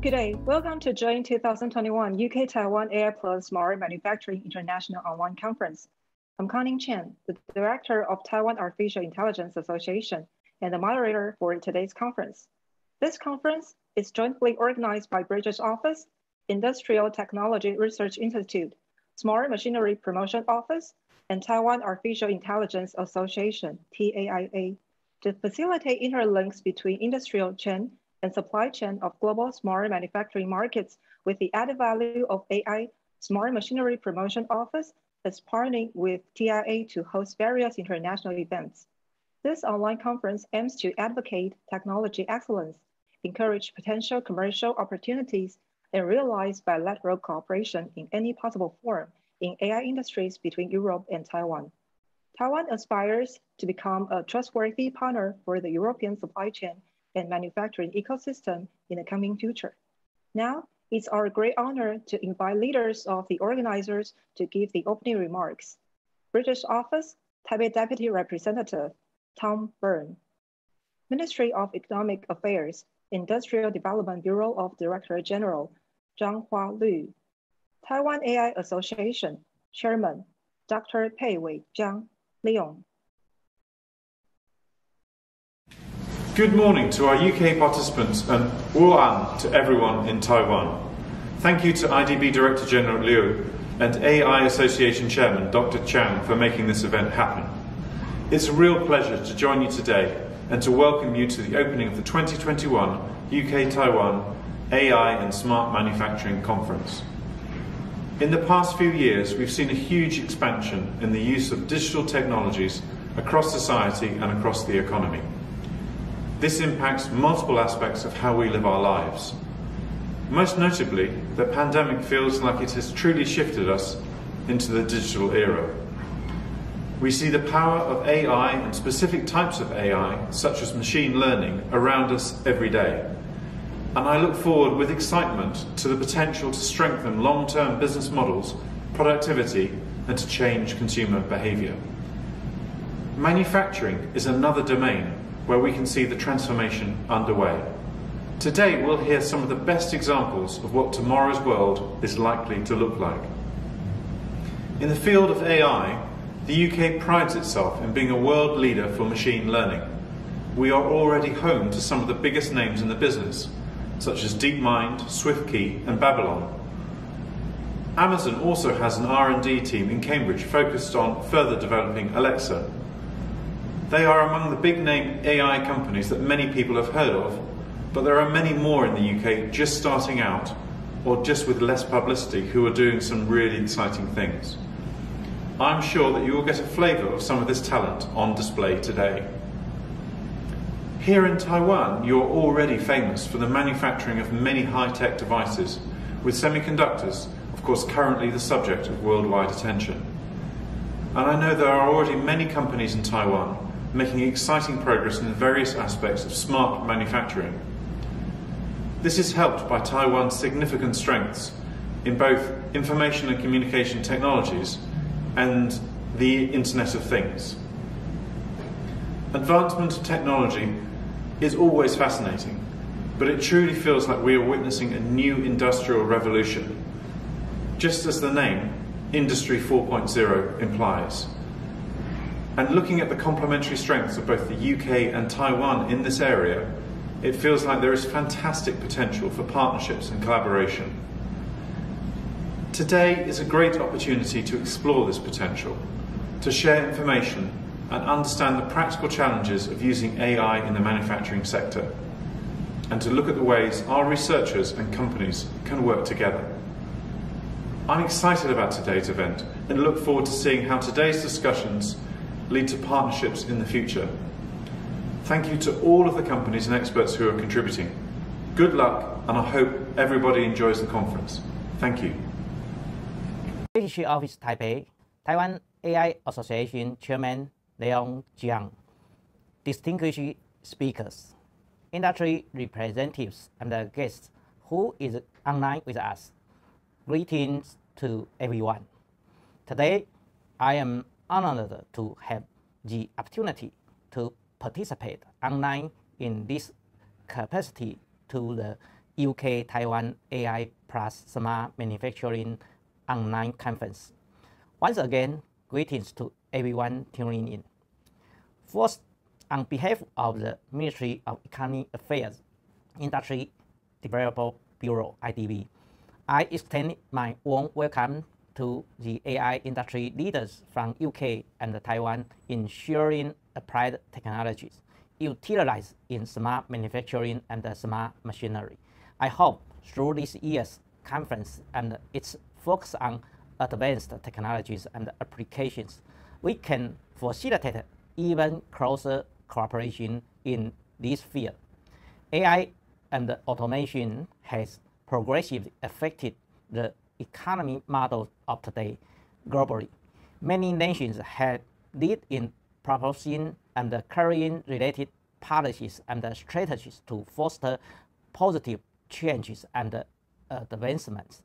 Good day. Welcome to join 2021 UK-Taiwan AI Plus Smart Manufacturing International Online Conference. I'm Conning Chen, the Director of Taiwan Artificial Intelligence Association and the moderator for today's conference. This conference is jointly organized by British Office, Industrial Technology Research Institute, Smart Machinery Promotion Office, and Taiwan Artificial Intelligence Association, TAIA, to facilitate interlinks between industrial chain and supply chain of global smart manufacturing markets with the added value of AI. Smart Machinery Promotion Office is partnering with TIA to host various international events. This online conference aims to advocate technology excellence, encourage potential commercial opportunities, and realize bilateral cooperation in any possible form in AI industries between Europe and Taiwan. Taiwan aspires to become a trustworthy partner for the European supply chain and manufacturing ecosystem in the coming future. Now, it's our great honor to invite leaders of the organizers to give the opening remarks. British Office, Taipei Deputy Representative, Tom Byrne. Ministry of Economic Affairs, Industrial Development Bureau of Director General, Zhang Hua Lu. Taiwan AI Association, Chairman, Dr. Pei Wei Jiang, Leon. Good morning to our UK participants and Wuan to everyone in Taiwan. Thank you to IDB Director General Liu and AI Association Chairman Dr. Chang for making this event happen. It's a real pleasure to join you today and to welcome you to the opening of the 2021 UK-Taiwan AI and Smart Manufacturing Conference. In the past few years, we've seen a huge expansion in the use of digital technologies across society and across the economy. This impacts multiple aspects of how we live our lives. Most notably, the pandemic feels like it has truly shifted us into the digital era. We see the power of AI and specific types of AI, such as machine learning, around us every day. And I look forward with excitement to the potential to strengthen long-term business models, productivity, and to change consumer behavior. Manufacturing is another domain where we can see the transformation underway. Today, we'll hear some of the best examples of what tomorrow's world is likely to look like. In the field of AI, the UK prides itself in being a world leader for machine learning. We are already home to some of the biggest names in the business, such as DeepMind, SwiftKey, and Babylon. Amazon also has an R&D team in Cambridge focused on further developing Alexa. They are among the big name AI companies that many people have heard of, but there are many more in the UK just starting out or just with less publicity who are doing some really exciting things. I'm sure that you will get a flavour of some of this talent on display today. Here in Taiwan, you're already famous for the manufacturing of many high-tech devices, with semiconductors, of course, currently the subject of worldwide attention. And I know there are already many companies in Taiwan making exciting progress in the various aspects of smart manufacturing. This is helped by Taiwan's significant strengths in both information and communication technologies and the Internet of Things. Advancement of technology is always fascinating, but it truly feels like we are witnessing a new industrial revolution, just as the name Industry 4.0 implies. And looking at the complementary strengths of both the UK and Taiwan in this area, it feels like there is fantastic potential for partnerships and collaboration. Today is a great opportunity to explore this potential, to share information and understand the practical challenges of using AI in the manufacturing sector, and to look at the ways our researchers and companies can work together. I'm excited about today's event and look forward to seeing how today's discussions lead to partnerships in the future. Thank you to all of the companies and experts who are contributing. Good luck, and I hope everybody enjoys the conference. Thank you. British Office Taipei, Taiwan AI Association Chairman Leon Jiang, distinguished speakers, industry representatives, and guests who is online with us. Greetings to everyone. Today, I am honored to have the opportunity to participate online in this capacity to the UK-Taiwan AI plus Smart Manufacturing online conference. Once again, greetings to everyone tuning in. First, on behalf of the Ministry of Economic Affairs, Industry Developer Bureau, IDB, I extend my warm welcome to the AI industry leaders from UK and Taiwan in sharing applied technologies utilized in smart manufacturing and smart machinery. I hope through this year's conference and its focus on advanced technologies and applications, we can facilitate even closer cooperation in this field. AI and automation has progressively affected the economy model of today globally. Many nations have led in proposing and carrying related policies and strategies to foster positive changes and advancements.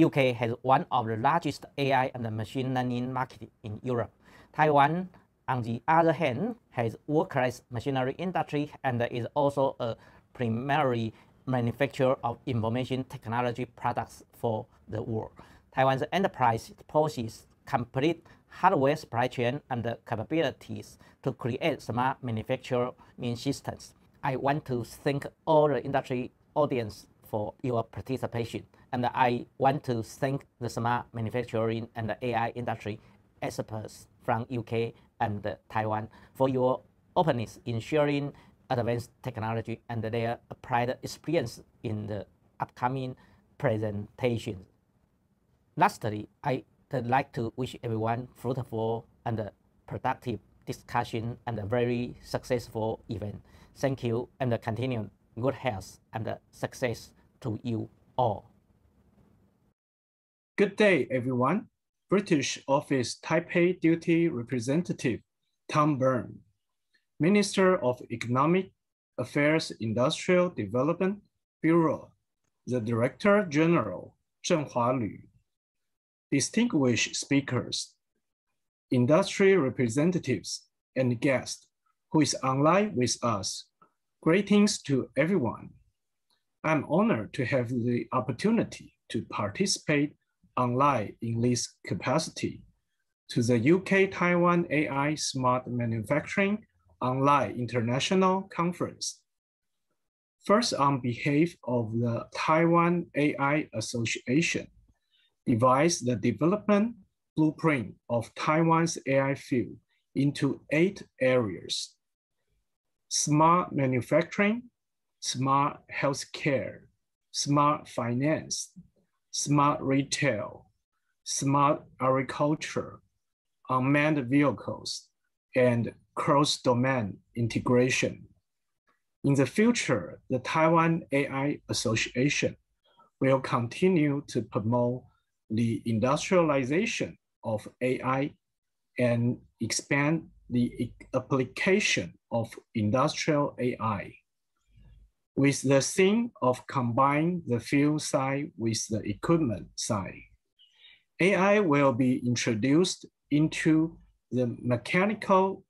UK has one of the largest AI and machine learning markets in Europe. Taiwan, on the other hand, has world-class machinery industry and is also a primary manufacturer of information technology products for the world. Taiwan's enterprise possesses complete hardware supply chain and capabilities to create smart manufacturing systems. I want to thank all the industry audience for your participation, and I want to thank the smart manufacturing and the AI industry experts from UK and Taiwan for your openness in sharing advanced technology and their applied experience in the upcoming presentations. Lastly, I'd like to wish everyone fruitful and productive discussion and a very successful event. Thank you and continued good health and success to you all. Good day, everyone. British Office Taipei Duty Representative Tom Byrne, Minister of Economic Affairs Industrial Development Bureau, the Director General Zhenghua Lü, distinguished speakers, industry representatives, and guests who is online with us. Greetings to everyone. I'm honored to have the opportunity to participate online in this capacity to the UK-Taiwan AI Smart Manufacturing Online International Conference. First, on behalf of the Taiwan AI Association, devise the development blueprint of Taiwan's AI field into 8 areas: smart manufacturing, smart healthcare, smart finance, smart retail, smart agriculture, unmanned vehicles, and cross-domain integration. In the future, the Taiwan AI Association will continue to promote the industrialization of AI and expand the application of industrial AI, with the theme of combining the field side with the equipment side. AI will be introduced into the mechanical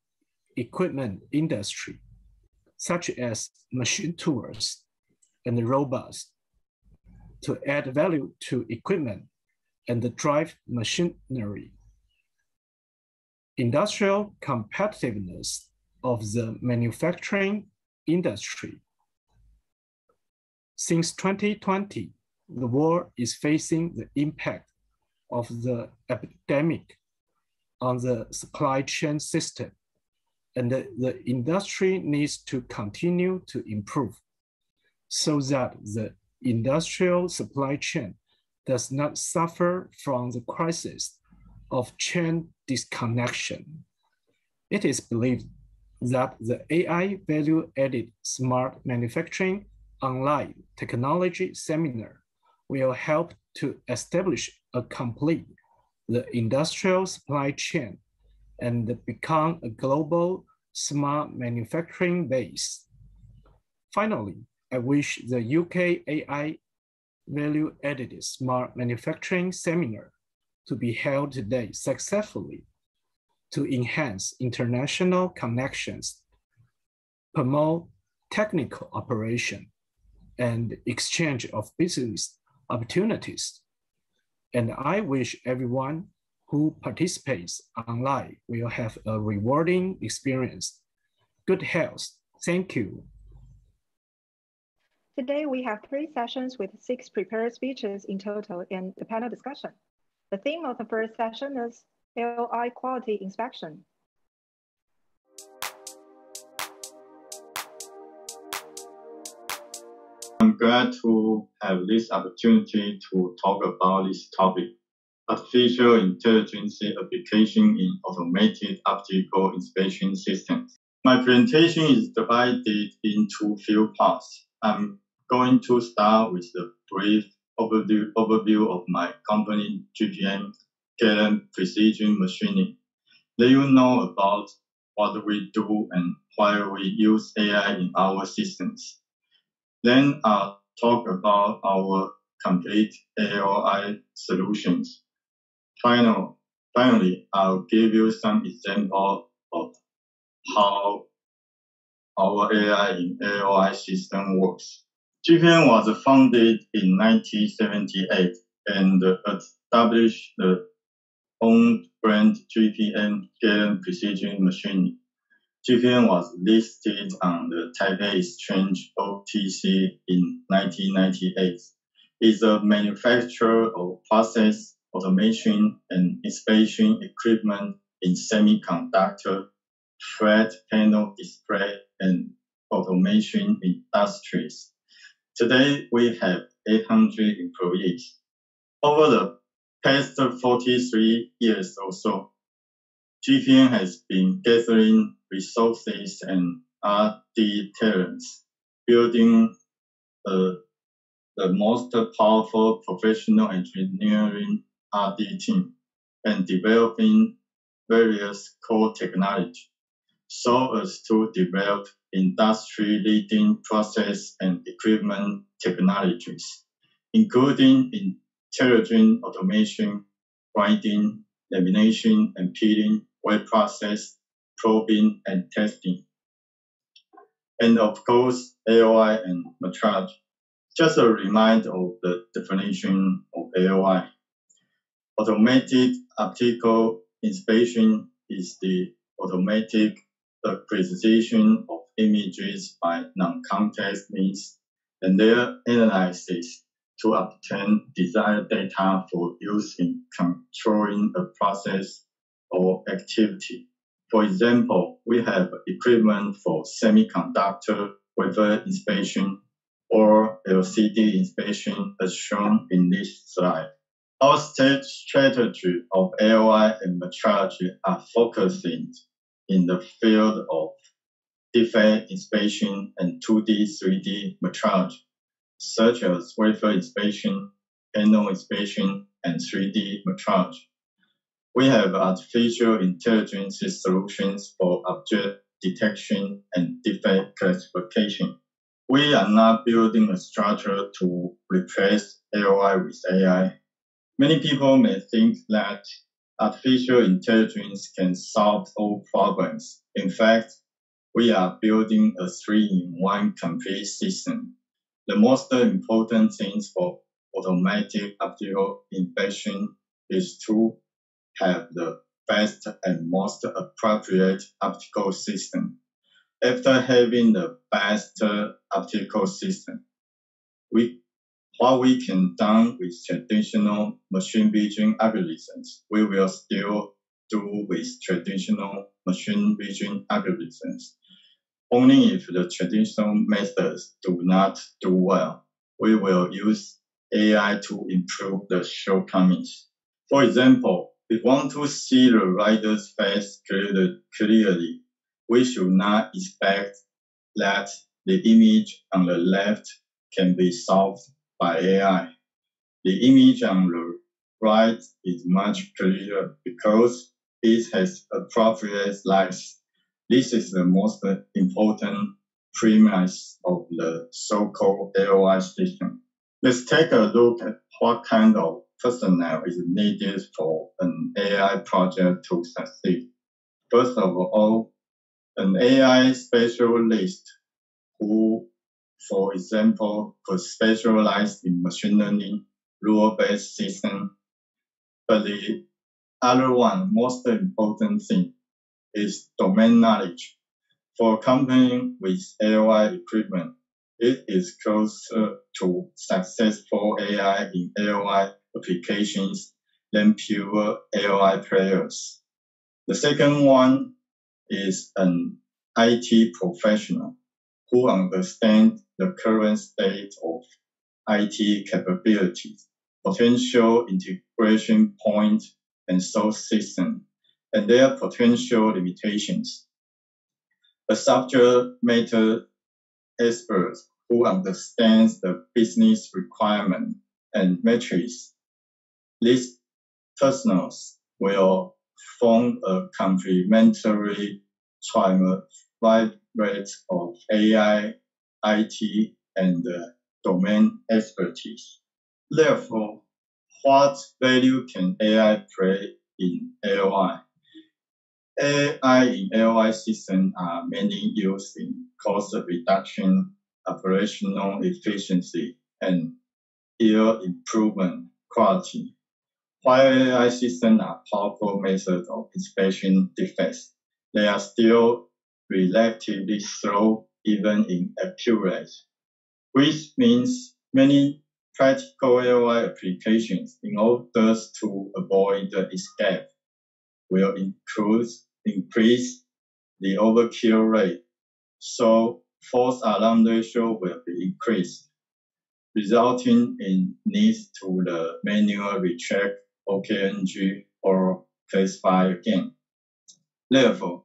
equipment industry, such as machine tools and robots, to add value to equipment and drive machinery. Industrial competitiveness of the manufacturing industry. Since 2020, the world is facing the impact of the epidemic on the supply chain system, and the industry needs to continue to improve so that the industrial supply chain does not suffer from the crisis of chain disconnection. It is believed that the AI value-added smart manufacturing online technology seminar will help to establish a complete the industrial supply chain and become a global smart manufacturing base. Finally, I wish the UK AI value-added smart manufacturing seminar to be held today successfully to enhance international connections, promote technical operation, and exchange of business opportunities. And I wish everyone who participates online will have a rewarding experience. Good health. Thank you. Today, we have 3 sessions with 6 prepared speeches in total and a panel discussion. The theme of the first session is AOI Quality Inspection. I'm glad to have this opportunity to talk about this topic, artificial intelligence application in automated optical inspection systems. My presentation is divided into few parts. I'm going to start with a brief overview of my company, GPM, Guideline Precision Machining. Let you know about what we do and why we use AI in our systems. Then I'll talk about our complete AOI solutions. Finally, I'll give you some examples of how our AI in AOI system works. GPM was founded in 1978 and established the own brand GPM Guideline Precision Machining. GPM was listed on the Taipei Exchange OTC in 1998. It's a manufacturer of process, automation, and inspection equipment in semiconductor, flat panel display, and automation industries. Today, we have 800 employees. Over the past 43 years or so, GPM has been gathering resources and R&D talents, building the most powerful professional engineering R&D team, and developing various core technology, so as to develop industry-leading process and equipment technologies, including intelligent automation, grinding, lamination and peeling, wet process, probing, and testing. And of course, AOI and metrology. Just a reminder of the definition of AOI. Automated optical inspection is the automatic acquisition of images by non-contact means and their analysis to obtain desired data for use in controlling a process or activity. For example, we have equipment for semiconductor wafer inspection or LCD inspection as shown in this slide. Our strategy of AOI and metrology are focusing in the field of defect inspection and 2D, 3D metrology, such as wafer inspection, panel inspection, and 3D metrology. We have artificial intelligence solutions for object detection and defect classification. We are not building a structure to replace AOI with AI. Many people may think that artificial intelligence can solve all problems. In fact, we are building a 3-in-1 complete system. The most important things for automatic optical inspection is to have the best and most appropriate optical system. After having the best optical system, what we can do with traditional machine vision algorithms, we will still do with traditional machine vision algorithms. Only if the traditional methods do not do well, we will use AI to improve the shortcomings. For example, if we want to see the rider's face clearly, we should not expect that the image on the left can be solved by AI. The image on the right is much clearer because it has appropriate light. This is the most important premise of the so-called AOI system. Let's take a look at what kind of personnel is needed for an AI project to succeed. First of all, an AI specialist who for example, could specialize in machine learning, rule-based system. But the other one, most important thing, is domain knowledge. For a company with AOI equipment, it is closer to successful AI in AOI applications than pure AOI players. The second one is an IT professional who understands the current state of IT capabilities, potential integration points, and source system, and their potential limitations. A subject matter expert who understands the business requirement and metrics. These persons will form a complementary triumvirate of AI, IT, and domain expertise. Therefore, what value can AI play in AOI? AI in AOI systems are mainly used in cost reduction, operational efficiency, and yield improvement quality. While AI systems are powerful methods of inspection defects, they are still relatively slow, even inaccurate, which means many practical AOI applications, in order to avoid the escape, will increase the overkill rate, so false alarm ratio will be increased, resulting in needs to the manual recheck OKNG or classify again. Therefore,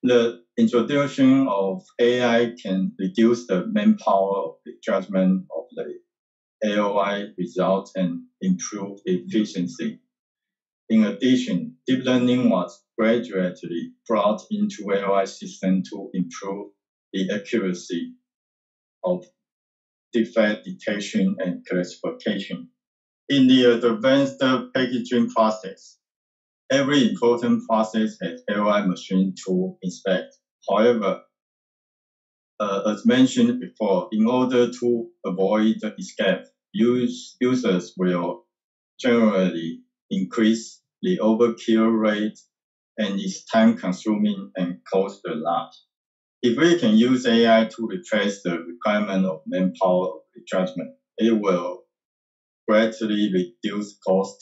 the introduction of AI can reduce the manpower of the judgment of the AOI results and improve efficiency. In addition, deep learning was gradually brought into AOI system to improve the accuracy of defect detection and classification. In the advanced packaging process, every important process has AOI machine to inspect. However, as mentioned before, in order to avoid the escape, users will generally increase the overkill rate, and it's time consuming and cost a lot. If we can use AI to replace the requirement of manpower of the judgment, it will greatly reduce cost,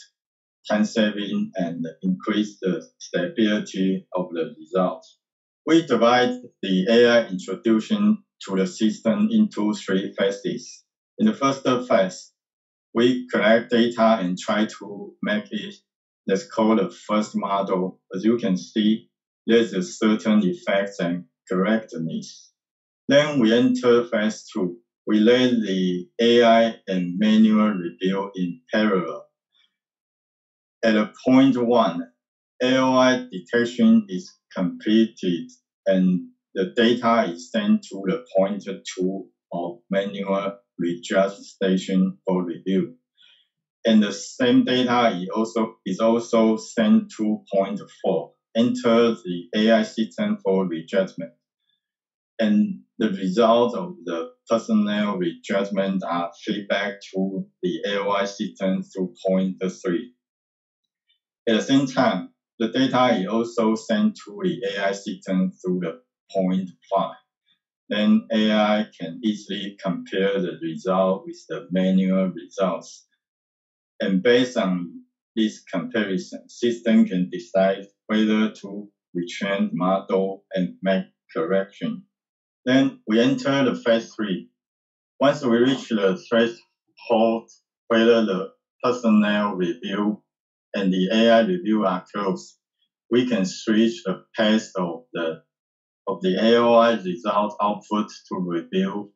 time saving, and increase the stability of the results. We divide the AI introduction to the system into 3 phases. In the first phase, we collect data and try to make it, let's call the first model. As you can see, there's a certain effects and correctness. Then we enter phase 2. We let the AI and manual review in parallel. At point 1, AOI detection is completed and the data is sent to the point 2 of manual rejudge station for review. And the same data is also sent to point 4, enter the AI system for rejudgment. And the results of the personnel rejudgment are fed back to the AOI system through point 3. At the same time, the data is also sent to the AI system through the point 5. Then AI can easily compare the result with the manual results. And based on this comparison, system can decide whether to retrain the model and make correction. Then we enter the phase 3. Once we reach the threshold, whether the personnel review and the AI review are close, we can switch the pace of the AOI result output to review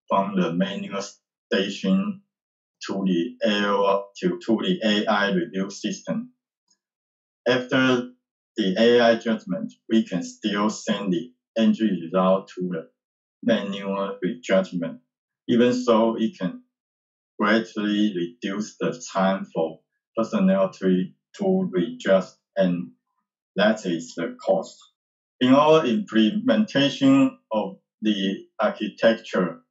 from the manual station to the AI review system. After the AI judgment, we can still send the end result to the manual rejudgment. Even so, it can greatly reduce the time for personnel to readjust, and that is the cost. In our implementation of the architecture,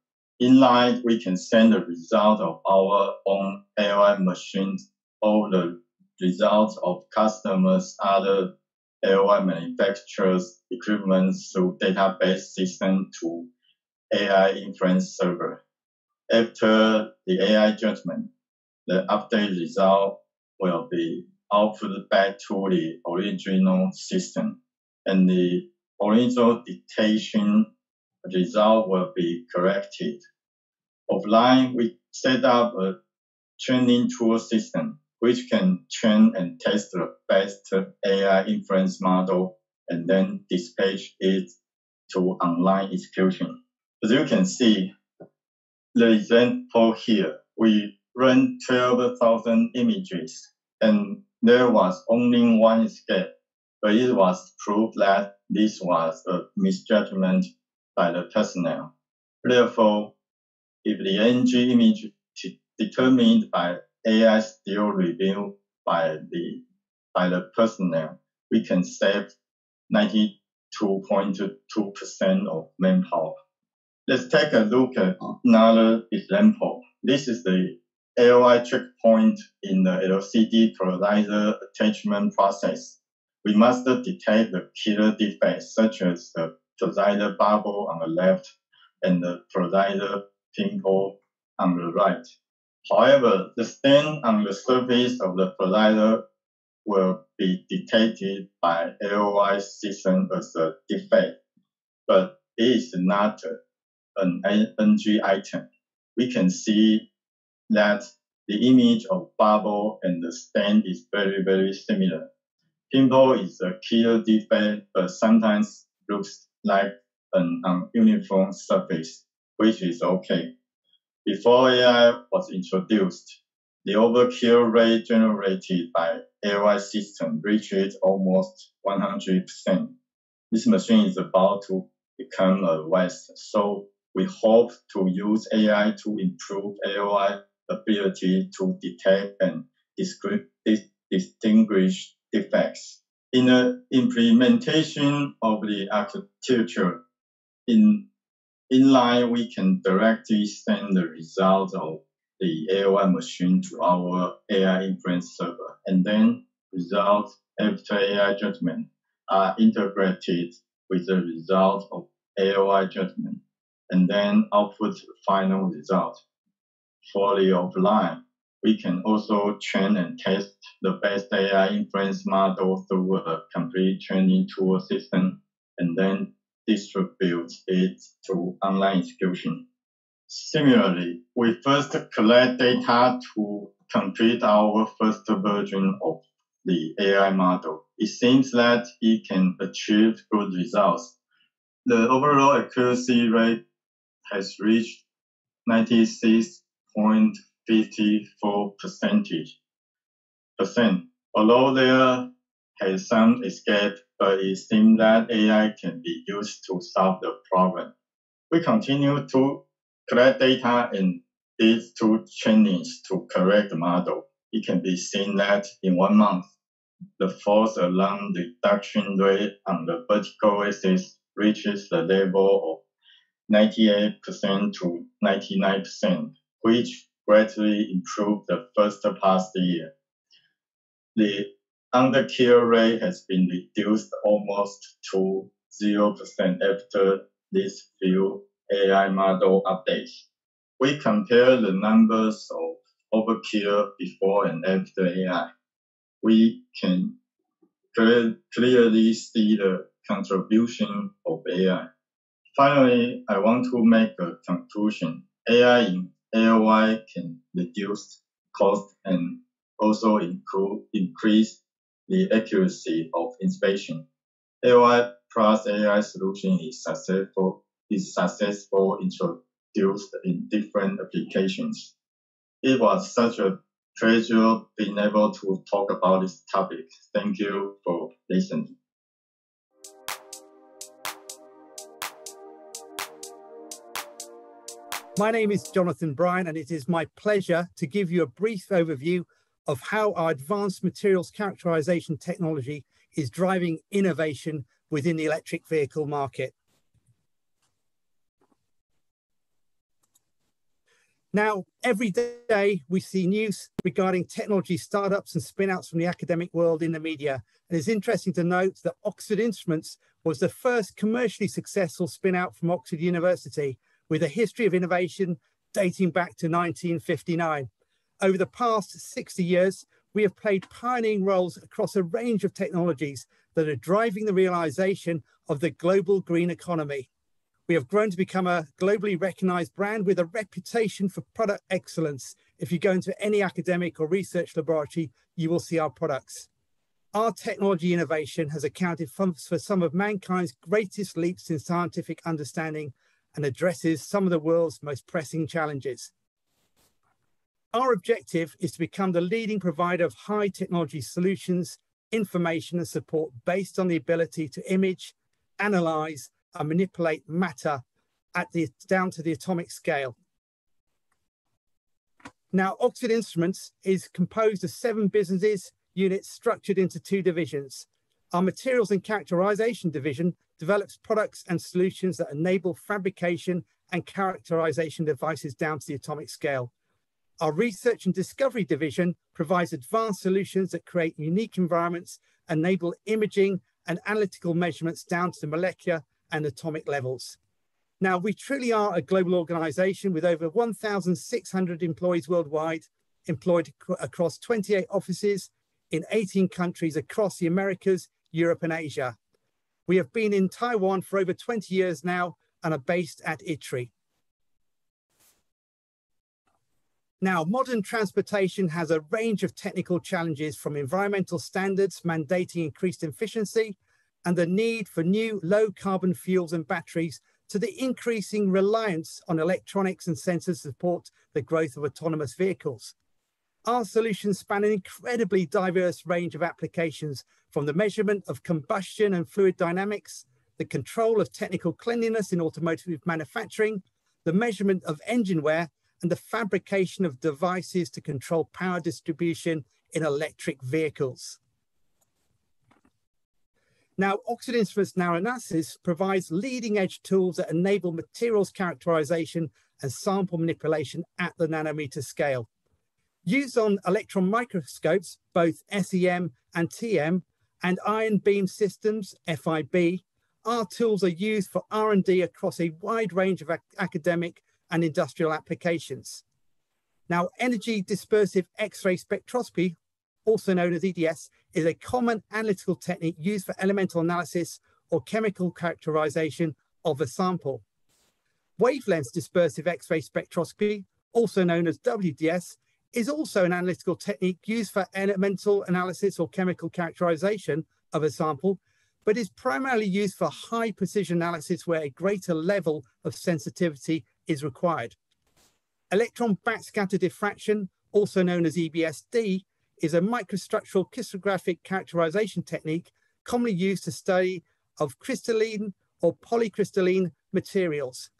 inline, we can send the result of our own AOI machines or the results of customers' other AOI manufacturers' equipment through database system to AI inference server. After the AI judgment, the update result will be output back to the original system, and the original detection result will be corrected. Offline, we set up a training tool system which can train and test the best AI inference model and then dispatch it to online execution. As you can see, the example here, we ran 12,000 images and there was only one escape, but it was proved that this was a misjudgment by the personnel. Therefore, if the NG image determined by AI still reviewed by the personnel, we can save 92.2% of manpower. Let's take a look at another example. This is the AOI checkpoint in the LCD provider attachment process. We must detect the killer defects such as the provider bubble on the left and the provider pimple on the right. However, the stain on the surface of the provider will be detected by AOI system as a defect, but it is not an NG item. We can see that the image of bubble and the stain is very, very similar. Pimple is a killer defect, but sometimes looks like an uniform surface, which is okay. Before AI was introduced, the overkill rate generated by AOI system reached almost 100%. This machine is about to become a waste, so we hope to use AI to improve AOI ability to detect and distinguish defects. In the implementation of the architecture, inline, we can directly send the results of the AOI machine to our AI inference server, and then results after AI judgment are integrated with the result of AOI judgment, and then output the final result. For the offline, we can also train and test the best AI inference model through a complete training tool system, and then distribute it to online execution. Similarly, we first collect data to complete our first version of the AI model. It seems that it can achieve good results. The overall accuracy rate has reached 96.54%. Although there has some escape, but it seems that AI can be used to solve the problem. We continue to collect data and did two trainings to correct the model. It can be seen that in 1 month, the false alarm reduction rate on the vertical axis reaches the level of 98% to 99%, which greatly improved the first past year. The underkill rate has been reduced almost to 0% after these few AI model updates. We compare the numbers of overkill before and after AI. We can clearly see the contribution of AI. Finally, I want to make a conclusion. AI in AOI can reduce cost and also increase the accuracy of inspection. AOI plus AI solution is successful introduced in different applications. It was such a pleasure being able to talk about this topic. Thank you for listening. My name is Jonathan Bryan, and it is my pleasure to give you a brief overview of how our advanced materials characterization technology is driving innovation within the electric vehicle market. Now, every day we see news regarding technology startups and spin-outs from the academic world in the media. And it's interesting to note that Oxford Instruments was the first commercially successful spin-out from Oxford University, with a history of innovation dating back to 1959. Over the past 60 years, we have played pioneering roles across a range of technologies that are driving the realization of the global green economy. We have grown to become a globally recognized brand with a reputation for product excellence. If you go into any academic or research laboratory, you will see our products. Our technology innovation has accounted for some of mankind's greatest leaps in scientific understanding and addresses some of the world's most pressing challenges. Our objective is to become the leading provider of high technology solutions, information and support based on the ability to image, analyze, and manipulate matter down to the atomic scale. Now, Oxford Instruments is composed of 7 business units structured into 2 divisions. Our Materials and Characterization division develops products and solutions that enable fabrication and characterization devices down to the atomic scale. Our Research and Discovery division provides advanced solutions that create unique environments, enable imaging and analytical measurements down to the molecular and atomic levels. Now, we truly are a global organization with over 1,600 employees worldwide, employed across 28 offices in 18 countries across the Americas, Europe, and Asia. We have been in Taiwan for over 20 years now and are based at ITRI. Now, modern transportation has a range of technical challenges, from environmental standards mandating increased efficiency and the need for new low carbon fuels and batteries, to the increasing reliance on electronics and sensors to support the growth of autonomous vehicles. Our solutions span an incredibly diverse range of applications, from the measurement of combustion and fluid dynamics, the control of technical cleanliness in automotive manufacturing, the measurement of engine wear, and the fabrication of devices to control power distribution in electric vehicles. Now, Oxford Instruments NanoAnalysis provides leading-edge tools that enable materials characterization and sample manipulation at the nanometer scale. Used on electron microscopes, both SEM and TM, and ion beam systems, FIB, our tools are used for R&D across a wide range of academic and industrial applications. Now, energy dispersive X-ray spectroscopy, also known as EDS, is a common analytical technique used for elemental analysis or chemical characterization of a sample. Wavelength dispersive X-ray spectroscopy, also known as WDS, is also an analytical technique used for elemental analysis or chemical characterization of a sample, but is primarily used for high precision analysis where a greater level of sensitivity is required. Electron backscatter diffraction, also known as EBSD, is a microstructural crystallographic characterization technique commonly used to study of crystalline or polycrystalline materials.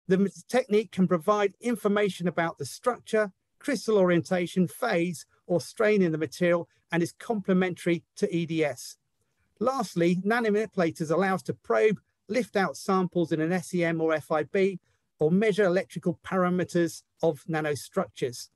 The technique can provide information about the structure, crystal orientation, phase, or strain in the material, and is complementary to EDS. Lastly, nanomanipulators allow us to probe, lift out samples in an SEM or FIB, or measure electrical parameters of nanostructures.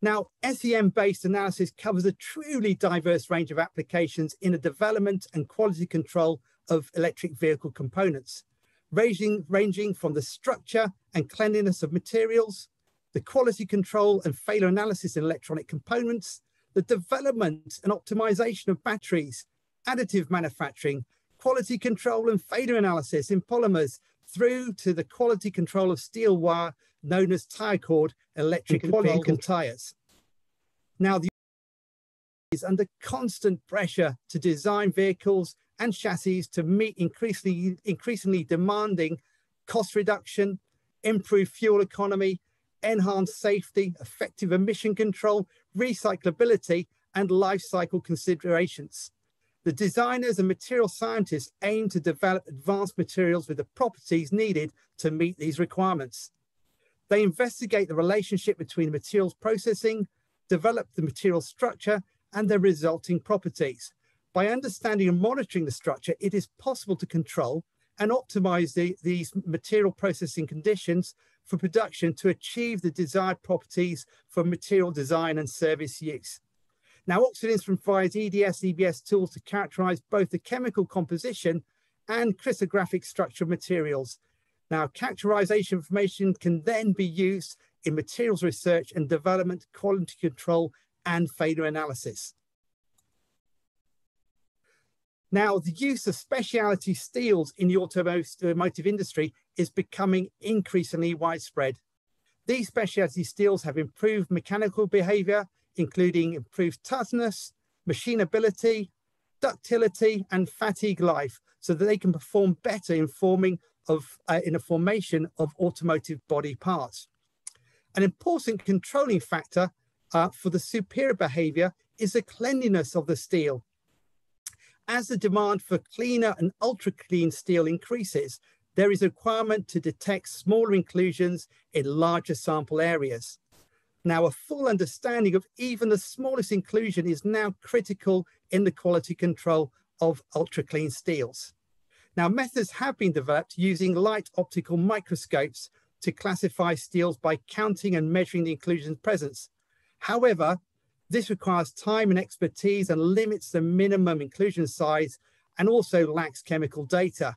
Now, SEM-based analysis covers a truly diverse range of applications in the development and quality control of electric vehicle components, ranging from the structure and cleanliness of materials, the quality control and failure analysis in electronic components, the development and optimization of batteries, additive manufacturing, quality control and failure analysis in polymers, through to the quality control of steel wire known as tire cord electric vehicle tires. Now, the is under constant pressure to design vehicles and chassis to meet increasingly demanding cost reduction, improved fuel economy, enhanced safety, effective emission control, recyclability, and life cycle considerations. The designers and material scientists aim to develop advanced materials with the properties needed to meet these requirements. They investigate the relationship between materials processing, develop the material structure, and their resulting properties. By understanding and monitoring the structure, it is possible to control and optimize these material processing conditions for production to achieve the desired properties for material design and service use. Now, Oxford Instruments provides EDS, EBS tools to characterize both the chemical composition and crystallographic structure of materials. Now, characterization information can then be used in materials research and development, quality control, and failure analysis. Now, the use of specialty steels in the automotive industry is becoming increasingly widespread. These specialty steels have improved mechanical behavior, including improved toughness, machinability, ductility, and fatigue life, so that they can perform better in the formation of automotive body parts. An important controlling factor for the superior behavior is the cleanliness of the steel. As the demand for cleaner and ultra-clean steel increases, there is a requirement to detect smaller inclusions in larger sample areas. Now, a full understanding of even the smallest inclusion is now critical in the quality control of ultra-clean steels. Now, methods have been developed using light optical microscopes to classify steels by counting and measuring the inclusion presence. However, this requires time and expertise and limits the minimum inclusion size and also lacks chemical data.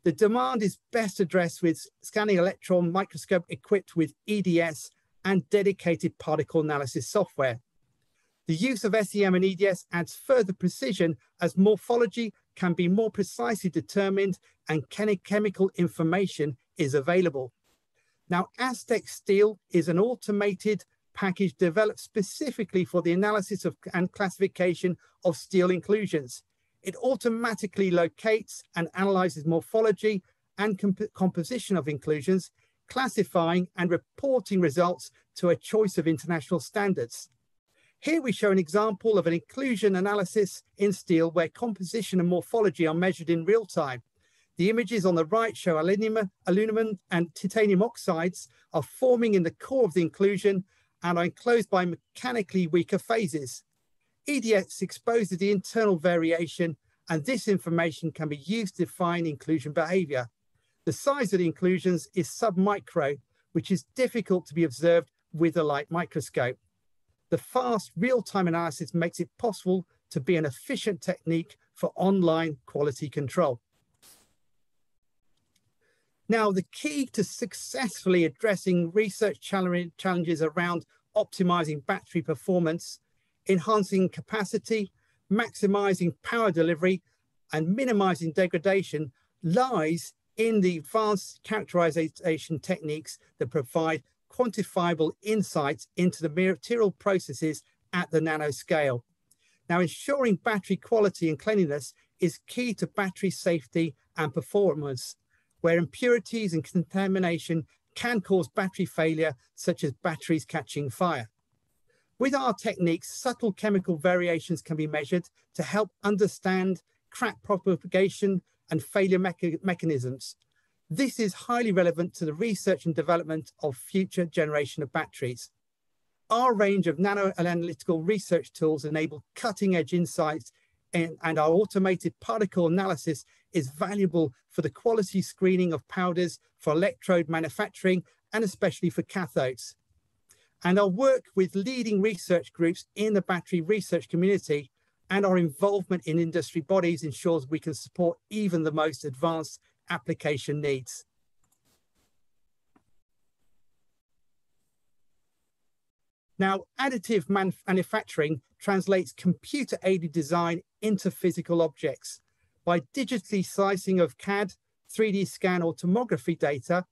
The demand is best addressed with scanning electron microscope equipped with EDS and dedicated particle analysis software. The use of SEM and EDS adds further precision as morphology can be more precisely determined and chemical information is available. Now, Aztec Steel is an automated package developed specifically for the analysis of and classification of steel inclusions. It automatically locates and analyzes morphology and composition of inclusions, classifying and reporting results to a choice of international standards. Here we show an example of an inclusion analysis in steel where composition and morphology are measured in real time. The images on the right show aluminum and titanium oxides are forming in the core of the inclusion and are enclosed by mechanically weaker phases. EDS exposes the internal variation, and this information can be used to define inclusion behavior. The size of the inclusions is submicro, which is difficult to be observed with a light microscope. The fast real-time analysis makes it possible to be an efficient technique for online quality control. Now, the key to successfully addressing research challenges around optimizing battery performance, enhancing capacity, maximizing power delivery, and minimizing degradation lies in the advanced characterization techniques that provide quantifiable insights into the material processes at the nanoscale. Now, ensuring battery quality and cleanliness is key to battery safety and performance, where impurities and contamination can cause battery failure, such as batteries catching fire. With our techniques, subtle chemical variations can be measured to help understand crack propagation and failure mechanisms. This is highly relevant to the research and development of future generation of batteries. Our range of nanoanalytical research tools enable cutting-edge insights, and our automated particle analysis is valuable for the quality screening of powders for electrode manufacturing and especially for cathodes. And our work with leading research groups in the battery research community and our involvement in industry bodies ensures we can support even the most advanced application needs. Now, additive manufacturing translates computer-aided design into physical objects. By digitally slicing of CAD, 3D scan, or tomography data,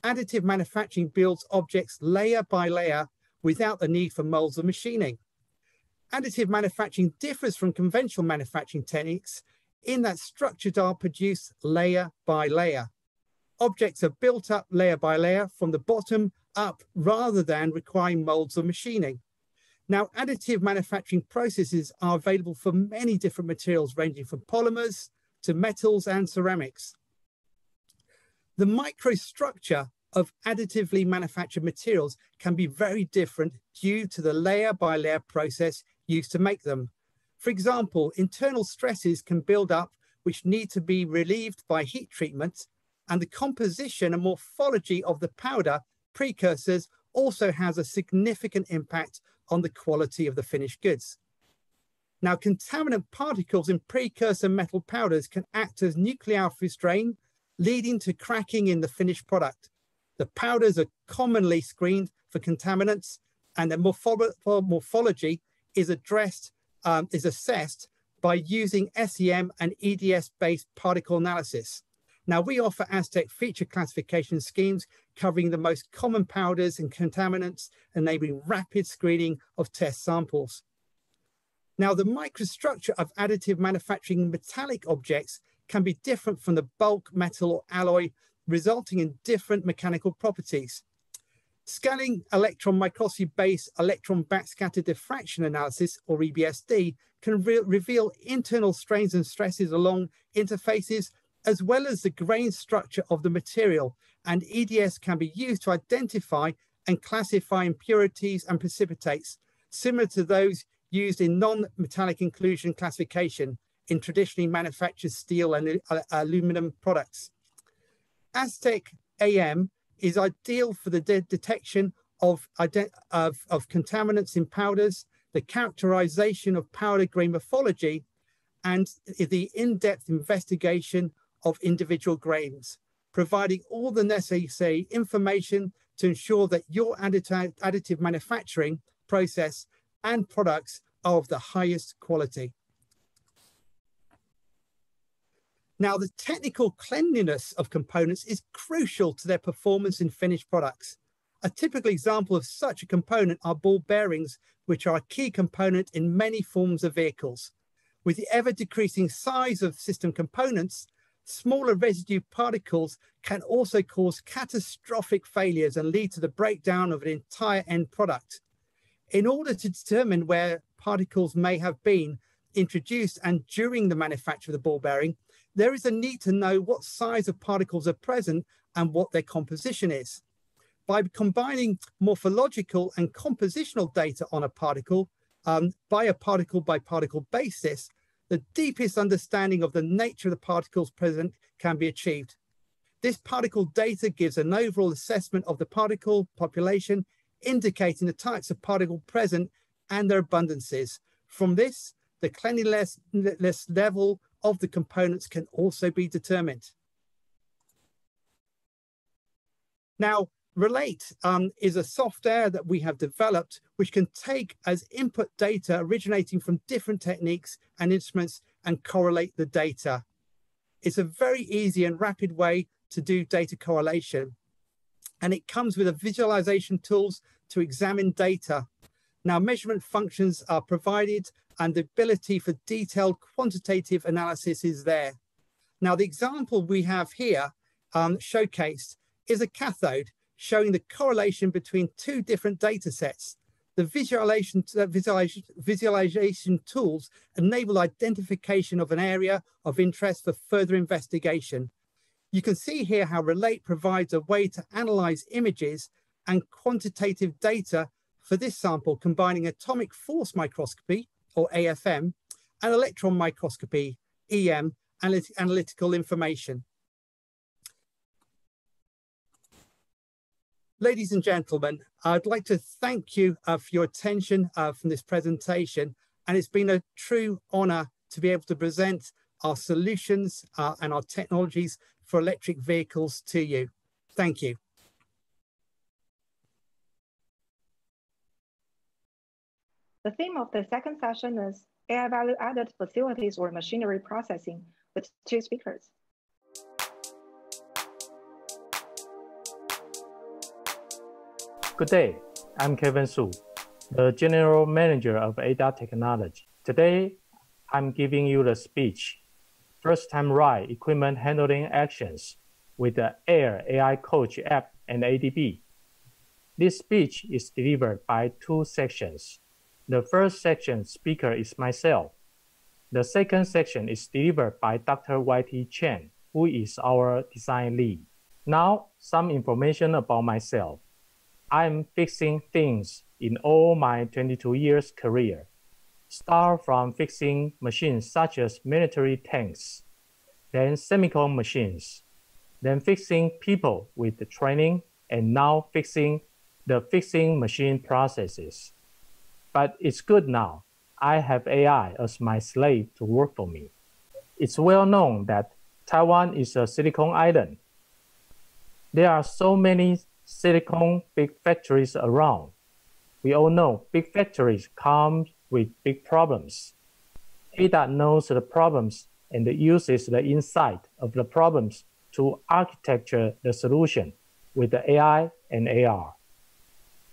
additive manufacturing builds objects layer by layer without the need for molds or machining. Additive manufacturing differs from conventional manufacturing techniques in that structures are produced layer by layer. Objects are built up layer by layer from the bottom up rather than requiring molds or machining. Now, additive manufacturing processes are available for many different materials ranging from polymers to metals and ceramics. The microstructure of additively manufactured materials can be very different due to the layer by layer process used to make them. For example, internal stresses can build up which need to be relieved by heat treatment, and the composition and morphology of the powder precursors also has a significant impact on the quality of the finished goods. Now, contaminant particles in precursor metal powders can act as nuclear restraint, leading to cracking in the finished product. The powders are commonly screened for contaminants, and the morphology is assessed by using SEM and EDS-based particle analysis. Now, we offer Aztec feature classification schemes covering the most common powders and contaminants, enabling rapid screening of test samples. Now, the microstructure of additive manufacturing metallic objects can be different from the bulk metal or alloy, resulting in different mechanical properties. Scanning electron microscopy-based electron backscatter diffraction analysis, or EBSD, can reveal internal strains and stresses along interfaces, as well as the grain structure of the material, and EDS can be used to identify and classify impurities and precipitates, similar to those used in non-metallic inclusion classification in traditionally manufactured steel and aluminum products. Aztec AM is ideal for the detection of contaminants in powders, the characterization of powder grain morphology, and the in-depth investigation of individual grains, providing all the necessary information to ensure that your additive manufacturing process and products are of the highest quality. Now, the technical cleanliness of components is crucial to their performance in finished products. A typical example of such a component are ball bearings, which are a key component in many forms of vehicles. With the ever-decreasing size of system components, smaller residue particles can also cause catastrophic failures and lead to the breakdown of an entire end product. In order to determine where particles may have been introduced and during the manufacture of the ball bearing, there is a need to know what size of particles are present and what their composition is. By combining morphological and compositional data on a particle, by a particle-by-particle basis, the deepest understanding of the nature of the particles present can be achieved. This particle data gives an overall assessment of the particle population, indicating the types of particle present and their abundances. From this, the cleanliness level of the components can also be determined. Now, Relate is a software that we have developed which can take as input data originating from different techniques and instruments and correlate the data. It's a very easy and rapid way to do data correlation. And it comes with a visualization tools to examine data. Now, measurement functions are provided and the ability for detailed quantitative analysis is there. Now, the example we have here showcased is a cathode showing the correlation between two different data sets. The visualization tools enable identification of an area of interest for further investigation. You can see here how Relate provides a way to analyze images and quantitative data for this sample, combining atomic force microscopy, or AFM, and electron microscopy, EM, analytical information. Ladies and gentlemen, I'd like to thank you for your attention from this presentation, and it's been a true honor to be able to present our solutions and our technologies for electric vehicles to you. Thank you. The theme of the second session is AI value-added facilities or machinery processing with 2 speakers. Good day, I'm Kevin Su, the General Manager of ADA Technology. Today, I'm giving you the speech, First Time Right Equipment Handling Actions with the AIR AI Coach app and ADB. This speech is delivered by 2 sections. The first section speaker is myself. The second section is delivered by Dr. YT Chen, who is our design lead. Now, some information about myself. I'm fixing things in all my 22 years career. Start from fixing machines such as military tanks, then semicon machines, then fixing people with the training, and now fixing the fixing machine processes. But it's good now. I have AI as my slave to work for me. It's well known that Taiwan is a silicon island. There are so many silicon big factories around. We all know big factories come with big problems. ADA knows the problems and uses the insight of the problems to architecture the solution with the AI and AR.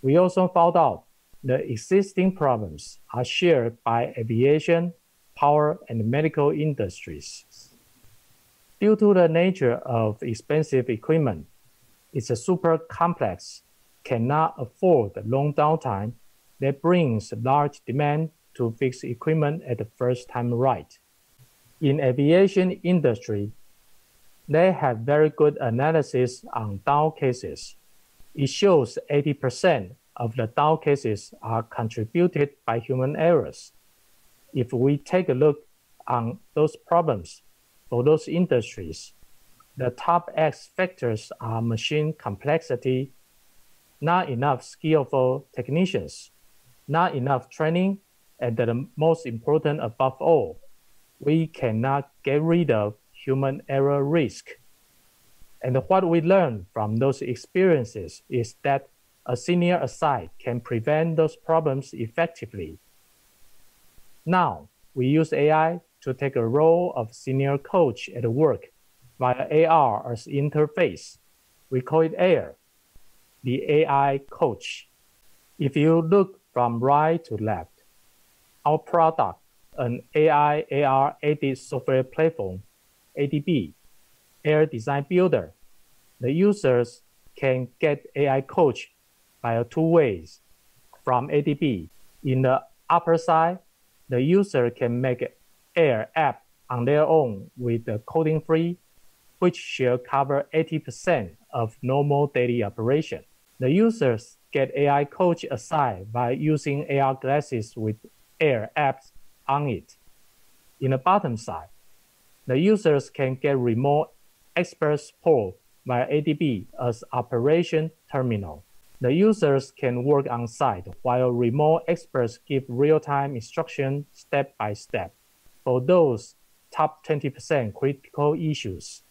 We also found out the existing problems are shared by aviation, power, and medical industries. Due to the nature of expensive equipment, it's a super complex, cannot afford the long downtime that brings large demand to fix equipment at the first time right. In aviation industry, they have very good analysis on down cases. It shows 80% of the down cases are contributed by human errors. If we take a look on those problems for those industries, the top X factors are machine complexity, not enough skillful technicians, not enough training, and the most important above all, we cannot get rid of human error risk. And what we learned from those experiences is that a senior aside can prevent those problems effectively. Now, we use AI to take a role of senior coach at work via AR as interface. We call it AIR, the AI coach. If you look from right to left, our product, an AI AR edit software platform, ADB, AIR Design Builder, the users can get AI coach by two ways. From ADB, in the upper side, the user can make an AIR app on their own with the coding free, which should cover 80% of normal daily operation. The users get AI coach aside by using AR glasses with AIR apps on it. In the bottom side, the users can get remote expert support via ADB as operation terminal. The users can work on site while remote experts give real-time instruction step by step for those top 20% critical issues.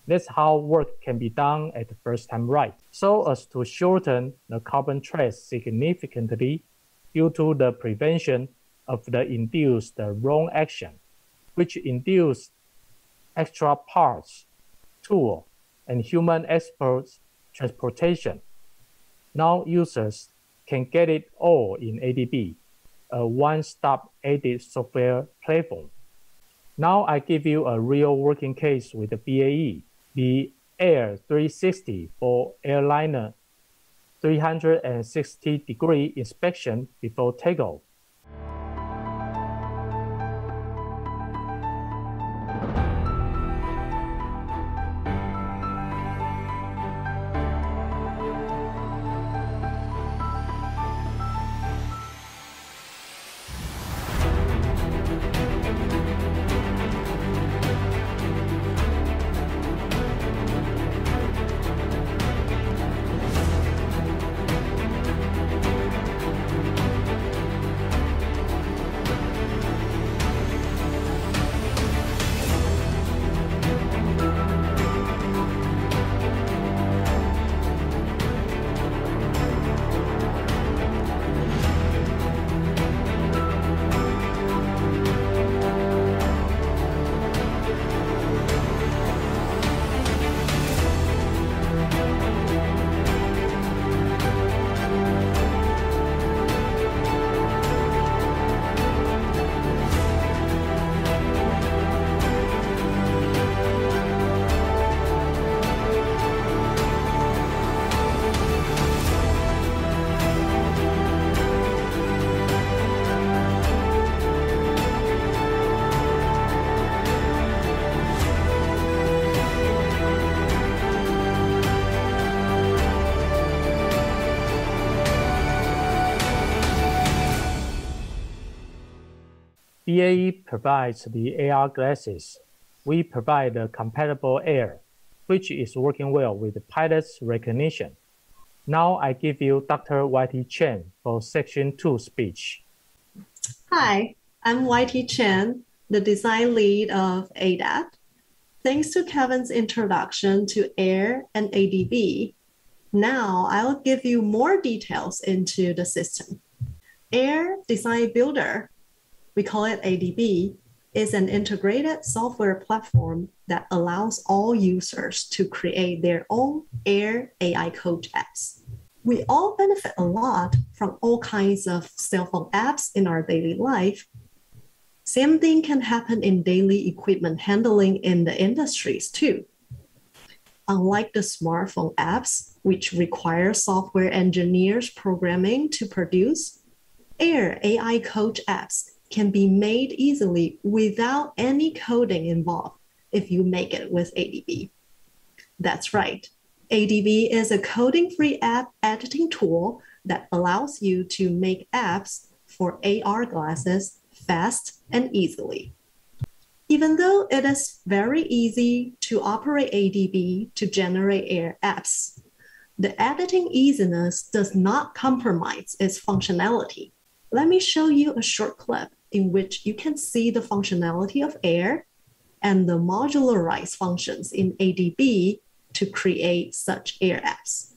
That's how work can be done at the first time right, so as to shorten the carbon trace significantly due to the prevention of the induced wrong action, which induce extra parts, tool, and human experts transportation. Now users can get it all in ADB, a one-stop edit software platform. Now I give you a real working case with the BAE, the Air 360 for airliner 360-degree inspection before takeoff. BAE provides the AR glasses we provide a compatible AIR, which is working well with pilot's recognition. Now I give you Dr. YT Chen for Section 2 speech. Hi, I'm YT Chen, the design lead of ADAT. Thanks to Kevin's introduction to AIR and ADB, now I'll give you more details into the system. AIR Design Builder, we call it ADB, is an integrated software platform that allows all users to create their own AIR AI coach apps. We all benefit a lot from all kinds of cell phone apps in our daily life. Same thing can happen in daily equipment handling in the industries too. Unlike the smartphone apps, which require software engineers programming to produce, AIR AI coach apps can be made easily without any coding involved if you make it with ADB. That's right. ADB is a coding-free app editing tool that allows you to make apps for AR glasses fast and easily. Even though it is very easy to operate ADB to generate AIR apps, the editing easiness does not compromise its functionality. Let me show you a short clip in which you can see the functionality of AIR and the modularized functions in ADB to create such AIR apps.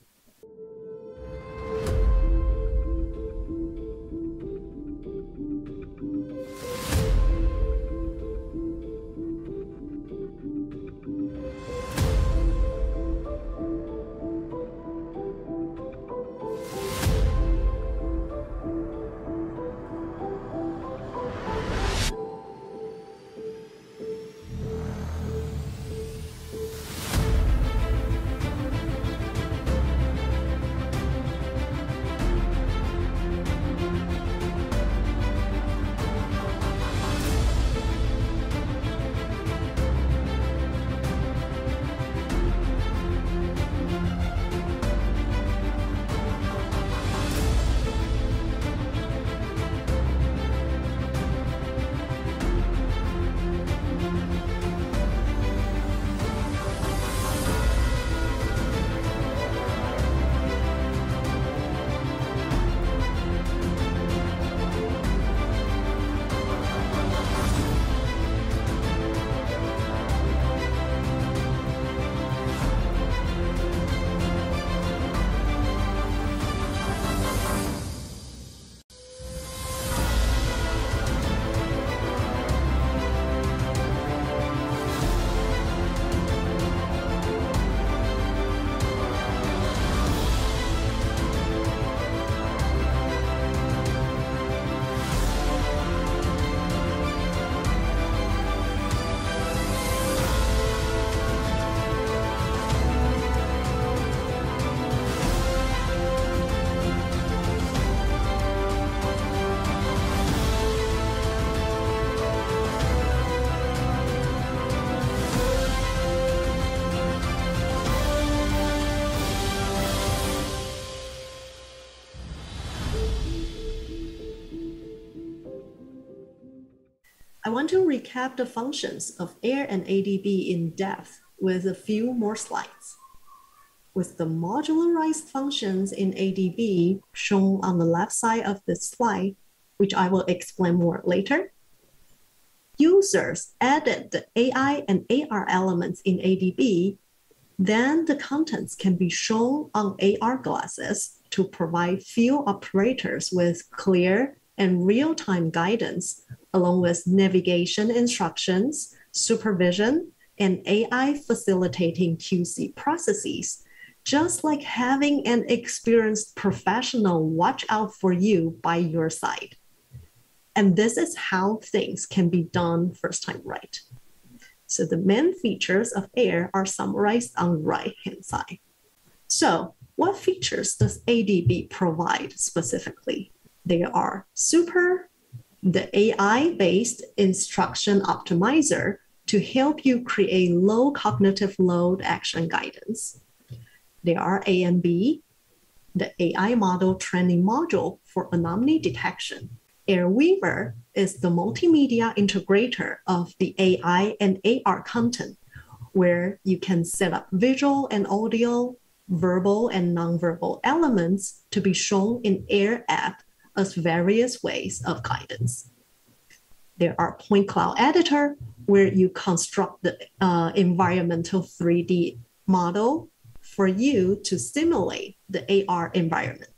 I want to recap the functions of AIR and ADB in depth with a few more slides. With the modularized functions in ADB shown on the left side of this slide, which I will explain more later, users edit the AI and AR elements in ADB, then the contents can be shown on AR glasses to provide field operators with clear and real-time guidance, along with navigation instructions, supervision, and AI facilitating QC processes, just like having an experienced professional watch out for you by your side. And this is how things can be done first time right. So the main features of AIR are summarized on the right-hand side. So what features does ADB provide specifically? They are Super, the AI-based instruction optimizer to help you create low cognitive load action guidance. They are A and B, the AI model training module for anomaly detection. AirWeaver is the multimedia integrator of the AI and AR content, where you can set up visual and audio, verbal and nonverbal elements to be shown in Air app as various ways of guidance. There are point cloud editor, where you construct the environmental 3D model for you to simulate the AR environment.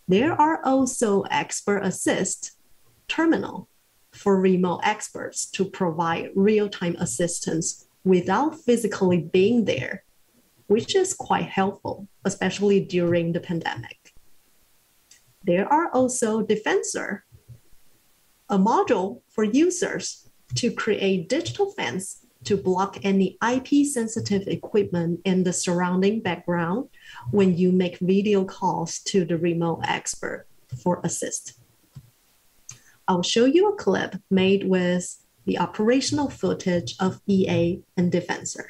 There are also Expert Assist terminal for remote experts to provide real-time assistance without physically being there, which is quite helpful, especially during the pandemic. There are also Defensor, a module for users to create digital fence to block any IP-sensitive equipment in the surrounding background when you make video calls to the remote expert for assist. I'll show you a clip made with the operational footage of EA and Defensor.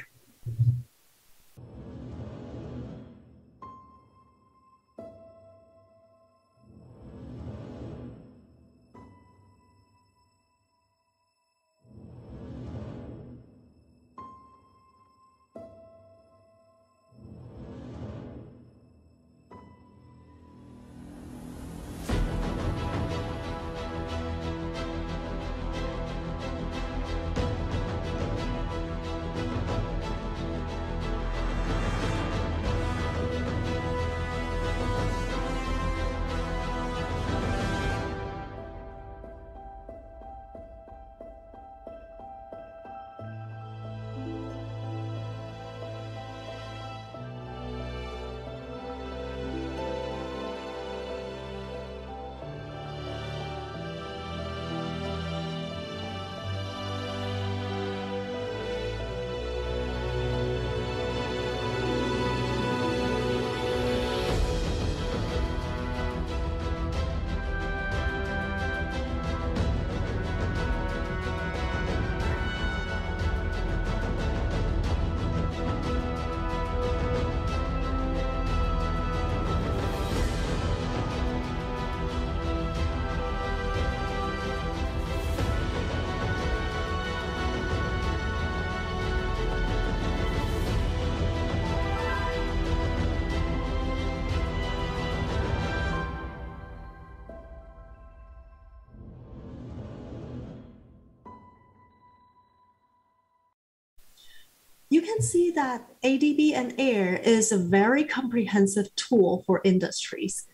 You can see that ADB and AIR is a very comprehensive tool for industries.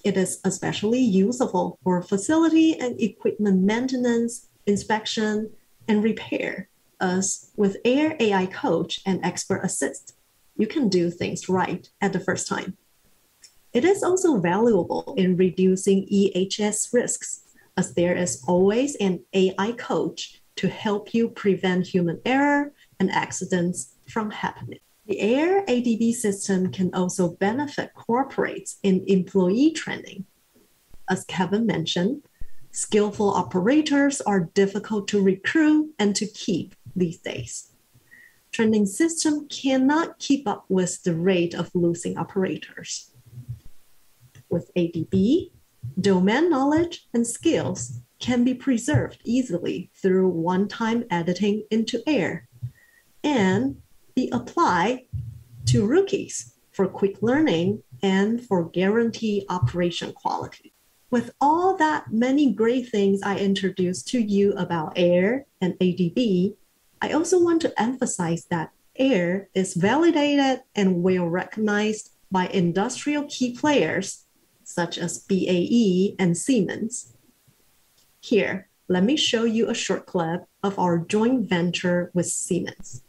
It is especially useful for facility and equipment maintenance, inspection, and repair, as with AIR AI Coach and Expert Assist, you can do things right at the first time. It is also valuable in reducing EHS risks, as there is always an AI coach to help you prevent human error and accidents from happening. The AIR ADB system can also benefit corporates in employee training. As Kevin mentioned, skillful operators are difficult to recruit and to keep these days. Training system cannot keep up with the rate of losing operators. With ADB, domain knowledge and skills can be preserved easily through one-time editing into AIR and be applied to rookies for quick learning and for guaranteed operation quality. With all that many great things I introduced to you about AIR and ADB, I also want to emphasize that AIR is validated and well recognized by industrial key players such as BAE and Siemens. Here, let me show you a short clip of our joint venture with Siemens.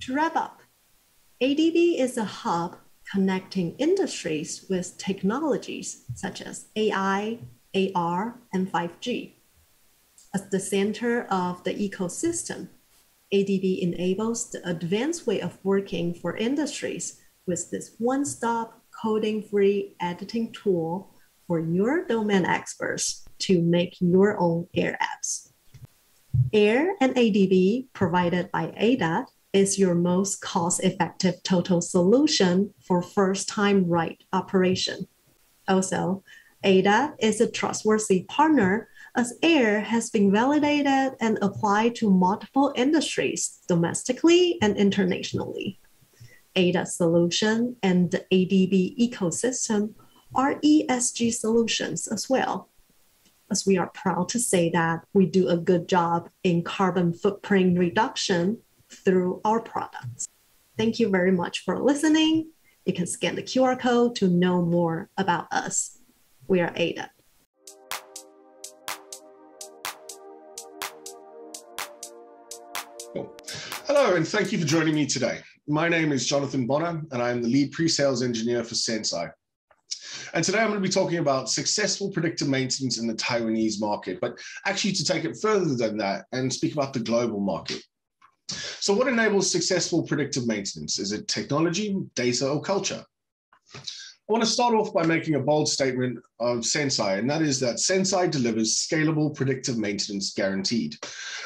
To wrap up, ADB is a hub connecting industries with technologies such as AI, AR, and 5G. As the center of the ecosystem, ADB enables the advanced way of working for industries with this one-stop coding-free editing tool for your domain experts to make your own AIR apps. AIR and ADB, provided by ADAT, is your most cost-effective total solution for first-time write operation. Also, ADAT is a trustworthy partner as AIR has been validated and applied to multiple industries domestically and internationally. ADAT solution and the ADB ecosystem are ESG solutions as well, as we are proud to say that we do a good job in carbon footprint reduction through our products. Thank you very much for listening. You can scan the QR code to know more about us. We are ADAT. Cool. Hello, and thank you for joining me today. My name is Jonathan Bonner, and I am the lead pre-sales engineer for Senseye. And today I'm going to be talking about successful predictive maintenance in the Taiwanese market, but actually to take it further than that and speak about the global market. So what enables successful predictive maintenance? Is it technology, data, or culture? I want to start off by making a bold statement of Senseye, and that is that Senseye delivers scalable predictive maintenance guaranteed.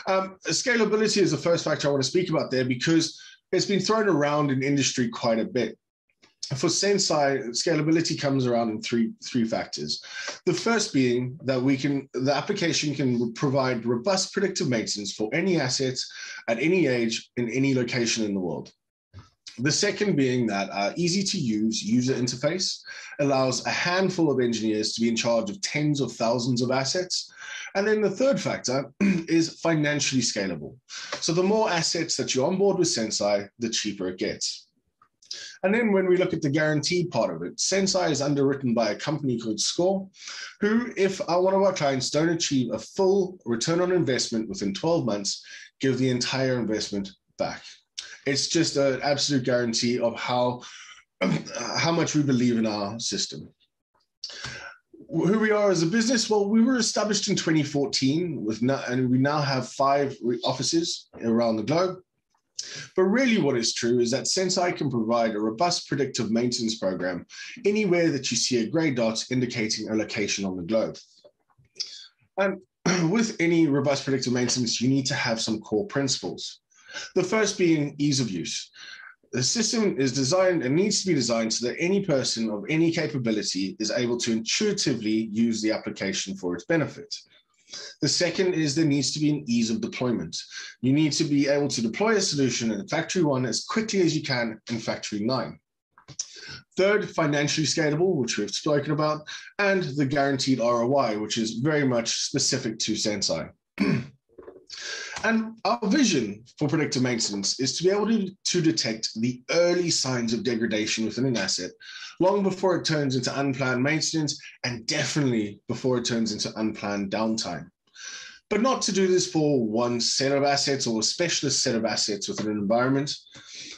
Scalability is the first factor I want to speak about there because it's been thrown around in industry quite a bit. For Senseye, scalability comes around in three factors. The first being that the application can provide robust predictive maintenance for any assets at any age in any location in the world. The second being that easy-to-use user interface allows a handful of engineers to be in charge of tens of thousands of assets. And then the third factor is financially scalable. So the more assets that you onboard with Senseye, the cheaper it gets. And then when we look at the guaranteed part of it, Senseye is underwritten by a company called Score, who, if one of our clients don't achieve a full return on investment within 12 months, give the entire investment back. It's just an absolute guarantee of how much we believe in our system. Who we are as a business? Well, we were established in 2014, and we now have 5 offices around the globe. But really what is true is that Senseye can provide a robust predictive maintenance program anywhere that you see a gray dot indicating a location on the globe. And with any robust predictive maintenance, you need to have some core principles. The first being ease of use. The system is designed and needs to be designed so that any person of any capability is able to intuitively use the application for its benefit. The second is there needs to be an ease of deployment. You need to be able to deploy a solution in Factory 1 as quickly as you can in Factory 9. Third, financially scalable, which we've spoken about, and the guaranteed ROI, which is very much specific to Senseye. And our vision for predictive maintenance is to be able to detect the early signs of degradation within an asset long before it turns into unplanned maintenance, and definitely before it turns into unplanned downtime. But not to do this for one set of assets or a specialist set of assets within an environment,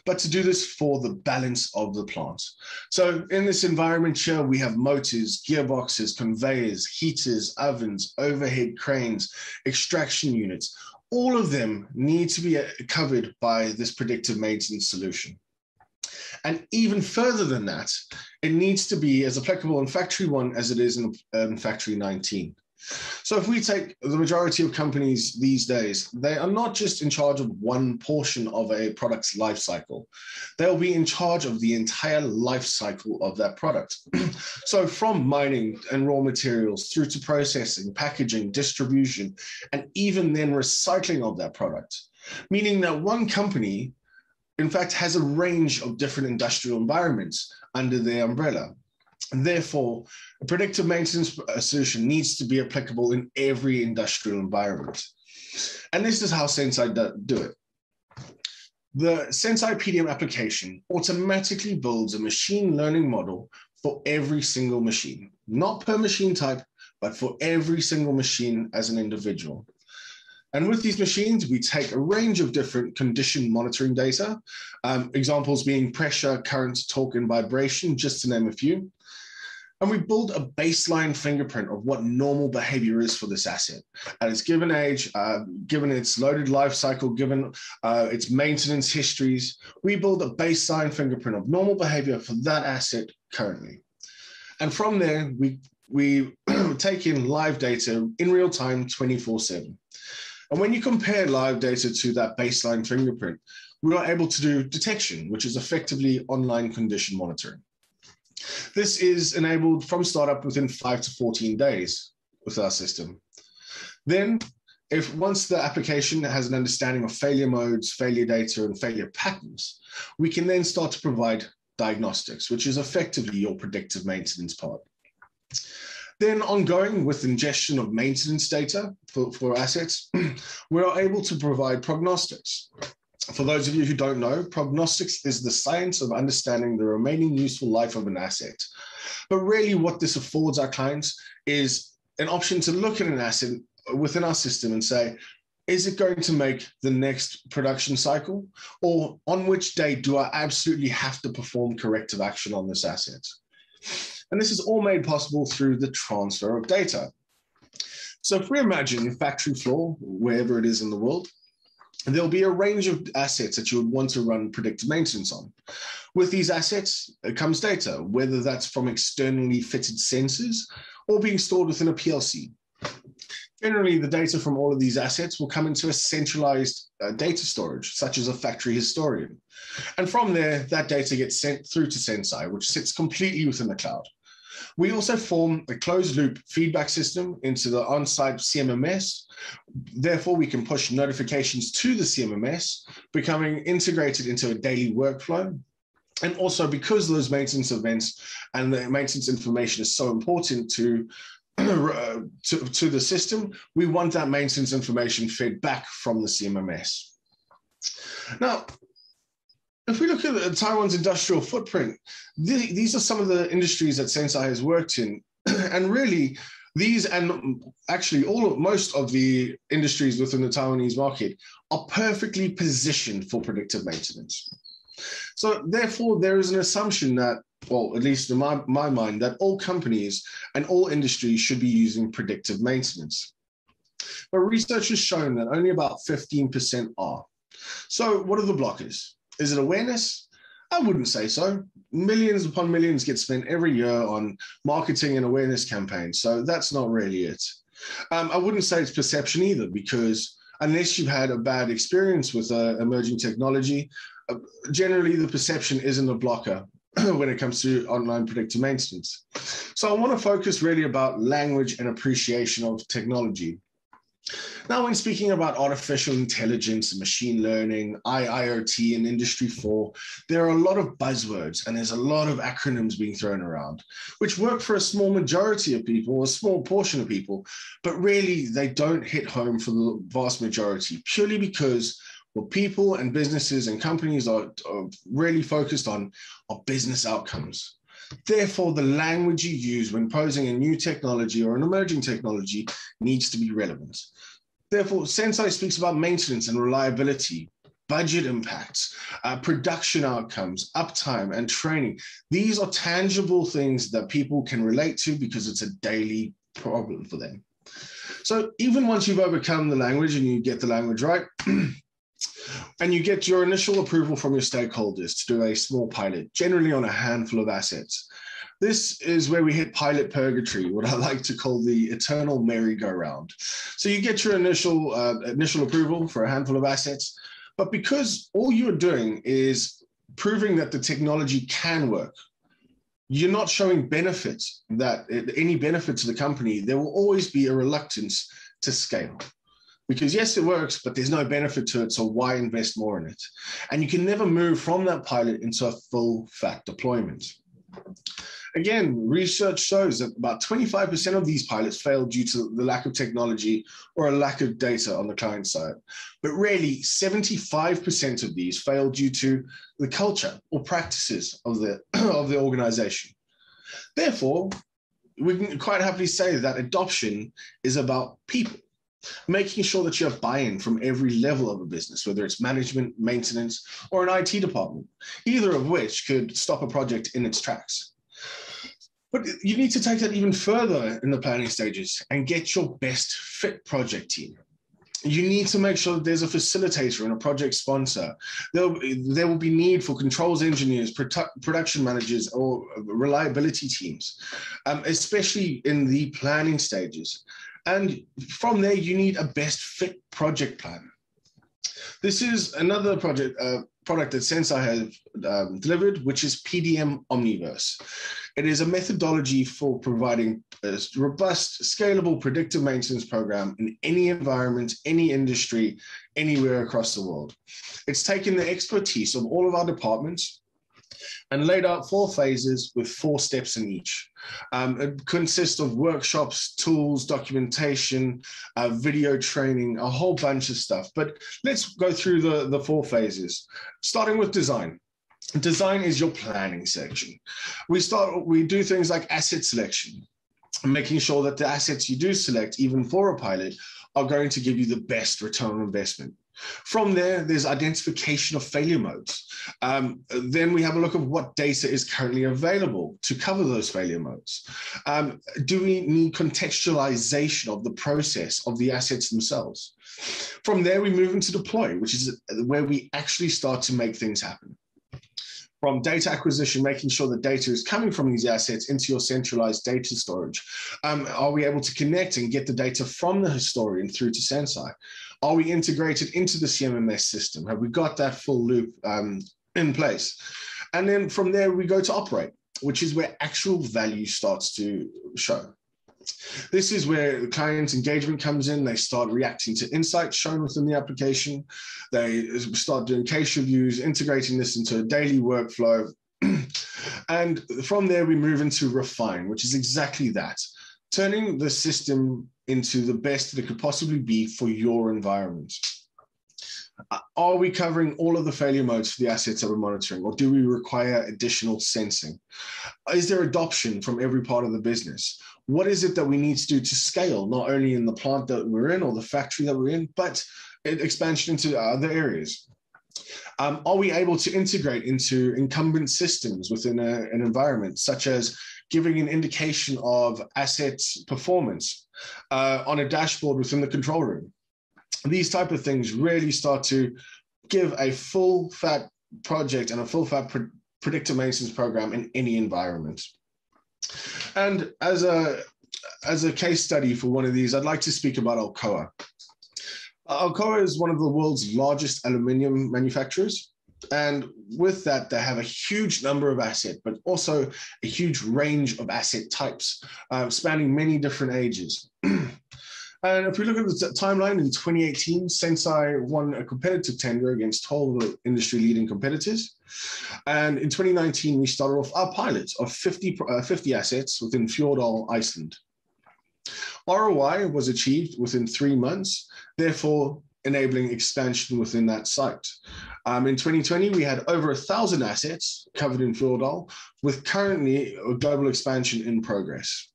but to do this for the balance of the plant. So in this environment here, we have motors, gearboxes, conveyors, heaters, ovens, overhead cranes, extraction units. All of them need to be covered by this predictive maintenance solution. And even further than that, it needs to be as applicable in Factory 1 as it is in Factory 19. So if we take the majority of companies these days, they are not just in charge of one portion of a product's life cycle. They'll be in charge of the entire life cycle of that product. So from mining and raw materials through to processing, packaging, distribution, and even then recycling of that product, meaning that one company, in fact, has a range of different industrial environments under their umbrella. And therefore, a predictive maintenance solution needs to be applicable in every industrial environment. And this is how Senseye do it. The Senseye PDM application automatically builds a machine learning model for every single machine, not per machine type, but for every single machine as an individual. And with these machines, we take a range of different condition monitoring data, examples being pressure, current, torque, and vibration, just to name a few. And we build a baseline fingerprint of what normal behavior is for this asset at its given age, given its loaded life cycle, given its maintenance histories. We build a baseline fingerprint of normal behavior for that asset currently. And from there, we take in live data in real time, 24/7. And when you compare live data to that baseline fingerprint, we are able to do detection, which is effectively online condition monitoring. This is enabled from startup within 5 to 14 days with our system. Then, once the application has an understanding of failure modes, failure data, and failure patterns, we can then start to provide diagnostics, which is effectively your predictive maintenance part. Then ongoing with ingestion of maintenance data for assets, we are able to provide prognostics. For those of you who don't know, prognostics is the science of understanding the remaining useful life of an asset. But really what this affords our clients is an option to look at an asset within our system and say, is it going to make the next production cycle? Or on which day do I absolutely have to perform corrective action on this asset? And this is all made possible through the transfer of data. So if we imagine your factory floor, wherever it is in the world, there'll be a range of assets that you would want to run predictive maintenance on. With these assets, it comes data, whether that's from externally fitted sensors or being stored within a PLC. Generally, the data from all of these assets will come into a centralized data storage, such as a factory historian. And from there, that data gets sent through to Sensei, which sits completely within the cloud. We also form a closed loop feedback system into the on-site CMMS. Therefore, we can push notifications to the CMMS, becoming integrated into a daily workflow. And also because those maintenance events and the maintenance information is so important to the system, we want that maintenance information fed back from the CMMS. Now, if we look at Taiwan's industrial footprint, these are some of the industries that Sensei has worked in. And really, these and actually most of the industries within the Taiwanese market are perfectly positioned for predictive maintenance. So therefore, there is an assumption that, well, at least in my mind, that all companies and all industries should be using predictive maintenance. But research has shown that only about 15% are. So what are the blockers? Is it awareness? I wouldn't say so. Millions upon millions get spent every year on marketing and awareness campaigns. So that's not really it. I wouldn't say it's perception either, because unless you've had a bad experience with emerging technology, generally the perception isn't a blocker when it comes to online predictive maintenance. So I want to focus really about language and appreciation of technology. Now, when speaking about artificial intelligence and machine learning, IoT and Industry 4, there are a lot of buzzwords and there's a lot of acronyms being thrown around, which work for a small majority of people, a small portion of people, but really they don't hit home for the vast majority, purely because what people and businesses and companies are really focused on are business outcomes. Therefore, the language you use when posing a new technology or an emerging technology needs to be relevant. Therefore, Sensei speaks about maintenance and reliability, budget impacts, production outcomes, uptime, and training. These are tangible things that people can relate to because it's a daily problem for them. So even once you've overcome the language and you get the language right, and you get your initial approval from your stakeholders to do a small pilot, generally on a handful of assets. This is where we hit pilot purgatory, what I like to call the eternal merry-go-round. So you get your initial approval for a handful of assets, but because all you're doing is proving that the technology can work, you're not showing benefits, any benefit to the company, there will always be a reluctance to scale. Because yes, it works, but there's no benefit to it, so why invest more in it? And you can never move from that pilot into a full fat deployment. Again, research shows that about 25% of these pilots fail due to the lack of technology or a lack of data on the client side. But really, 75% of these fail due to the culture or practices of the organization. Therefore, we can quite happily say that adoption is about people. making sure that you have buy-in from every level of a business, whether it's management, maintenance, or an IT department, either of which could stop a project in its tracks. But you need to take that even further in the planning stages and get your best fit project team. You need to make sure that there's a facilitator and a project sponsor. There will be need for controls engineers, production managers, or reliability teams, especially in the planning stages. And from there, you need a best fit project plan. This is another product that Sensei have delivered, which is PDM Omniverse. It is a methodology for providing a robust, scalable, predictive maintenance program in any environment, any industry, anywhere across the world. It's taken the expertise of all of our departments and laid out 4 phases with 4 steps in each. It consists of workshops, tools, documentation, video training, a whole bunch of stuff. But let's go through the 4 phases, starting with design. Design is your planning section. We do things like asset selection, making sure that the assets you do select, even for a pilot, are going to give you the best return on investment. From there, there's identification of failure modes. Then we have a look at what data is currently available to cover those failure modes. Do we need contextualization of the process of the assets themselves? From there, we move into deploy, which is where we actually start to make things happen. From data acquisition, making sure the data is coming from these assets into your centralized data storage. Are we able to connect and get the data from the historian through to Sensei? Are we integrated into the CMMS system? Have we got that full loop in place? And then from there, we go to operate, which is where actual value starts to show. This is where the client engagement comes in. They start reacting to insights shown within the application. They start doing case reviews, integrating this into a daily workflow. And from there, we move into refine, which is exactly that, turning the system into the best that it could possibly be for your environment. Are we covering all of the failure modes for the assets that we're monitoring, or do we require additional sensing? Is there adoption from every part of the business? What is it that we need to do to scale, not only in the plant that we're in or the factory that we're in, but expansion into other areas? Are we able to integrate into incumbent systems within an environment, such as giving an indication of assets performance on a dashboard within the control room? These type of things really start to give a full fat project and a full fat predictive maintenance program in any environment. And as a case study for one of these, I'd like to speak about Alcoa. Alcoa is one of the world's largest aluminium manufacturers. And with that, they have a huge number of assets, but also a huge range of asset types, spanning many different ages. And if we look at the timeline, in 2018, Sensei won a competitive tender against 12 of the industry-leading competitors. And in 2019, we started off our pilot of 50 assets within Fjordal, Iceland. ROI was achieved within 3 months, therefore enabling expansion within that site. In 2020, we had over 1,000 assets covered in Fjordal, with currently a global expansion in progress.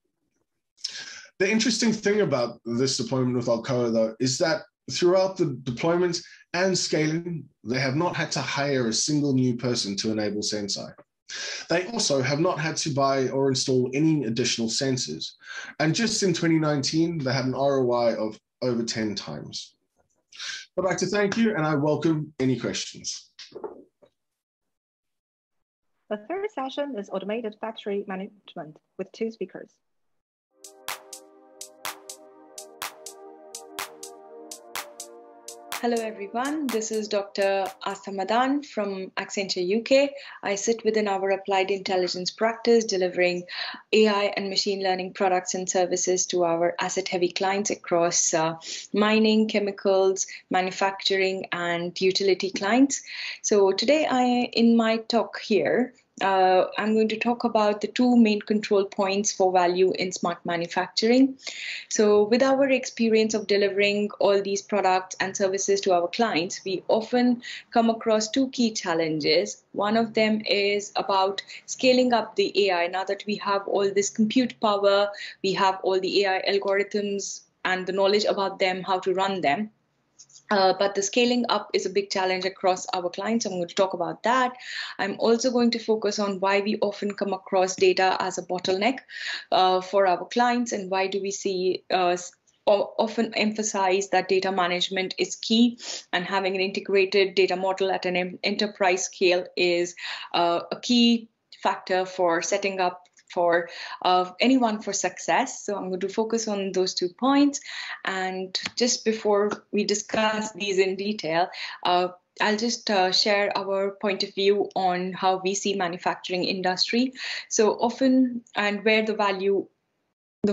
The interesting thing about this deployment with Alcoa, though, is that throughout the deployment and scaling, they have not had to hire a single new person to enable Sensei. They also have not had to buy or install any additional sensors. And just in 2019, they had an ROI of over 10 times. I'd like to thank you, and I welcome any questions. The third session is automated factory management with 2 speakers. Hello everyone, this is Dr. Asta Madan from Accenture UK. I sit within our Applied Intelligence practice, delivering AI and machine learning products and services to our asset-heavy clients across mining, chemicals, manufacturing, and utility clients. So today in my talk here, I'm going to talk about the 2 main control points for value in smart manufacturing. So with our experience of delivering all these products and services to our clients, we often come across 2 key challenges. One of them is about scaling up the AI. Now that we have all this compute power, we have all the AI algorithms and the knowledge about them, how to run them. But the scaling up is a big challenge across our clients. I'm going to talk about that. I'm also going to focus on why we often come across data as a bottleneck for our clients, and why do we see often emphasize that data management is key, and having an integrated data model at an enterprise scale is a key factor for setting up for anyone for success. So I'm going to focus on those 2 points. And just before we discuss these in detail, I'll just share our point of view on how we see manufacturing industry. So often, and where the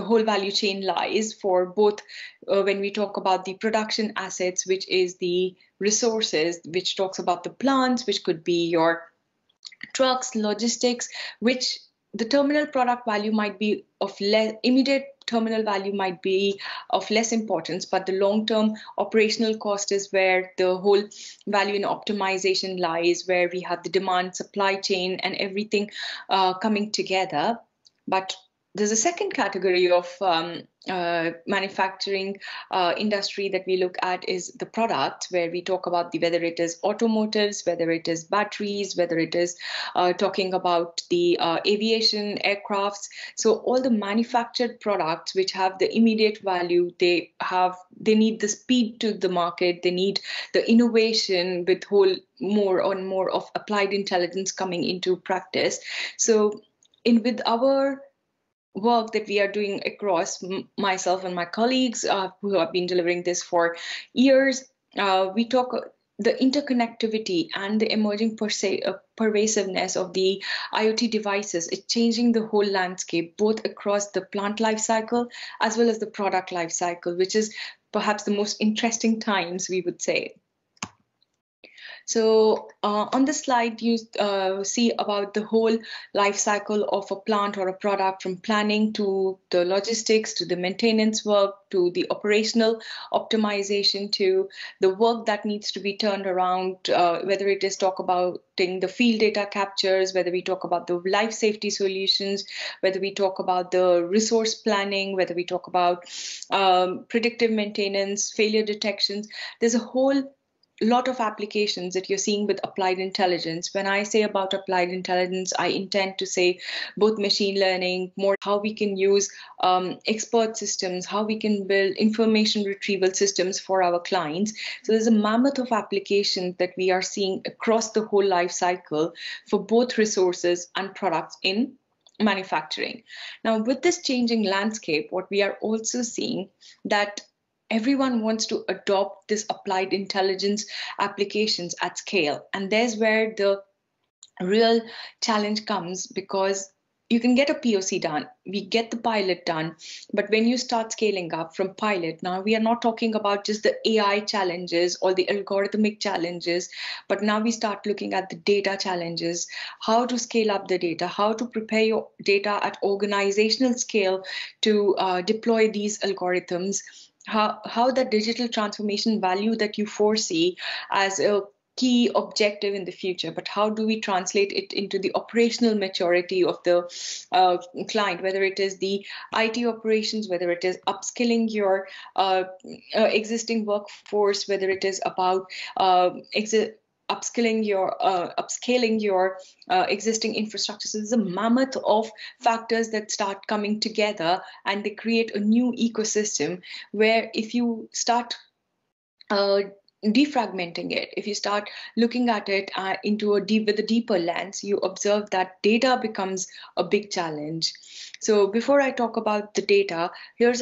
whole value chain lies for both when we talk about the production assets, which is the resources, which talks about the plants, which could be your trucks, logistics, which the terminal product value might be of immediate terminal value might be of less importance, but the long-term operational cost is where the whole value in optimization lies, where we have the demand, supply chain, and everything coming together. But there's a second category of manufacturing industry that we look at is the product, where we talk about whether it is automotives, whether it is batteries, whether it is talking about the aviation aircrafts. So all the manufactured products which have the immediate value, they need the speed to the market, they need the innovation with more and more of applied intelligence coming into practice. So with our work that we are doing across, myself and my colleagues who have been delivering this for years, we talk the interconnectivity and the emerging pervasiveness of the IoT devices. It's changing the whole landscape, both across the plant life cycle as well as the product life cycle, which is perhaps the most interesting times, we would say. So on the slide, you see about the whole life cycle of a plant or a product, from planning to the logistics, to the maintenance work, to the operational optimization, to the work that needs to be turned around, whether it is talk about the field data captures, whether we talk about the life safety solutions, whether we talk about the resource planning, whether we talk about predictive maintenance, failure detections. There's a whole lot of applications that you're seeing with applied intelligence. When I say about applied intelligence, I intend to say both machine learning, more how we can use expert systems, how we can build information retrieval systems for our clients. So there's a mammoth of applications that we are seeing across the whole life cycle for both resources and products in manufacturing. Now, with this changing landscape, what we are also seeing that everyone wants to adopt this applied intelligence applications at scale. And there's where the real challenge comes, because you can get a POC done, we get the pilot done, but when you start scaling up from pilot, now we are not talking about just the AI challenges or the algorithmic challenges, but now we start looking at the data challenges, how to scale up the data, how to prepare your data at organizational scale to deploy these algorithms, how the digital transformation value that you foresee as a key objective in the future, but how do we translate it into the operational maturity of the client, whether it is the IT operations, whether it is upskilling your existing workforce, whether it is about upscaling your existing infrastructure. So there's a mammoth of factors that start coming together, and they create a new ecosystem where if you start defragmenting it, if you start looking at it with a deeper lens, you observe that data becomes a big challenge. So before I talk about the data, here is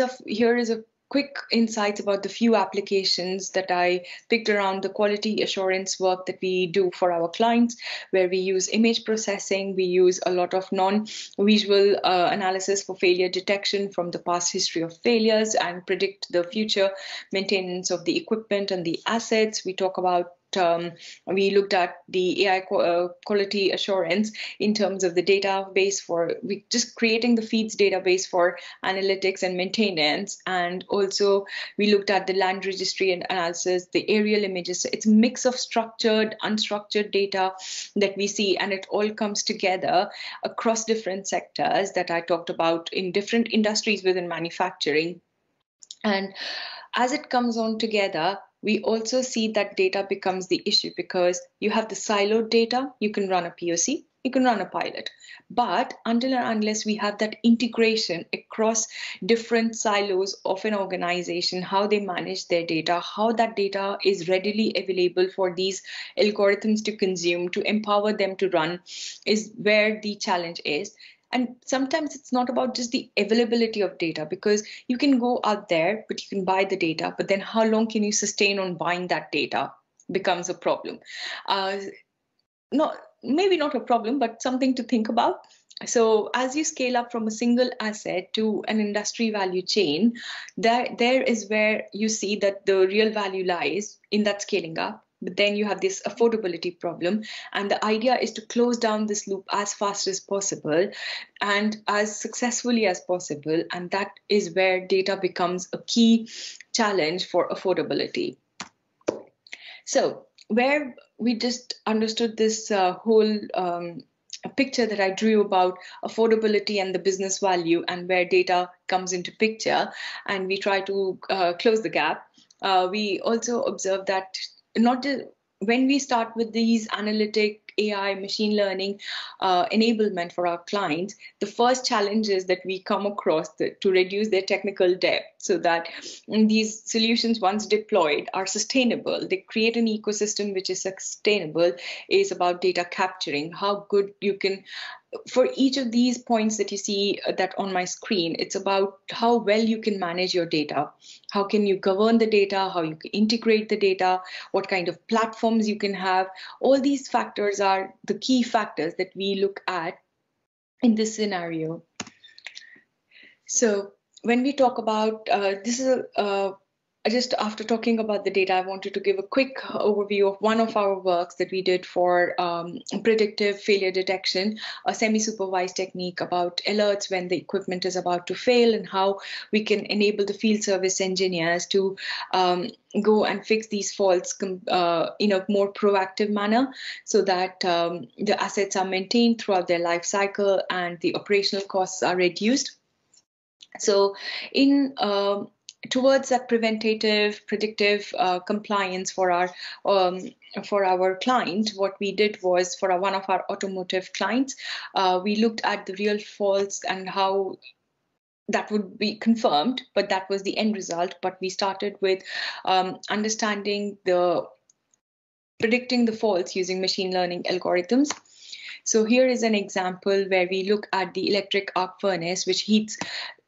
a quick insights about the few applications that I picked around the quality assurance work that we do for our clients, where we use image processing, we use a lot of non-visual analysis for failure detection from the past history of failures and predict the future maintenance of the equipment and the assets. We talk about we looked at the AI quality assurance in terms of the database we just creating the feeds database for analytics and maintenance. And also we looked at the land registry and analysis, the aerial images. So it's a mix of structured, unstructured data that we see, and it all comes together across different sectors that I talked about in different industries within manufacturing. And as it comes on together, we also see that data becomes the issue, because you have the siloed data. You can run a POC, you can run a pilot, but until and unless we have that integration across different silos of an organization, how they manage their data, how that data is readily available for these algorithms to consume, to empower them to run, is where the challenge is. And sometimes it's not about just the availability of data, because you can go out there, but you can buy the data, but then how long can you sustain on buying that data becomes a problem. Maybe not a problem, but something to think about. So as you scale up from a single asset to an industry value chain, there is where you see that the real value lies in that scaling up. But then you have this affordability problem. And the idea is to close down this loop as fast as possible and as successfully as possible. And that is where data becomes a key challenge for affordability. So where we just understood this whole picture that I drew about affordability and the business value, and where data comes into picture, and we try to close the gap, we also observe that not just when we start with these analytic AI machine learning enablement for our clients, the first challenges that we come across to reduce their technical debt, so that these solutions, once deployed, are sustainable. They create an ecosystem which is sustainable, is about data capturing, how good you can. For each of these points that you see that on my screen, it's about how well you can manage your data. How can you govern the data? How you can integrate the data? What kind of platforms you can have? All these factors are the key factors that we look at in this scenario. So when we talk about this is just after talking about the data, I wanted to give a quick overview of one of our works that we did for predictive failure detection, a semi-supervised technique about alerts when the equipment is about to fail, and how we can enable the field service engineers to go and fix these faults in a more proactive manner, so that the assets are maintained throughout their life cycle and the operational costs are reduced. So towards that preventative, predictive compliance for our client, what we did was, for one of our automotive clients, we looked at the real faults and how that would be confirmed, but that was the end result. But we started with predicting the faults using machine learning algorithms. So here is an example where we look at the electric arc furnace, which heats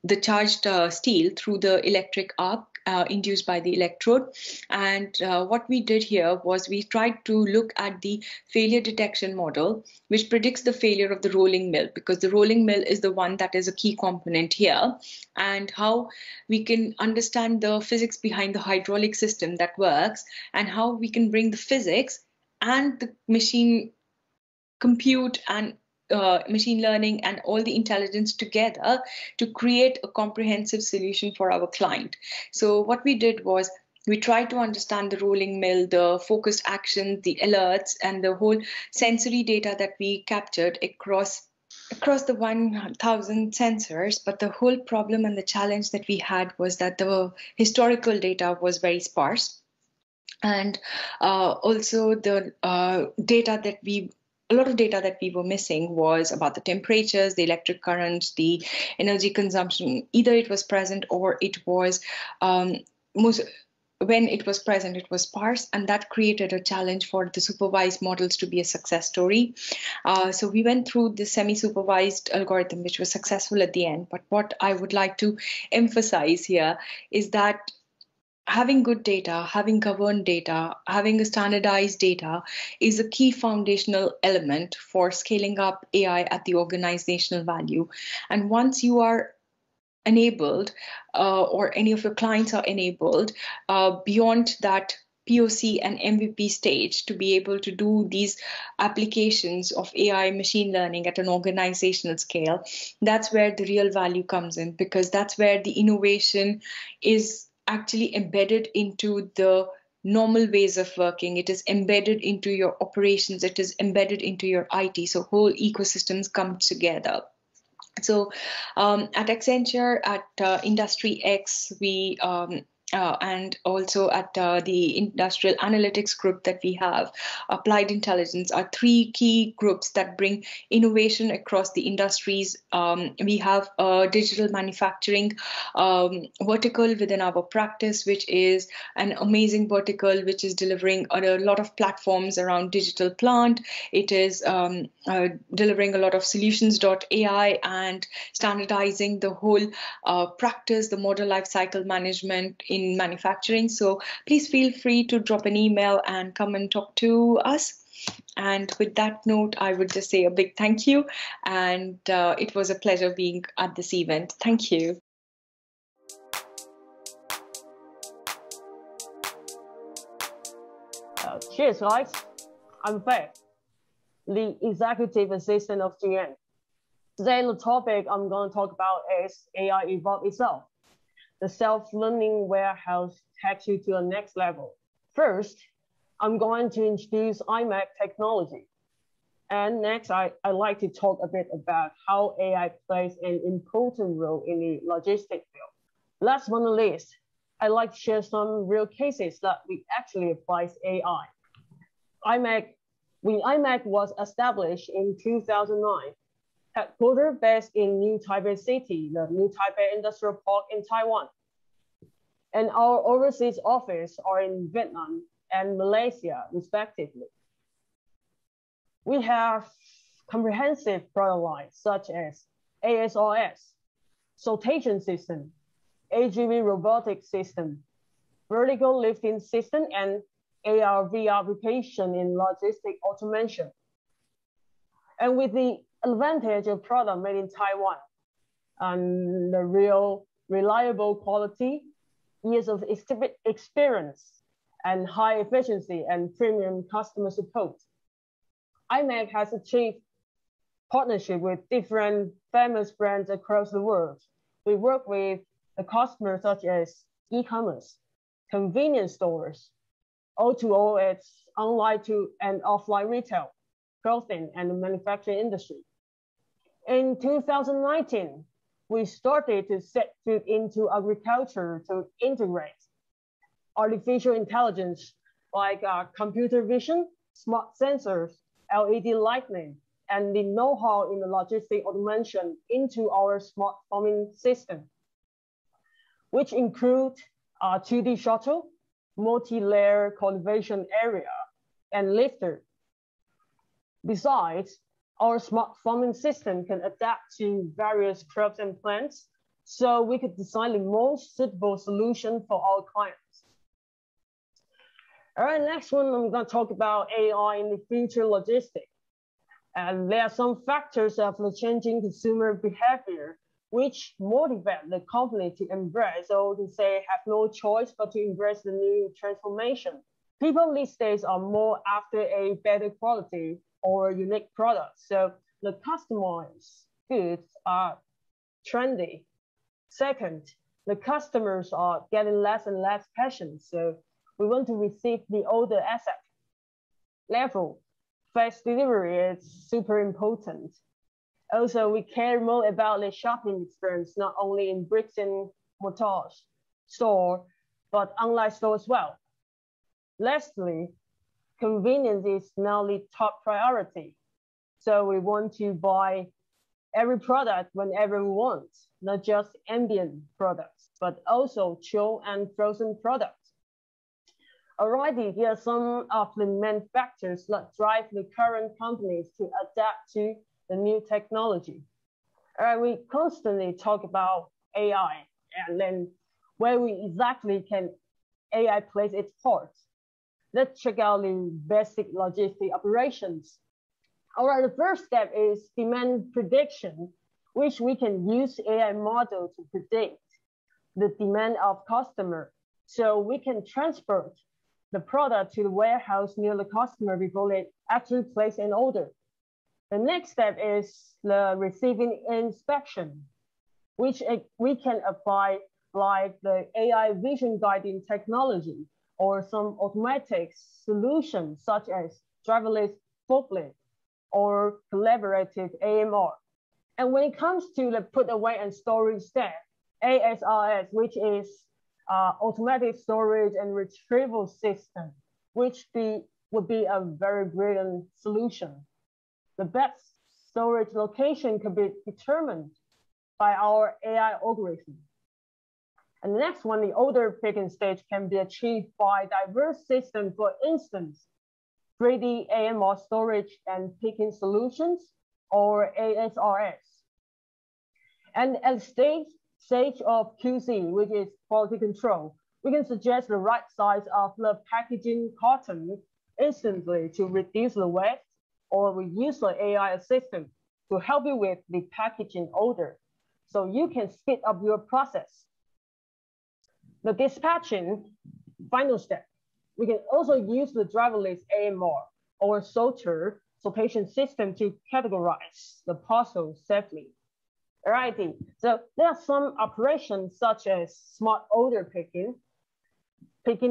the charged steel through the electric arc induced by the electrode. And what we did here was we tried to look at the failure detection model, which predicts the failure of the rolling mill, because the rolling mill is the one that is a key component here, and how we can understand the physics behind the hydraulic system that works, and how we can bring the physics and the machine compute and machine learning and all the intelligence together to create a comprehensive solution for our client. So what we did was we tried to understand the rolling mill, the focused action, the alerts, and the whole sensory data that we captured across the 1,000 sensors. But the whole problem and the challenge that we had was that the historical data was very sparse. And also the a lot of data that we were missing was about the temperatures, the electric current, the energy consumption. Either it was present or it was when it was present, it was sparse, and that created a challenge for the supervised models to be a success story. So we went through the semi-supervised algorithm, which was successful at the end. But what I would like to emphasize here is that having good data, having governed data, having a standardized data is a key foundational element for scaling up AI at the organizational value. And once you are enabled, or any of your clients are enabled, beyond that POC and MVP stage, to be able to do these applications of AI machine learning at an organizational scale, that's where the real value comes in, because that's where the innovation is actually embedded into the normal ways of working. It is embedded into your operations. It is embedded into your IT. So whole ecosystems come together. So at Accenture, at Industry X, we and also at the Industrial Analytics group that we have, Applied Intelligence are three key groups that bring innovation across the industries. We have a digital manufacturing vertical within our practice, which is an amazing vertical, which is delivering a lot of platforms around digital plant. It is delivering a lot of solutions.ai and standardizing the whole practice, the model lifecycle management in manufacturing. So please feel free to drop an email and come and talk to us. And with that note, I would just say a big thank you. And it was a pleasure being at this event. Thank you. Cheers, guys. I'm Faye, the Executive Assistant of GM. Today, the topic I'm going to talk about is AI Evolve itself. The self-learning warehouse takes you to the next level. First, I'm going to introduce IMAG technology. And next, I'd like to talk a bit about how AI plays an important role in the logistics field. Last but not least, I'd like to share some real cases that we actually apply AI. IMAG was established in 2009. Headquartered based in New Taipei City, the New Taipei Industrial Park in Taiwan. And our overseas office are in Vietnam and Malaysia, respectively. We have comprehensive product lines such as ASRS, sortation system, AGV robotic system, vertical lifting system, and AR/VR application in logistic automation. And with the advantage of product made in Taiwan and the real reliable quality, years of experience, and high efficiency and premium customer support, IMAG has achieved partnership with different famous brands across the world. We work with the customers such as e-commerce, convenience stores, O2O, it's online to and offline retail, clothing, and the manufacturing industry. In 2019, we started to set foot into agriculture to integrate artificial intelligence like computer vision, smart sensors, LED lighting, and the know-how in the logistic automation into our smart farming system, which include 2D shuttle, multi-layer cultivation area, and lifter. Besides, our smart farming system can adapt to various crops and plants, so we could design the most suitable solution for our clients. All right, next one, I'm going to talk about AI in the future logistics. And there are some factors of the changing consumer behavior which motivate the company to embrace, or to say have no choice but to embrace the new transformation. People these days are more after a better quality or unique products. So the customized goods are trendy. Second, the customers are getting less and less patient. So we want to receive the order asset level. Fast delivery is super important. Also, we care more about the shopping experience, not only in bricks and mortar store, but online store as well. Lastly, convenience is now the top priority. So we want to buy every product whenever we want, not just ambient products, but also chill and frozen products. Alrighty, here are some of the main factors that drive the current companies to adapt to the new technology. All right, we constantly talk about AI, and then where we exactly can AI plays its part. Let's check out the basic logistic operations. All right, the first step is demand prediction, which we can use AI model to predict the demand of customer. So we can transport the product to the warehouse near the customer before they actually place an order. The next step is the receiving inspection, which we can apply like the AI vision guiding technology or some automatic solutions such as driverless forklift or collaborative AMR. And when it comes to the put away and storage step, ASRS, which is automatic storage and retrieval system, which would be a very brilliant solution. The best storage location can be determined by our AI algorithm. And the next one, the order picking stage, can be achieved by diverse systems, for instance, 3D AMR storage and picking solutions, or ASRS. And at stage of QC, which is quality control, we can suggest the right size of the packaging carton instantly to reduce the waste, or we use the AI assistant to help you with the packaging order, so you can speed up your process. The dispatching final step, we can also use the driverless AMR or sortation system to categorize the parcels safely. Alrighty, so there are some operations such as smart order picking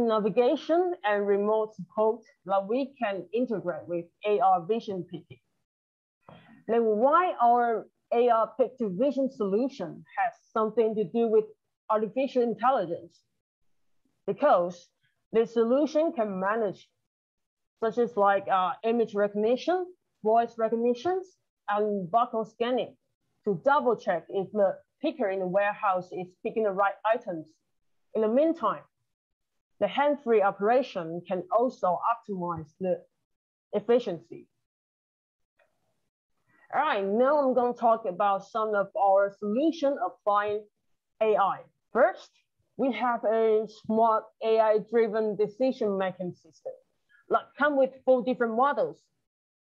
navigation, and remote support that we can integrate with AR vision picking. Then why our AR pick-to-vision solution has something to do with artificial intelligence? Because the solution can manage such as like image recognition, voice recognitions, and barcode scanning to double check if the picker in the warehouse is picking the right items. In the meantime, the hand-free operation can also optimize the efficiency. All right, now I'm going to talk about some of our solution applying AI. First, we have a smart AI-driven decision-making system that come with 4 different models.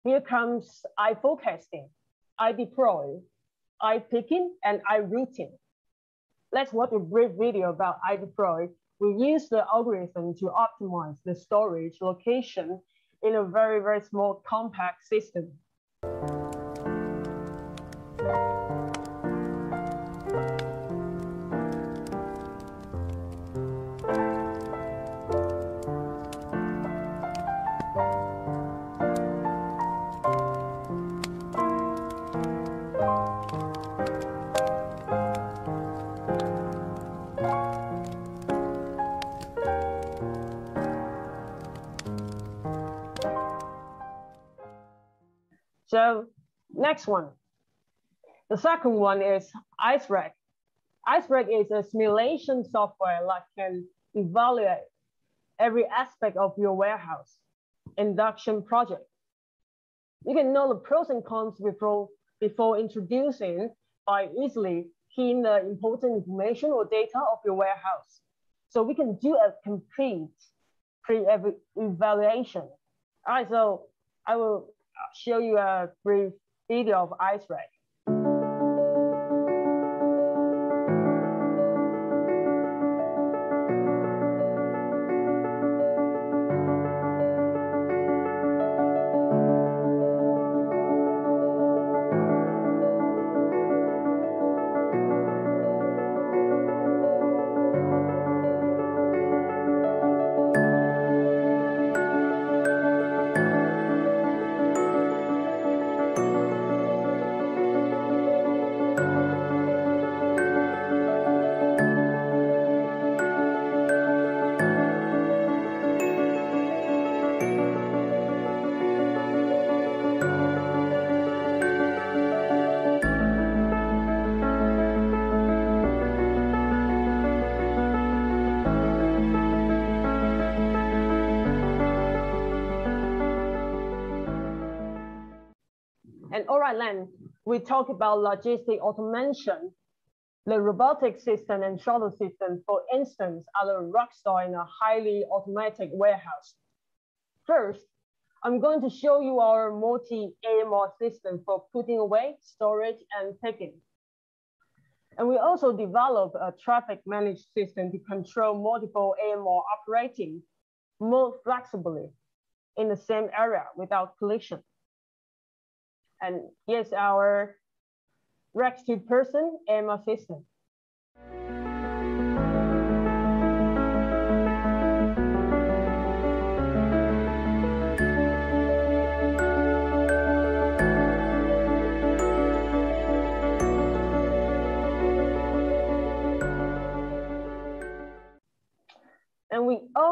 Here comes iForecasting, iDeploy, iPicking, and iRouting. Let's watch a brief video about iDeploy. We use the algorithm to optimize the storage location in a very, very small compact system. So next one, the second one is IceRack. IceRack is a simulation software that can evaluate every aspect of your warehouse induction project. You can know the pros and cons before introducing by easily keying the important information or data of your warehouse. So we can do a complete pre-evaluation. All right, so I will show you a brief video of IceRack. And all right, then, we talk about logistic automation. The robotic system and shuttle system, for instance, are the rock star in a highly automatic warehouse. First, I'm going to show you our multi-AMR system for putting away, storage, and picking. And we also developed a traffic managed system to control multiple AMR operating more flexibly in the same area without collision. And here's our Rex to person AMR system.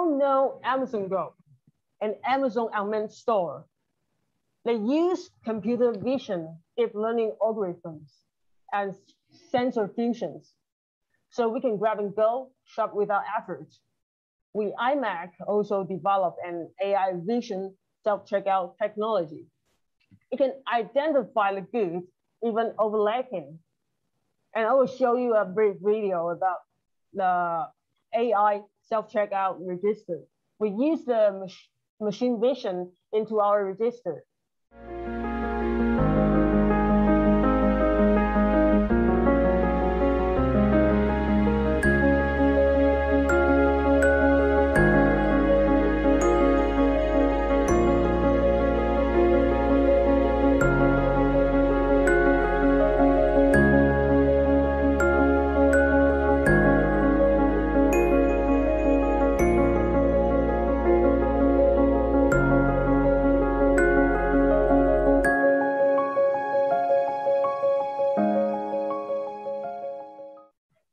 all know Amazon Go and Amazon Unmanned Store. They use computer vision, deep learning algorithms, and sensor fusions, so we can grab and go, shop without effort. We IMAC also developed an AI vision self-checkout technology. It can identify the goods even overlapping. And I will show you a brief video about the AI self-checkout register. We use the machine vision into our register.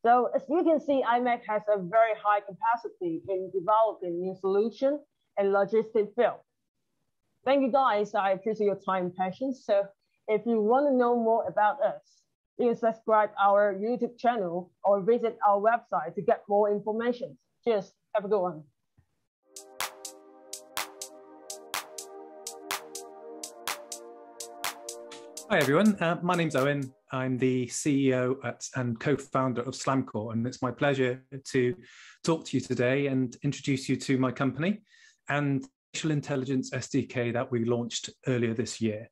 So as you can see, IMAC has a very high capacity in developing new solutions and logistic field. Thank you guys, I appreciate your time and patience. So if you want to know more about us, you can subscribe our YouTube channel or visit our website to get more information. Cheers, have a good one. Hi everyone, my name's Owen. I'm the CEO and co-founder of Slamcore, and it's my pleasure to talk to you today and introduce you to my company and the Spatial Intelligence SDK that we launched earlier this year.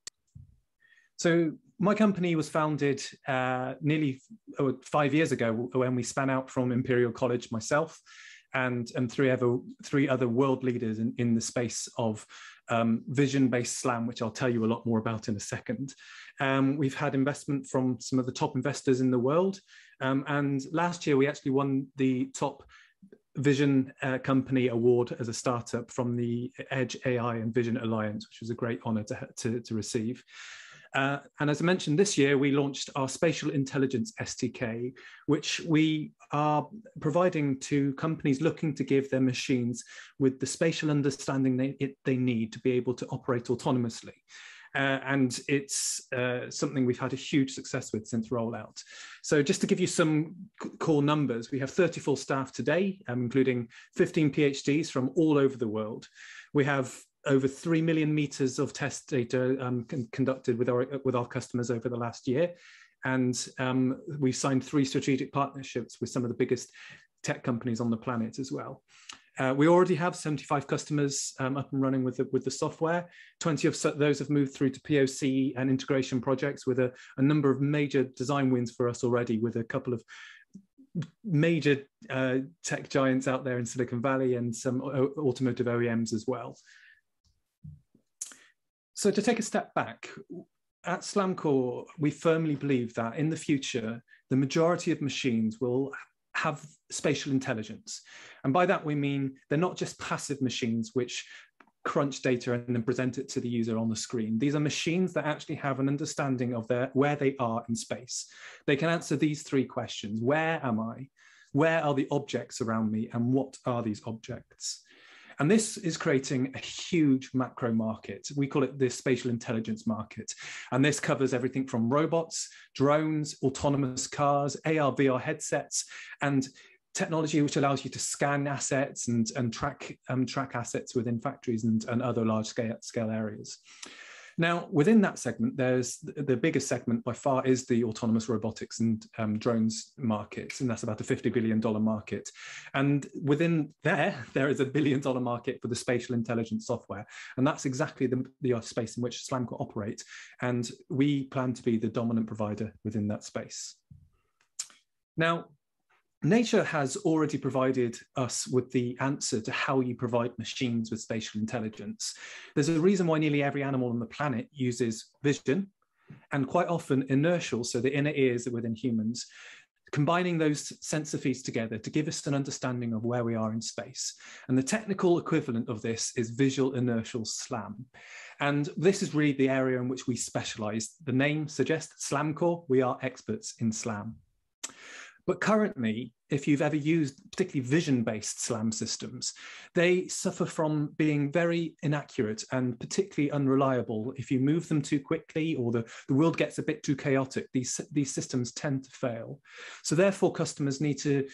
So my company was founded nearly 5 years ago when we span out from Imperial College, myself, and three other world leaders in the space of vision-based SLAM, which I'll tell you a lot more about in a second. We've had investment from some of the top investors in the world. And last year, we actually won the top Vision Company Award as a startup from the Edge AI and Vision Alliance, which was a great honor to receive. And as I mentioned, this year, we launched our Spatial Intelligence SDK, which we are providing to companies looking to give their machines with the spatial understanding they need to be able to operate autonomously. And it's something we've had a huge success with since rollout. So just to give you some core numbers, we have 34 staff today, including 15 PhDs from all over the world. We have over 3 million meters of test data conducted with our customers over the last year. And we've signed 3 strategic partnerships with some of the biggest tech companies on the planet as well. We already have 75 customers up and running with the software. 20 of those have moved through to POC and integration projects with a number of major design wins for us already, with a couple of major tech giants out there in Silicon Valley and some automotive OEMs as well. So to take a step back, at Slamcore, we firmly believe that in the future, the majority of machines will have spatial intelligence. And by that, we mean they're not just passive machines which crunch data and then present it to the user on the screen. These are machines that actually have an understanding of where they are in space. They can answer these 3 questions. Where am I? Where are the objects around me? And what are these objects? And this is creating a huge macro market. We call it the spatial intelligence market. And this covers everything from robots, drones, autonomous cars, AR, VR headsets, and technology which allows you to scan assets and track assets within factories and other large scale areas. Now, within that segment, there's the biggest segment by far is the autonomous robotics and drones markets, and that's about a $50 billion market. And within there is a $1 billion market for the spatial intelligence software, and that's exactly the space in which Slamcore operates, and we plan to be the dominant provider within that space. Now, nature has already provided us with the answer to how you provide machines with spatial intelligence. There's a reason why nearly every animal on the planet uses vision, and quite often inertial, so the inner ears within humans, combining those sensor feeds together to give us an understanding of where we are in space. And the technical equivalent of this is visual inertial SLAM. And this is really the area in which we specialize. The name suggests Slamcore, we are experts in SLAM. But currently, if you've ever used particularly vision-based SLAM systems, they suffer from being very inaccurate and particularly unreliable. If you move them too quickly or the world gets a bit too chaotic, these systems tend to fail. So therefore, customers need to,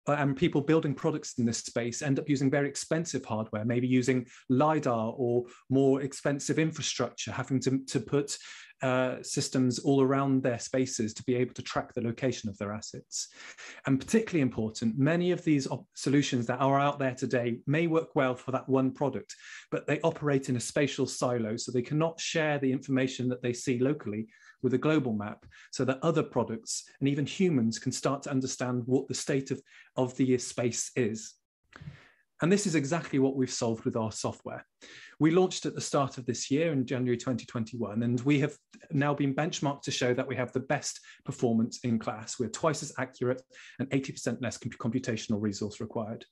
and people building products in this space end up using very expensive hardware, maybe using LiDAR or more expensive infrastructure, having to put systems all around their spaces to be able to track the location of their assets. And particularly important, many of these solutions that are out there today may work well for that one product, but they operate in a spatial silo, so they cannot share the information that they see locally with a global map, so that other products and even humans can start to understand what the state of the space is. And this is exactly what we've solved with our software. We launched at the start of this year in January 2021, and we have now been benchmarked to show that we have the best performance in class. We're twice as accurate and 80% less computational resource required.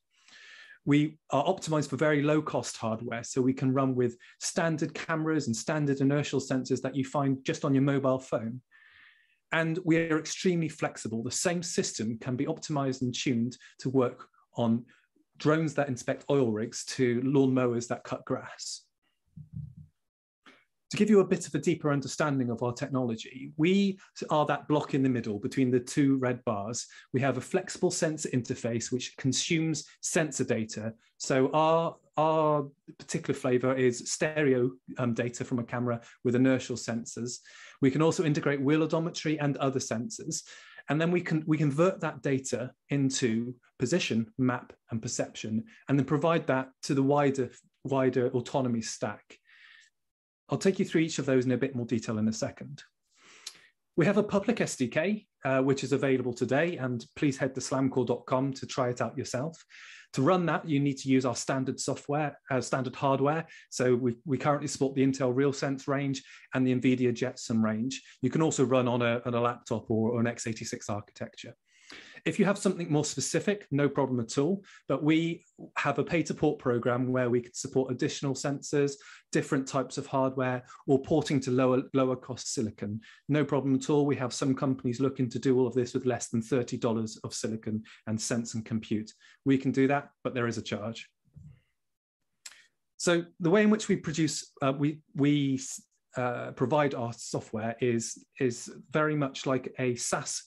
We are optimized for very low cost hardware, so we can run with standard cameras and standard inertial sensors that you find just on your mobile phone. And we are extremely flexible. The same system can be optimized and tuned to work on drones that inspect oil rigs to lawn mowers that cut grass. To give you a bit of a deeper understanding of our technology, we are that block in the middle between the two red bars. We have a flexible sensor interface which consumes sensor data. So our particular flavor is stereo data from a camera with inertial sensors. We can also integrate wheel odometry and other sensors. And then we convert that data into position, map, and perception, and then provide that to the wider autonomy stack. I'll take you through each of those in a bit more detail in a second. We have a public SDK, which is available today, and please head to slamcore.com to try it out yourself. To run that, you need to use our standard software, standard hardware. So we currently support the Intel RealSense range and the NVIDIA Jetson range. You can also run on a laptop or an x86 architecture. If you have something more specific, no problem at all, but we have a pay-to-port program where we can support additional sensors, different types of hardware, or porting to lower cost silicon. No problem at all. We have some companies looking to do all of this with less than $30 of silicon and sense and compute. We can do that, but there is a charge. So the way in which we produce, provide our software is very much like a SaaS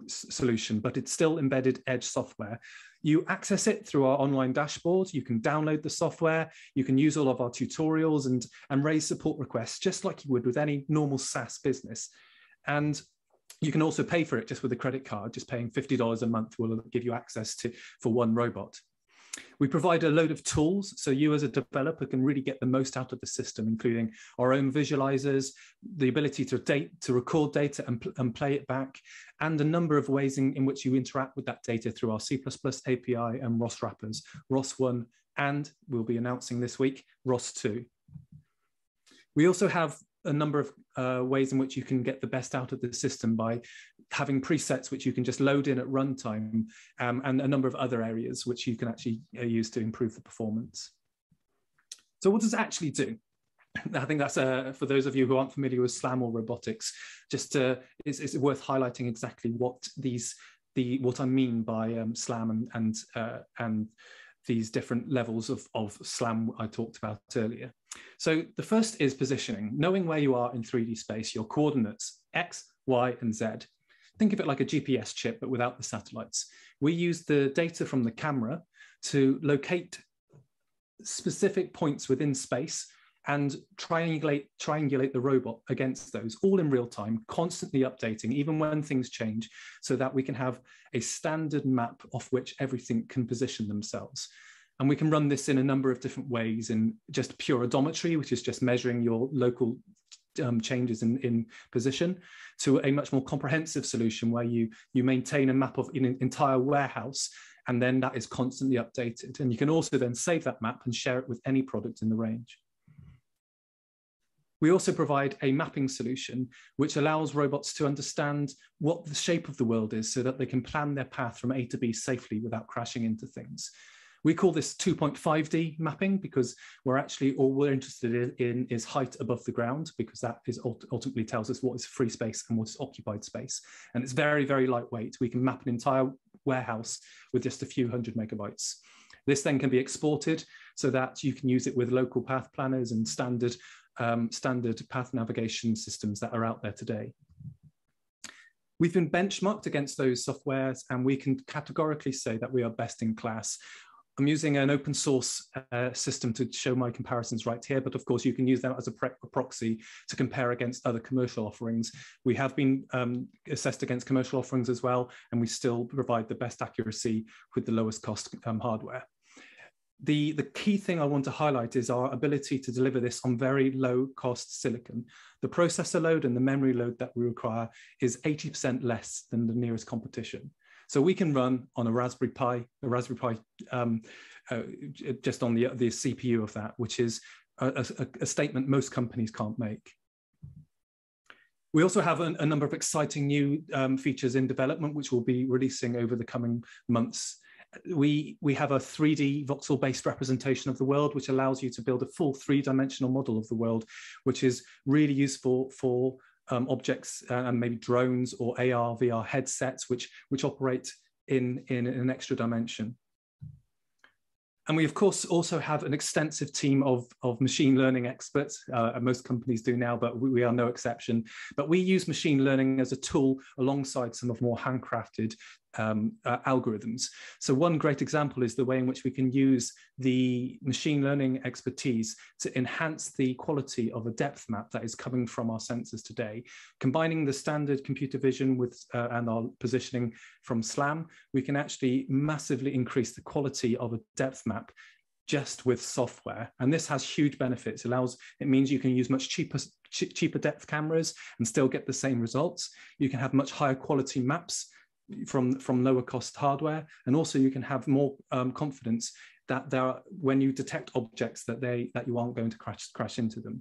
solution, but it's still embedded edge software. You access it through our online dashboard. You can download the software. You can use all of our tutorials and raise support requests just like you would with any normal SaaS business. And you can also pay for it just with a credit card. Just paying $50 a month will give you access for one robot. We provide a load of tools, so you as a developer can really get the most out of the system, including our own visualizers, the ability to record data and play it back, and a number of ways in which you interact with that data through our C++ API and ROS wrappers, ROS1, and we'll be announcing this week, ROS2. We also have a number of ways in which you can get the best out of the system by having presets which you can just load in at runtime, and a number of other areas which you can actually use to improve the performance. So what does it actually do? I think that's for those of you who aren't familiar with SLAM or robotics, just it's worth highlighting exactly what I mean by SLAM and these different levels of SLAM I talked about earlier. So the first is positioning, knowing where you are in 3D space, your coordinates, X, Y, and Z. Think of it like a GPS chip, but without the satellites. We use the data from the camera to locate specific points within space and triangulate the robot against those, all in real time, constantly updating, even when things change, so that we can have a standard map off which everything can position themselves. And we can run this in a number of different ways, in just pure odometry, which is just measuring your local changes in position, to a much more comprehensive solution where you maintain a map of an entire warehouse, and then that is constantly updated. And you can also then save that map and share it with any product in the range. We also provide a mapping solution which allows robots to understand what the shape of the world is so that they can plan their path from A to B safely without crashing into things. We call this 2.5D mapping because all we're interested in is height above the ground, because that ultimately tells us what is free space and what is occupied space. And it's very, very lightweight. We can map an entire warehouse with just a few hundred megabytes. This then can be exported so that you can use it with local path planners and standard path navigation systems that are out there today. We've been benchmarked against those softwares, and we can categorically say that we are best in class. I'm using an open source system to show my comparisons right here, but of course you can use that as a proxy to compare against other commercial offerings. We have been assessed against commercial offerings as well, and we still provide the best accuracy with the lowest cost hardware. The key thing I want to highlight is our ability to deliver this on very low cost silicon. The processor load and the memory load that we require is 80% less than the nearest competition. So we can run on a Raspberry Pi just on the CPU of that, which is a statement most companies can't make. We also have a number of exciting new features in development, which we'll be releasing over the coming months. We have a 3D voxel-based representation of the world, which allows you to build a full three-dimensional model of the world, which is really useful for objects and maybe drones or AR, VR headsets, which operate in an extra dimension. And we, of course, also have an extensive team of machine learning experts. Most companies do now, but we are no exception. But we use machine learning as a tool alongside some of more handcrafted algorithms. So one great example is the way in which we can use the machine learning expertise to enhance the quality of a depth map that is coming from our sensors today. Combining the standard computer vision with and our positioning from SLAM, we can actually massively increase the quality of a depth map just with software. And this has huge benefits. It means you can use much cheaper depth cameras and still get the same results. You can have much higher quality maps from lower cost hardware, and also you can have more confidence that when you detect objects that you aren't going to crash into them.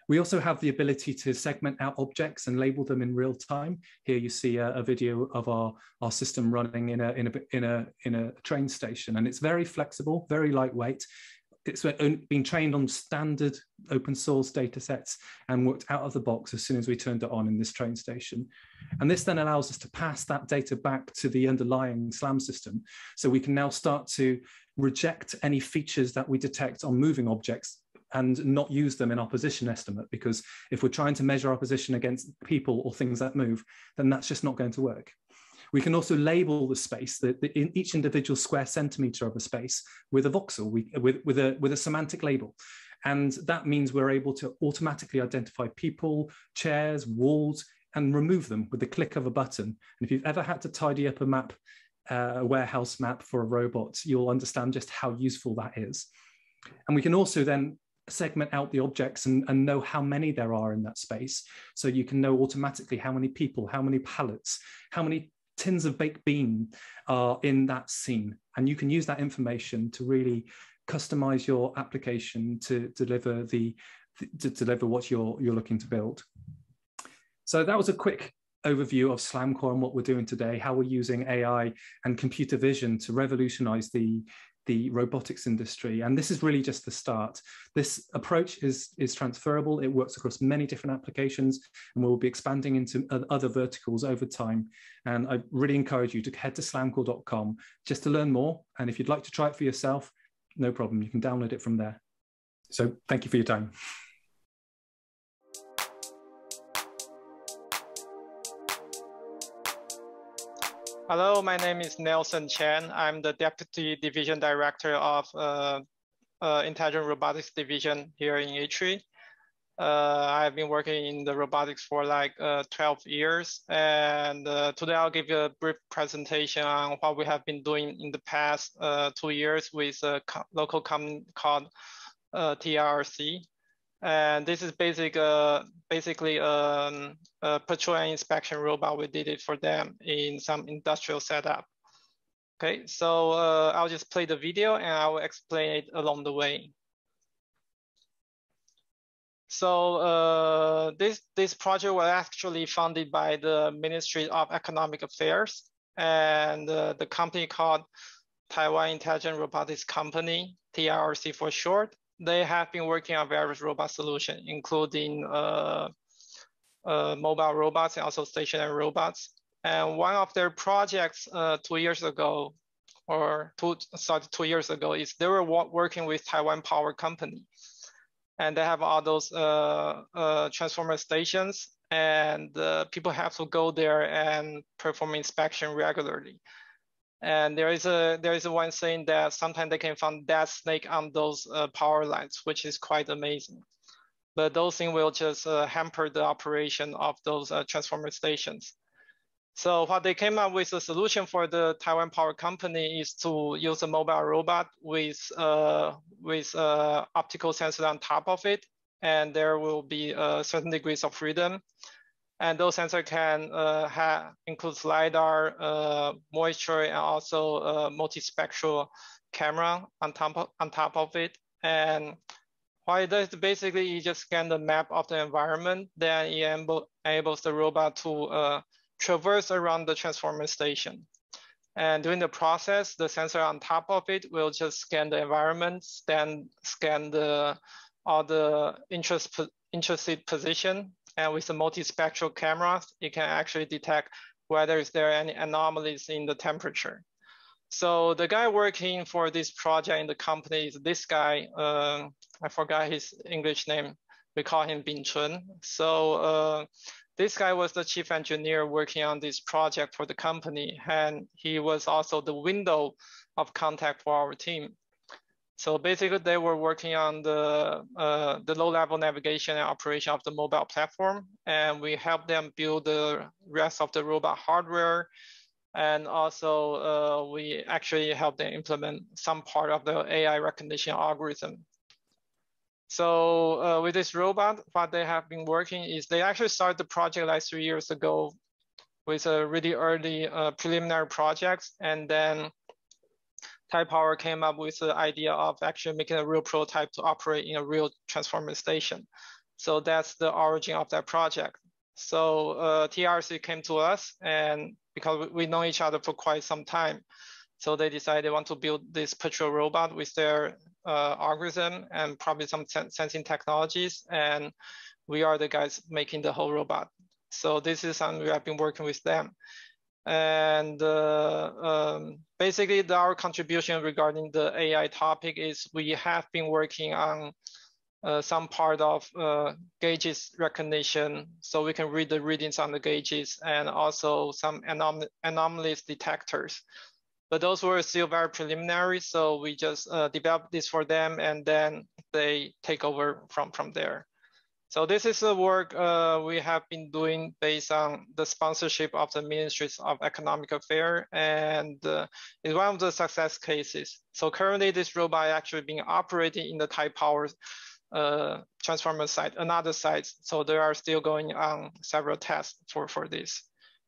We also have the ability to segment out objects and label them in real time. Here you see a video of our system running in a train station, and it's very flexible, very lightweight. It's been trained on standard open source data sets and worked out of the box as soon as we turned it on in this train station. And this then allows us to pass that data back to the underlying SLAM system. So we can now start to reject any features that we detect on moving objects and not use them in our position estimate, because if we're trying to measure our position against people or things that move, then that's just not going to work. We can also label the space, in each individual square centimeter of a space, with a voxel, with a semantic label. And that means we're able to automatically identify people, chairs, walls, and remove them with the click of a button. And if you've ever had to tidy up a map, a warehouse map for a robot, you'll understand just how useful that is. And we can also then segment out the objects and know how many there are in that space. So you can know automatically how many people, how many pallets, how many tins of baked bean are in that scene. And you can use that information to really customize your application to deliver what you're looking to build. So that was a quick overview of SLAMcore and what we're doing today, how we're using AI and computer vision to revolutionize the robotics industry. And this is really just the start. This approach is transferable. It works across many different applications, and we'll be expanding into other verticals over time. And I really encourage you to head to slamcore.com just to learn more. And if you'd like to try it for yourself, no problem. You can download it from there. So thank you for your time. Hello, my name is Nelson Chen. I'm the Deputy Division Director of Intelligent Robotics Division here in A3. I've been working in the robotics for like 12 years. And today I'll give you a brief presentation on what we have been doing in the past 2 years with a local company called TRC. And this is basically a patrol and inspection robot. We did it for them in some industrial setup. Okay, so I'll just play the video and I will explain it along the way. So this project was actually funded by the Ministry of Economic Affairs, and the company called Taiwan Intelligent Robotics Company, TRC for short. They have been working on various robot solutions, including mobile robots and also stationary robots. And one of their projects 2 years ago, two years ago, is they were working with Taiwan Power Company. And they have all those transformer stations, and people have to go there and perform inspection regularly. And there is one saying that sometimes they can find dead snake on those power lines, which is quite amazing. But those things will just hamper the operation of those transformer stations. So what they came up with a solution for the Taiwan Power Company is to use a mobile robot with optical sensor on top of it, and there will be certain degrees of freedom. And those sensors can include LiDAR, moisture, and also multispectral camera on top of it. And what it does, basically, you just scan the map of the environment, then it enables the robot to traverse around the transformer station. And during the process, the sensor on top of it will just scan the environment, then scan all the interested position. And with the multispectral cameras, it can actually detect whether there are any anomalies in the temperature. So the guy working for this project in the company is this guy. I forgot his English name. We call him Bin Chun. So this guy was the chief engineer working on this project for the company, and he was also the window of contact for our team. So basically, they were working on the low-level navigation and operation of the mobile platform, and we helped them build the rest of the robot hardware, and also we actually helped them implement some part of the AI recognition algorithm. So with this robot, what they have been working is they actually started the project like 3 years ago with a really early preliminary projects, and then Taipower came up with the idea of actually making a real prototype to operate in a real transformer station. So that's the origin of that project. So TRC came to us, and because we know each other for quite some time, so they decided they want to build this patrol robot with their algorithm and probably some sensing technologies, and we are the guys making the whole robot. So this is something we have been working with them. And basically our contribution regarding the AI topic is we have been working on some part of gauges recognition, so we can read the readings on the gauges, and also some anomalies detectors. But those were still very preliminary, so we just developed this for them, and then they take over from there. So this is the work we have been doing based on the sponsorship of the Ministries of Economic Affairs, and it's one of the success cases. So currently this robot is actually being operated in the Taipower transformer site, another site. So there are still going on several tests for this.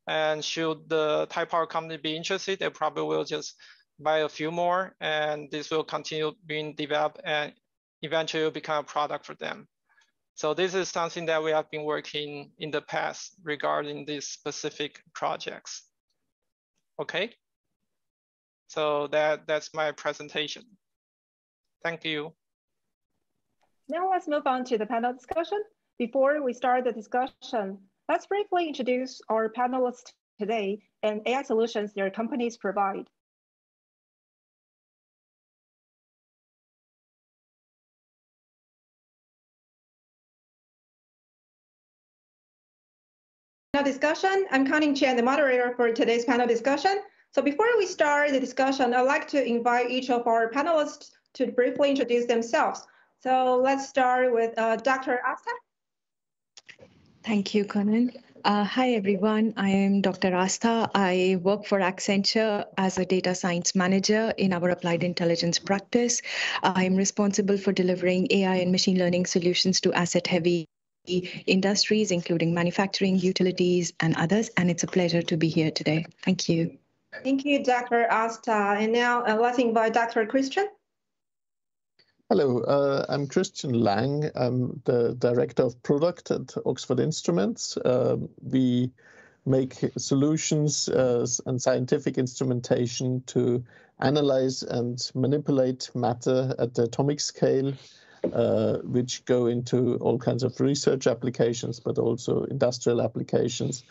And should the Taipower company be interested, they probably will just buy a few more, and this will continue being developed and eventually will become a product for them. So this is something that we have been working in the past regarding these specific projects. Okay, so that's my presentation. Thank you. Now let's move on to the panel discussion. Before we start the discussion, let's briefly introduce our panelists today and AI solutions their companies provide. Discussion. I'm Connie Chen, the moderator for today's panel discussion. So before we start the discussion, I'd like to invite each of our panelists to briefly introduce themselves. So let's start with Dr. Asta. Thank you, Conan. Hi, everyone. I am Dr. Asta. I work for Accenture as a data science manager in our applied intelligence practice. I'm responsible for delivering AI and machine learning solutions to asset-heavy industries, including manufacturing, utilities, and others. And it's a pleasure to be here today. Thank you. Thank you, Dr. Asta. And now let's invite Dr. Christian. Hello, I'm Christian Lang. I'm the Director of Product at Oxford Instruments. We make solutions and scientific instrumentation to analyze and manipulate matter at the atomic scale, which go into all kinds of research applications, but also industrial applications.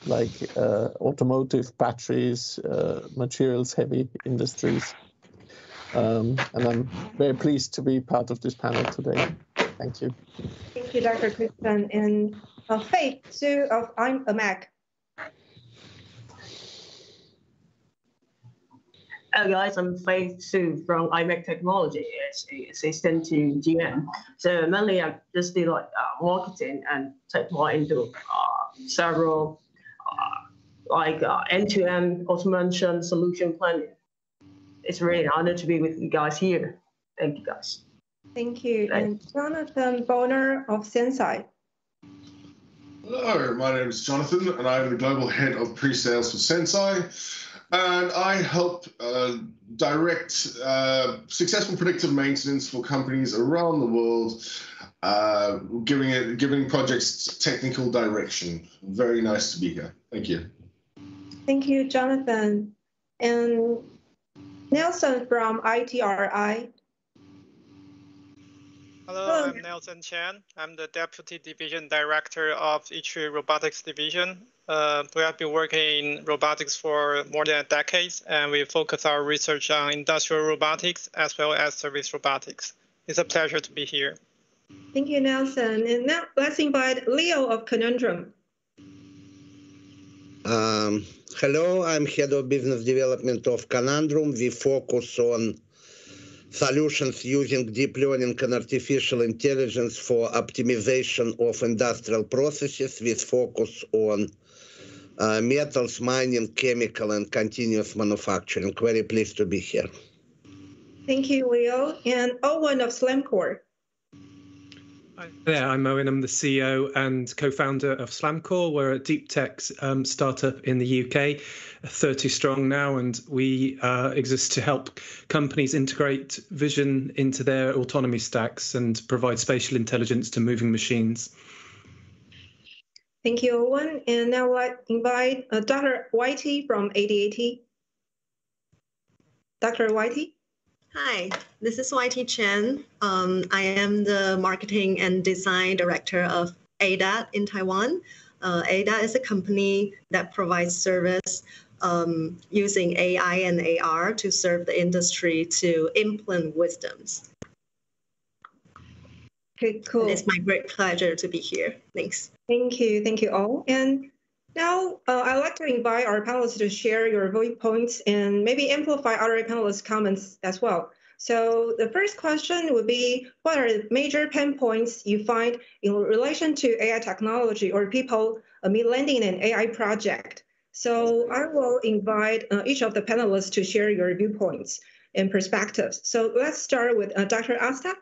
like automotive, batteries, materials-heavy industries. And I'm very pleased to be part of this panel today. Thank you. Thank you, Dr. Christian. And Faith Su of I'm a Mac. Hello guys, I'm Faith Su from iMac Technology as an assistant to GM. So mainly I just do like marketing and take more into several end-to-end automation solution planning. It's really an honor to be with you guys here. Thank you guys. Thank you. And Jonathan Bonner of Sensei. Hello, my name is Jonathan, and I'm the Global Head of Pre-Sales for Sensei. And I help direct successful predictive maintenance for companies around the world, giving projects technical direction. Very nice to be here. Thank you. Thank you, Jonathan. And Nelson from ITRI. Hello, I'm Nelson Chen. I'm the Deputy Division Director of ITRI Robotics Division. We have been working in robotics for more than a decade, and we focus our research on industrial robotics as well as service robotics. It's a pleasure to be here. Thank you, Nelson. And now let's invite Leo of Conundrum. Hello, I'm Head of Business Development of Conundrum. We focus on solutions using deep learning and artificial intelligence for optimization of industrial processes with focus on metals, mining, chemical, and continuous manufacturing. Very pleased to be here. Thank you, Leo. And Owen of Slamcore. Hi there, I'm Owen. I'm the CEO and co-founder of Slamcore. We're a deep tech startup in the UK, 30 strong now, and we exist to help companies integrate vision into their autonomy stacks and provide spatial intelligence to moving machines. Thank you, Owen. And now I invite Dr. Whitey from ADAT. Dr. Whitey. Hi, this is YT Chen. I am the Marketing and Design Director of ADAT in Taiwan. ADAT is a company that provides service using AI and AR to serve the industry to implement wisdoms. Okay, cool. And it's my great pleasure to be here. Thanks. Thank you all. And now I'd like to invite our panelists to share your viewpoints and maybe amplify other panelists' comments as well. So the first question would be, what are the major pain points you find in relation to AI technology or people amid landing an AI project? So I will invite each of the panelists to share your viewpoints and perspectives. So let's start with Dr. Asta.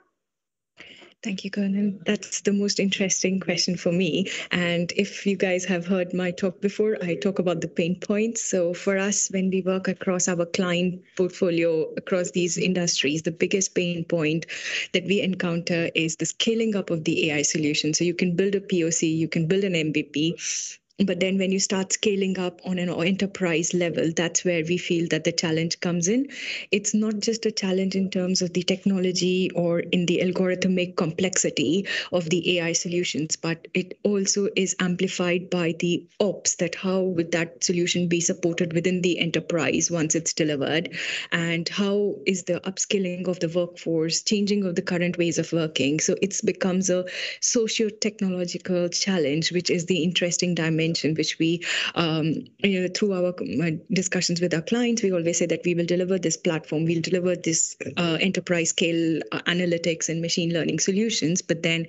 Thank you, Conan. That's the most interesting question for me. And if you guys have heard my talk before, I talk about the pain points. So for us, when we work across our client portfolio, across these industries, the biggest pain point that we encounter is the scaling up of the AI solution. So you can build a POC, you can build an MVP, but then when you start scaling up on an enterprise level, that's where we feel that the challenge comes in. It's not just a challenge in terms of the technology or in the algorithmic complexity of the AI solutions, but it also is amplified by the ops, that how would that solution be supported within the enterprise once it's delivered, and how is the upskilling of the workforce, changing of the current ways of working. So it becomes a socio-technological challenge, which is the interesting dimension which we, through our discussions with our clients, we always say that we will deliver this platform, we'll deliver this enterprise scale analytics and machine learning solutions, but then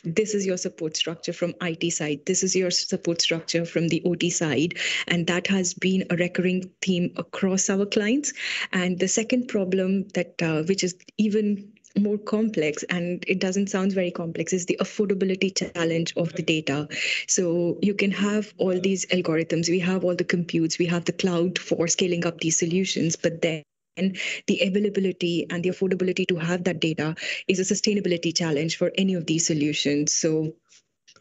this is your support structure from IT side, this is your support structure from the OT side, and that has been a recurring theme across our clients. And the second problem that which is even more complex, and it doesn't sound very complex, is the affordability challenge of the data. So you can have all these algorithms, we have all the computes, we have the cloud for scaling up these solutions, but then the availability and the affordability to have that data is a sustainability challenge for any of these solutions. So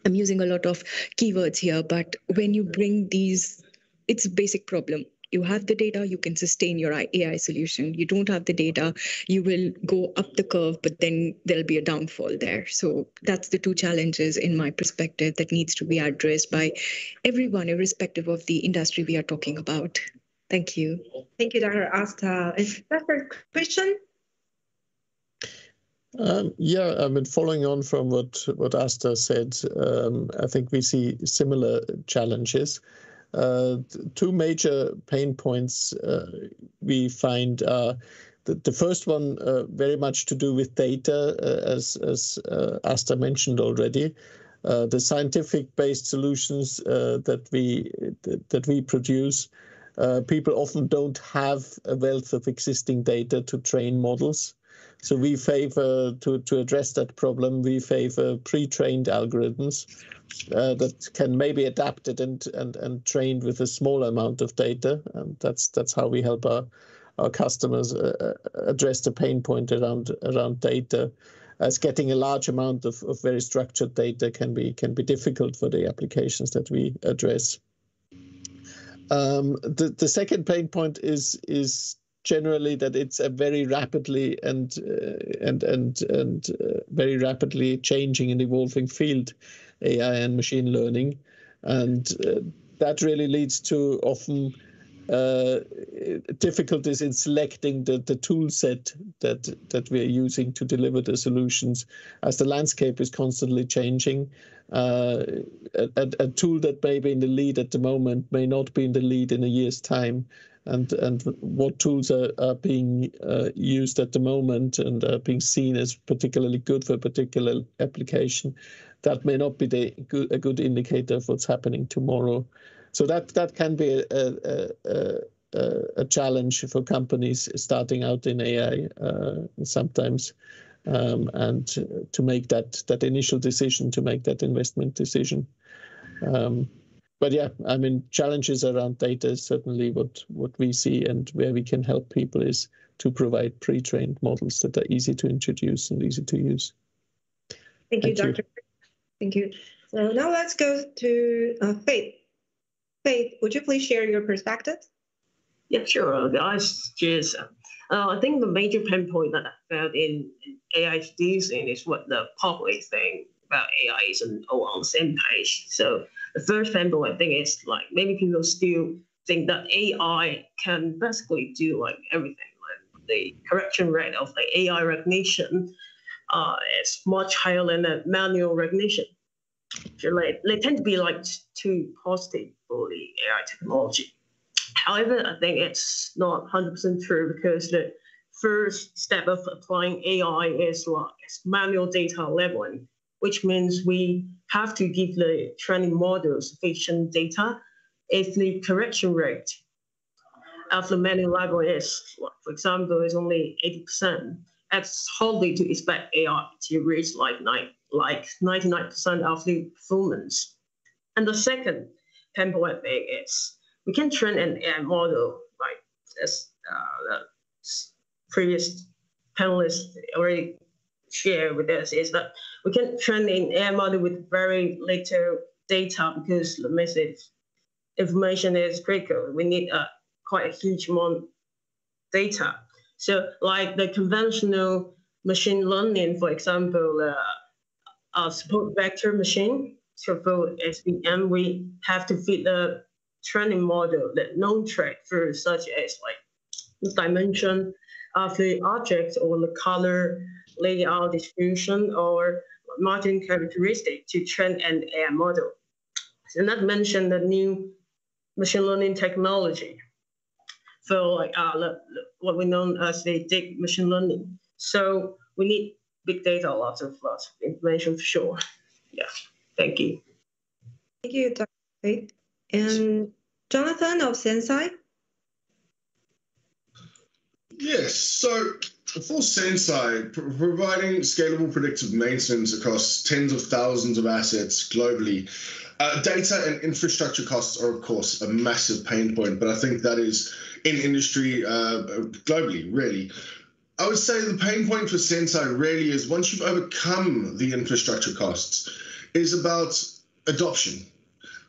I'm using a lot of keywords here, but when you bring these, it's a basic problem. You have the data, you can sustain your AI solution. You don't have the data, you will go up the curve, but then there'll be a downfall there. So that's the two challenges in my perspective that needs to be addressed by everyone, irrespective of the industry we are talking about. Thank you. Thank you, Dr. Asta. Is that for Christian? Yeah, I mean, following on from what Asta said, I think we see similar challenges. Two major pain points we find are the first one very much to do with data, as Asta mentioned already. The scientific-based solutions that we produce, people often don't have a wealth of existing data to train models. So we favor, to address that problem, we favor pre-trained algorithms that can maybe adapted and trained with a small amount of data. And that's how we help our customers address the pain point around data, as getting a large amount of very structured data can be difficult for the applications that we address. The second pain point is generally that it's a very rapidly and very rapidly changing and evolving field, AI and machine learning, and that really leads to often difficulties in selecting the tool set that we are using to deliver the solutions, as the landscape is constantly changing. A tool that may be in the lead at the moment may not be in the lead in a year's time. And what tools are being used at the moment and are being seen as particularly good for a particular application, that may not be a good indicator of what's happening tomorrow. So that can be a challenge for companies starting out in AI sometimes, and to make that initial decision, to make that investment decision. But yeah, I mean, challenges around data is certainly what we see, and where we can help people is to provide pre-trained models that are easy to introduce and easy to use. Thank you, Dr. Thank you. So now let's go to Faith. Faith, would you please share your perspective? Yeah, sure, guys. Cheers. I think the major pain point that I found in AI introducing is what the public think about AI isn't all on the same page. So the first pain point I think is like many people still think that AI can basically do like everything. Like the correction rate of the AI recognition is much higher than the manual recognition. So they tend to be like too positive for the AI technology. However, I think it's not 100% true, because the first step of applying AI is manual data labeling, which means we have to give the training model sufficient data. If the correction rate of the manual labeling is, for example, is only 80%, it's hardly to expect AI to reach like 99% of the performance. And the second pain point I think is we can train an AI model, like as the previous panelists already shared with us, is that we can train an AI model with very little data, because the message information is critical. We need quite a huge amount of data. So like the conventional machine learning, for example, support vector machine, so for SVM, we have to feed the training model the known trait first, such as like the dimension of the object or the color, layout, distribution, or margin characteristic to train an AI model. So not mention the new machine learning technology for like what we know as the deep machine learning. So we need big data, lots of information for sure. Yeah, thank you. Thank you, Dr. Faith. And Jonathan of Sensei? Yes, so for Sensei, providing scalable predictive maintenance across tens of thousands of assets globally, data and infrastructure costs are, of course, a massive pain point, but I think that is in industry globally, really. I would say the pain point for Sensei really is, once you've overcome the infrastructure costs, is about adoption.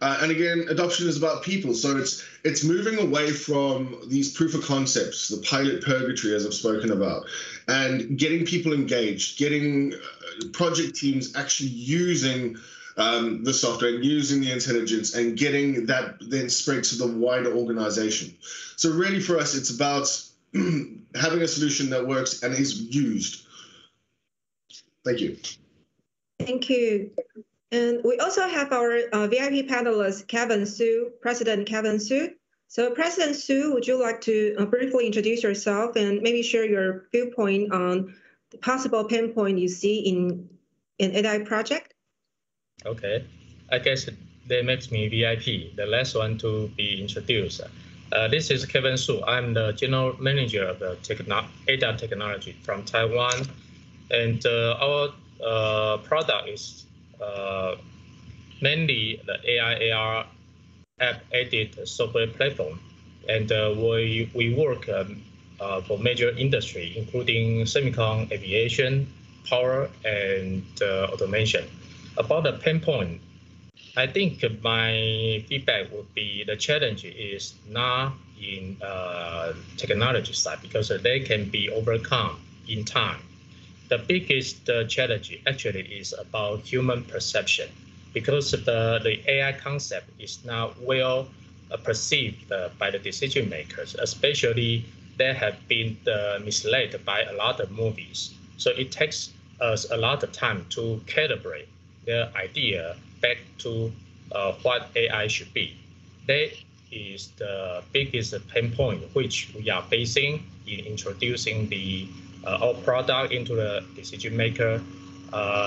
And again, adoption is about people. So it's moving away from these proof of concepts, the pilot purgatory, as I've spoken about, and getting people engaged, getting project teams actually using the software, using the intelligence, and getting that then spread to the wider organization. So really for us, it's about having a solution that works and is used. Thank you. Thank you. And we also have our VIP panelist, Kevin Su, President Kevin Su. So President Su, would you like to briefly introduce yourself and maybe share your viewpoint on the possible pain point you see in an AI project? Okay, I guess that makes me VIP, the last one to be introduced. This is Kevin Su. I'm the General Manager of the ADA technology from Taiwan. And our product is mainly the AI/AR app-aided software platform. And we work for major industry, including semicon, aviation, power, and automation. About the pain point, I think my feedback would be the challenge is not in technology side because they can be overcome in time. The biggest challenge actually is about human perception because the AI concept is not well perceived by the decision makers, especially they have been misled by a lot of movies. So it takes us a lot of time to calibrate their idea back to what AI should be. That is the biggest pain point which we are facing in introducing our product into the decision maker.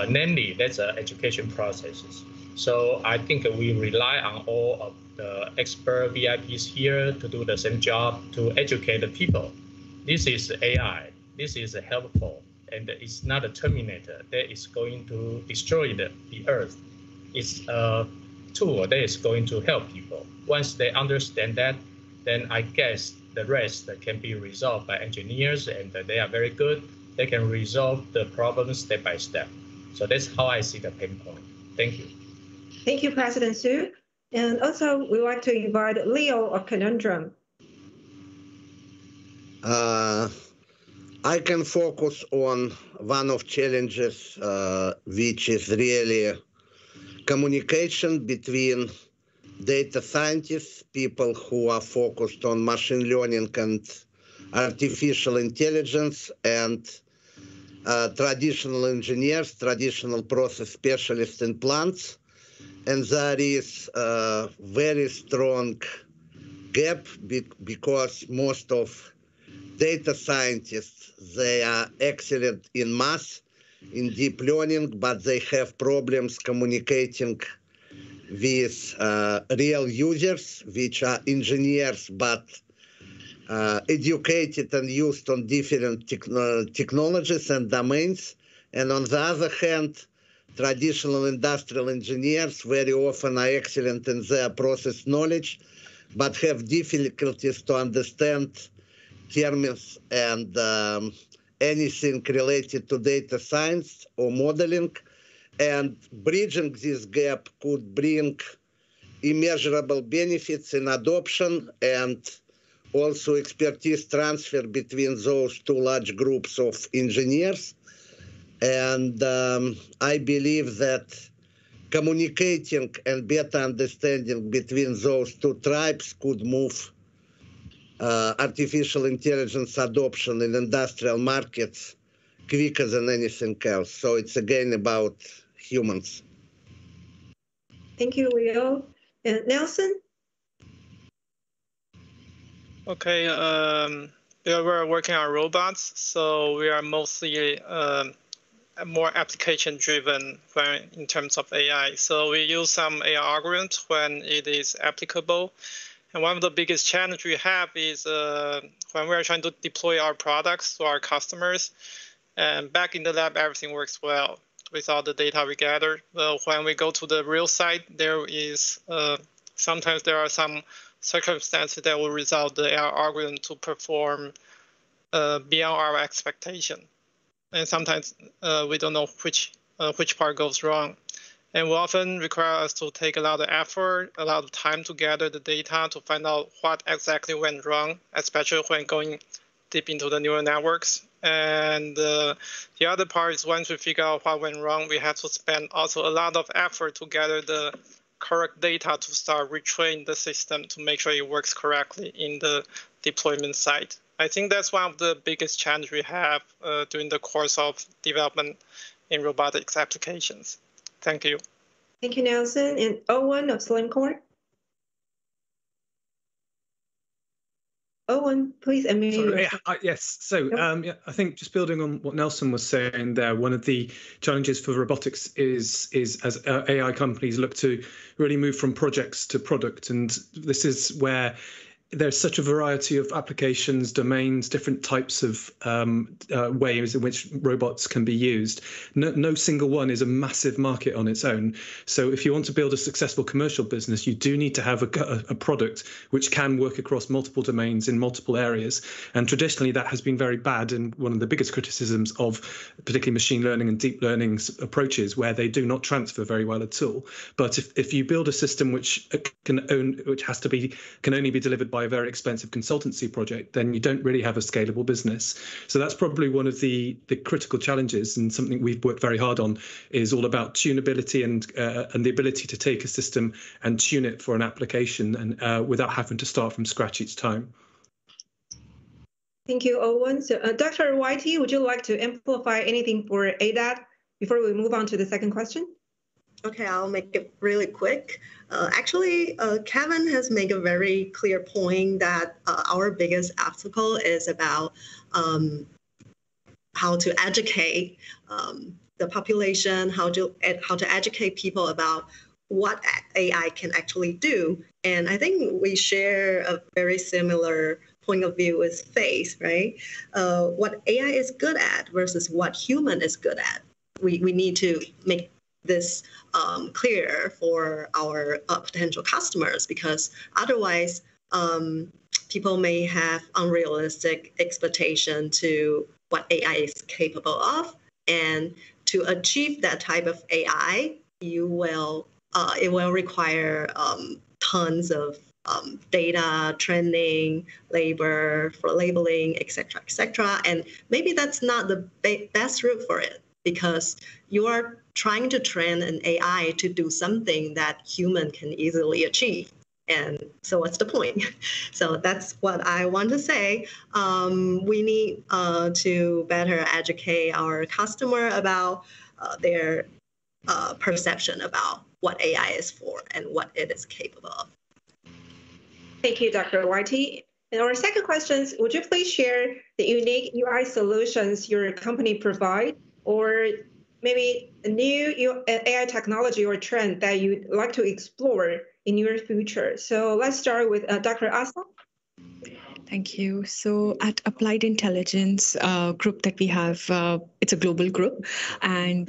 Namely, that's education processes. So I think we rely on all of the expert VIPs here to do the same job to educate the people. This is AI. This is helpful. And it's not a terminator that is going to destroy the earth. It's a tool that is going to help people. Once they understand that, then I guess the rest can be resolved by engineers, and they are very good. They can resolve the problems step by step. So that's how I see the pain point. Thank you. Thank you, President Su. And also, we'd like to invite Leo of Conundrum. I can focus on one of challenges, which is really communication between data scientists, people who are focused on machine learning and artificial intelligence, and traditional engineers, traditional process specialists in plants. And there is a very strong gap because most of data scientists, they are excellent in math, in deep learning, but they have problems communicating with real users, which are engineers, but educated and used on different technologies and domains. And on the other hand, traditional industrial engineers very often are excellent in their process knowledge, but have difficulties to understand terms and anything related to data science or modeling. And bridging this gap could bring immeasurable benefits in adoption and also expertise transfer between those two large groups of engineers. And I believe that communicating and better understanding between those two tribes could move artificial intelligence adoption in industrial markets quicker than anything else. So it's again about humans. Thank you, Leo. And Nelson? Okay, we're working on robots, so we are mostly more application driven in terms of AI. So we use some AI algorithms when it is applicable. And one of the biggest challenges we have is when we're trying to deploy our products to our customers. And back in the lab, everything works well with all the data we gather. But when we go to the real site, there is sometimes there are some circumstances that will result the AI algorithm to perform beyond our expectation. And sometimes we don't know which part goes wrong. And will often require us to take a lot of effort, a lot of time to gather the data to find out what exactly went wrong, especially when going deep into the neural networks. And the other part is once we figure out what went wrong, we have to spend also a lot of effort to gather the correct data to start retrain the system to make sure it works correctly in the deployment site. I think that's one of the biggest challenges we have during the course of development in robotics applications. Thank you. Thank you, Nelson. And Owen of Slimcore. Owen, please unmute yourself. Yes. So I think just building on what Nelson was saying there, one of the challenges for robotics is as AI companies look to really move from projects to product. And this is where there's such a variety of applications, domains, different types of ways in which robots can be used. No single one is a massive market on its own. So if you want to build a successful commercial business, you do need to have a product which can work across multiple domains in multiple areas. And traditionally, that has been very bad. And one of the biggest criticisms of particularly machine learning and deep learning approaches, where they do not transfer very well at all. But if you build a system which can only be delivered by a very expensive consultancy project, then you don't really have a scalable business. So that's probably one of the critical challenges, and something we've worked very hard on is all about tunability and the ability to take a system and tune it for an application and without having to start from scratch each time. Thank you, Owen. So Dr. Whitey, would you like to amplify anything for ADAT before we move on to the second question? Okay, I'll make it really quick. Actually, Kevin has made a very clear point that our biggest obstacle is about how to educate the population, how to educate people about what AI can actually do. And I think we share a very similar point of view with Faith, right? What AI is good at versus what human is good at. We need to make this clear for our potential customers, because otherwise people may have unrealistic expectation to what AI is capable of. And to achieve that type of AI, it will require tons of data, training, labor for labeling, et cetera. And maybe that's not the best route for it, because you are trying to train an AI to do something that human can easily achieve. And so what's the point? So that's what I want to say. We need to better educate our customer about their perception about what AI is for and what it is capable of. Thank you, Dr. Whitey. And our second question is, would you please share the unique UI solutions your company provide, or maybe a new AI technology or trend that you'd like to explore in your future? So let's start with Dr. Asa. Thank you. So at Applied Intelligence group that we have, it's a global group, and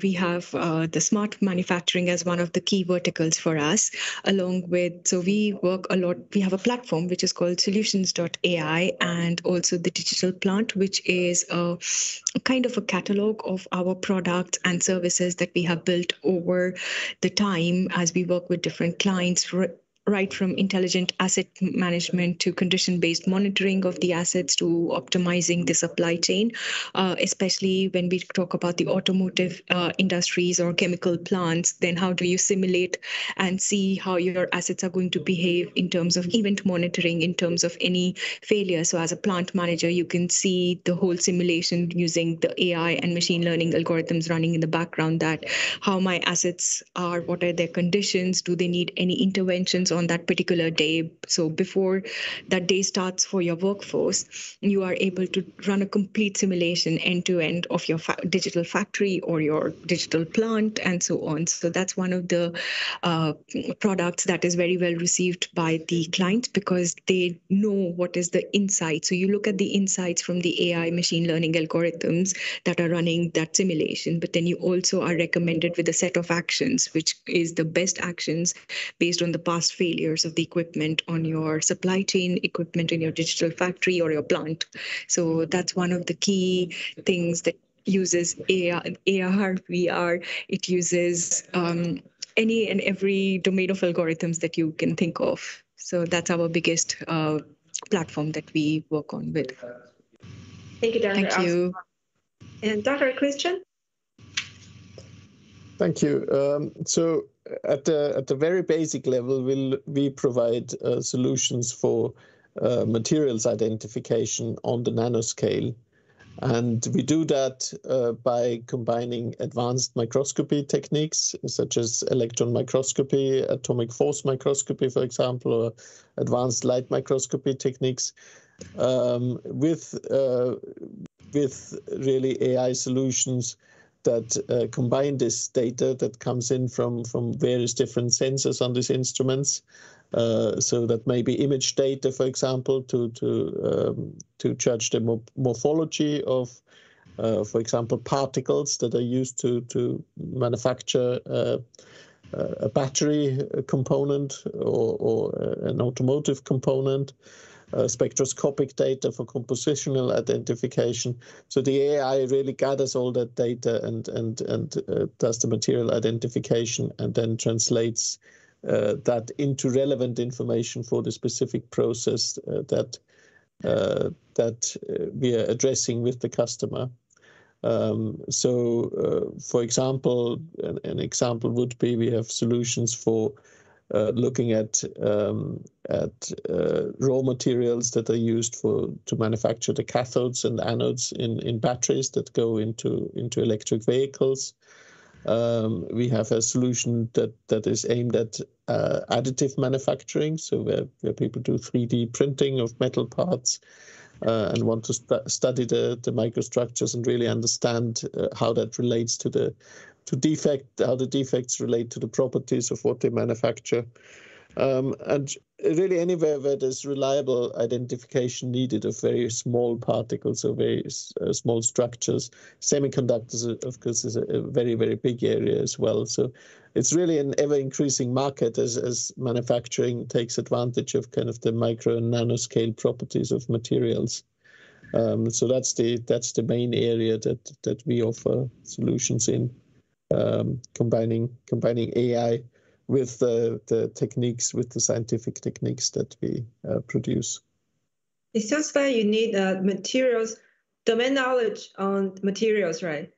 we have the smart manufacturing as one of the key verticals for us, along with, so we work a lot, we have a platform which is called solutions.ai, and also the digital plant, which is a kind of a catalog of our products and services that we have built over the time as we work with different clients, right from intelligent asset management to condition-based monitoring of the assets to optimizing the supply chain, especially when we talk about the automotive industries or chemical plants. Then how do you simulate and see how your assets are going to behave in terms of event monitoring, in terms of any failure? So as a plant manager, you can see the whole simulation using the AI and machine learning algorithms running in the background, that how my assets are, what are their conditions, do they need any interventions on that particular day. So before that day starts for your workforce, you are able to run a complete simulation end to end of your digital factory or your digital plant and so on. So that's one of the products that is very well received by the clients, because they know what is the insight. So you look at the insights from the AI machine learning algorithms that are running that simulation, but then you also are recommended with a set of actions, which is the best actions based on the past failures of the equipment on your supply chain, equipment in your digital factory or your plant. So that's one of the key things that uses AR, VR, it uses any and every domain of algorithms that you can think of. So that's our biggest platform that we work on with. Thank you, Dr. Thank you. And Dr. Christian? Thank you. So at the very basic level, we provide solutions for materials identification on the nanoscale. And we do that by combining advanced microscopy techniques, such as electron microscopy, atomic force microscopy, for example, or advanced light microscopy techniques, with really AI solutions that combine this data that comes in from various different sensors on these instruments. So that may be image data, for example, to judge the morphology of, for example, particles that are used to manufacture a battery component or an automotive component. Spectroscopic data for compositional identification. So the AI really gathers all that data and does the material identification and then translates that into relevant information for the specific process that we are addressing with the customer. For example, an example would be we have solutions for looking at raw materials that are used to manufacture the cathodes and anodes in batteries that go into electric vehicles. We have a solution that is aimed at additive manufacturing, so where people do 3D printing of metal parts and want to study the microstructures and really understand how that relates to how the defects relate to the properties of what they manufacture. And really anywhere where there's reliable identification needed of very small particles or very small structures. Semiconductors, of course, is a very, very big area as well. So it's really an ever-increasing market as manufacturing takes advantage of kind of the micro and nanoscale properties of materials. So that's the main area that we offer solutions in. Combining AI with the techniques, with the scientific techniques that we produce. It sounds like you need materials, domain knowledge on materials, right?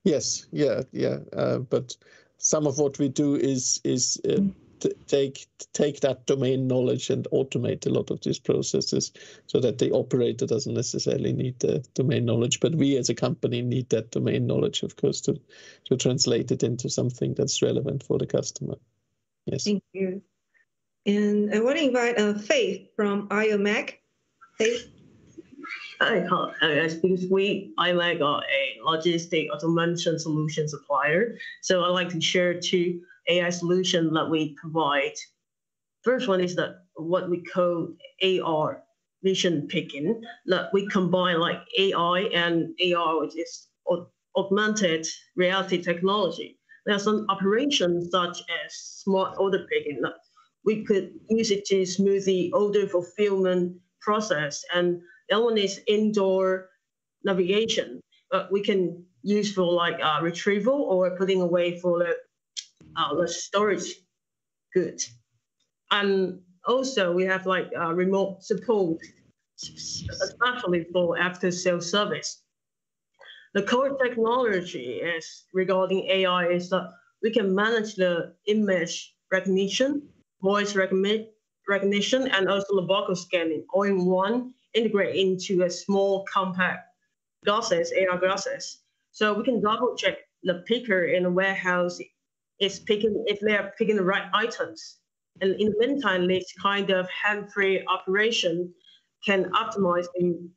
Yes, yeah. But some of what we do is take that domain knowledge and automate a lot of these processes so that the operator doesn't necessarily need the domain knowledge. But we as a company need that domain knowledge, of course, to translate it into something that's relevant for the customer. Yes. Thank you. And I want to invite Faith from IOMAG. Faith? Hi, because IOMAG are a logistic automation solution supplier. So I'd like to share two AI solution that we provide. First one is what we call AR vision picking. That we combine like AI and AR, which is augmented reality technology. There are some operations such as smart order picking that we could use it to smooth the order fulfillment process. And the other one is indoor navigation. We can use for like retrieval or putting away for the storage goods. And also we have like remote support, especially for after sales service. The core technology is regarding AI is that we can manage the image recognition, voice recognition, and also the barcode scanning all in one, integrate into a small compact glasses, AR glasses. So we can double check the picker in the warehouse is picking if they are picking the right items. And in the meantime, this kind of hand-free operation can optimize the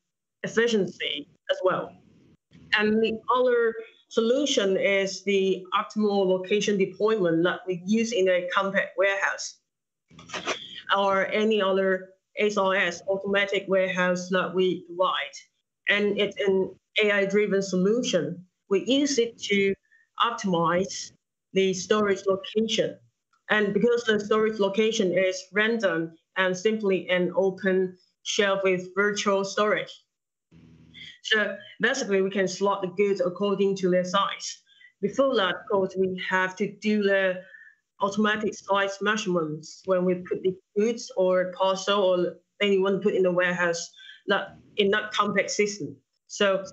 efficiency as well. And the other solution is the optimal location deployment that we use in a compact warehouse or any other SRS, automatic warehouse that we provide. And it's an AI-driven solution. We use it to optimize the storage location. And because the storage location is random and simply an open shelf with virtual storage. So basically, we can slot the goods according to their size. Before that, of course, we have to do the automatic size measurements when we put the goods or parcel or anyone put in the warehouse in that complex system. So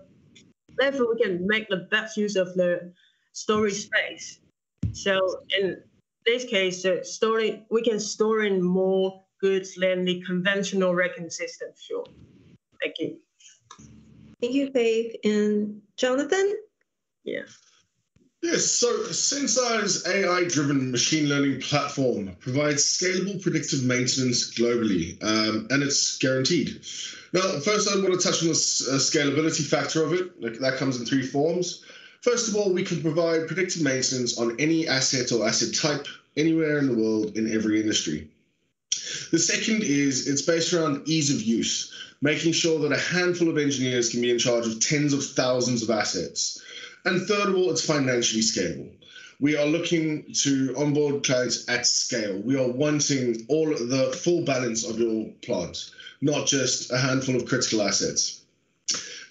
therefore, we can make the best use of the storage space. So in this case, we can store in more goods than the conventional racking system. Sure. Thank you. Thank you, Faith. And Jonathan? Yeah. Yes, so Sensai's AI-driven machine learning platform provides scalable predictive maintenance globally, and it's guaranteed. Now, first I want to touch on the scalability factor of it. That comes in three forms. First of all, we can provide predictive maintenance on any asset or asset type anywhere in the world in every industry. The second is it's based around ease of use, making sure that a handful of engineers can be in charge of tens of thousands of assets. And third of all, it's financially scalable. We are looking to onboard clients at scale. We are wanting all the full balance of your plant, not just a handful of critical assets.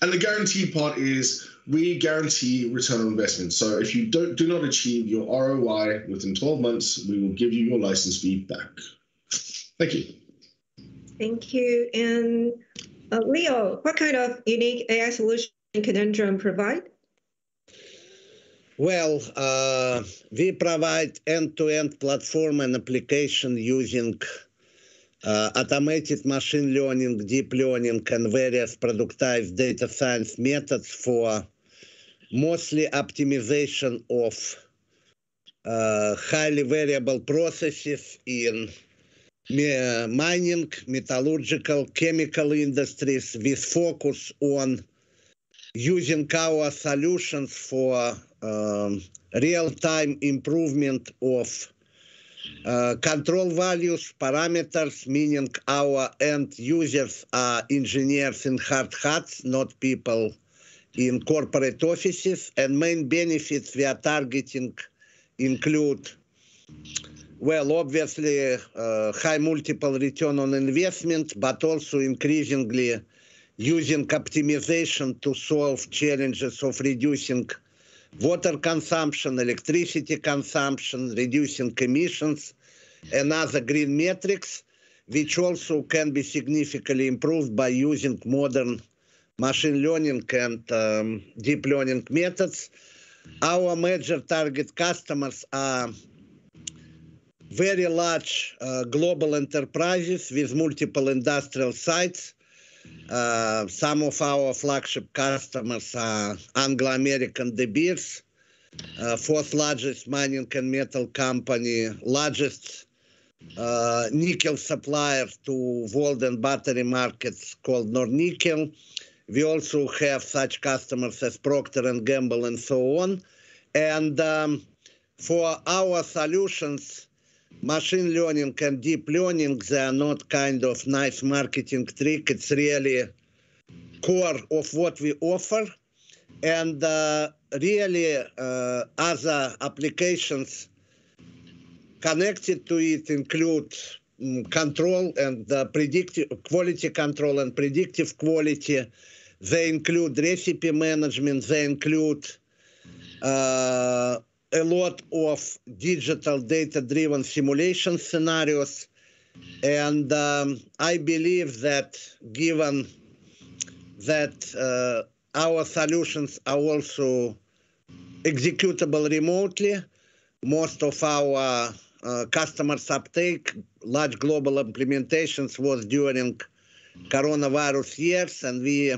And the guarantee part is we guarantee return on investment. So if you do not achieve your ROI within 12 months, we will give you your license fee back. Thank you. Thank you. And Leo, what kind of unique AI solution can Conundrum provide? Well, we provide end-to-end platform and application using automated machine learning, deep learning, and various productized data science methods for mostly optimization of highly variable processes in mining, metallurgical, chemical industries, with focus on using our solutions for real-time improvement of control values, parameters, meaning our end users are engineers in hard hats, not people in corporate offices. And main benefits we are targeting include, well, obviously, high multiple return on investment, but also increasingly using optimization to solve challenges of reducing water consumption, electricity consumption, reducing emissions, and other green metrics, which also can be significantly improved by using modern machine learning and deep learning methods. Our major target customers are very large global enterprises with multiple industrial sites. Some of our flagship customers are Anglo-American De Beers, fourth largest mining and metal company, largest nickel supplier to world and battery markets called Nornickel. We also have such customers as Procter & Gamble and so on. And for our solutions, machine learning and deep learning, they are not kind of nice marketing trick. It's really core of what we offer. And really other applications connected to it include control and predictive quality control and predictive quality. They include recipe management. They include a lot of digital data-driven simulation scenarios. And I believe that given that our solutions are also executable remotely, most of our customers' uptake, large global implementations was during coronavirus years, and we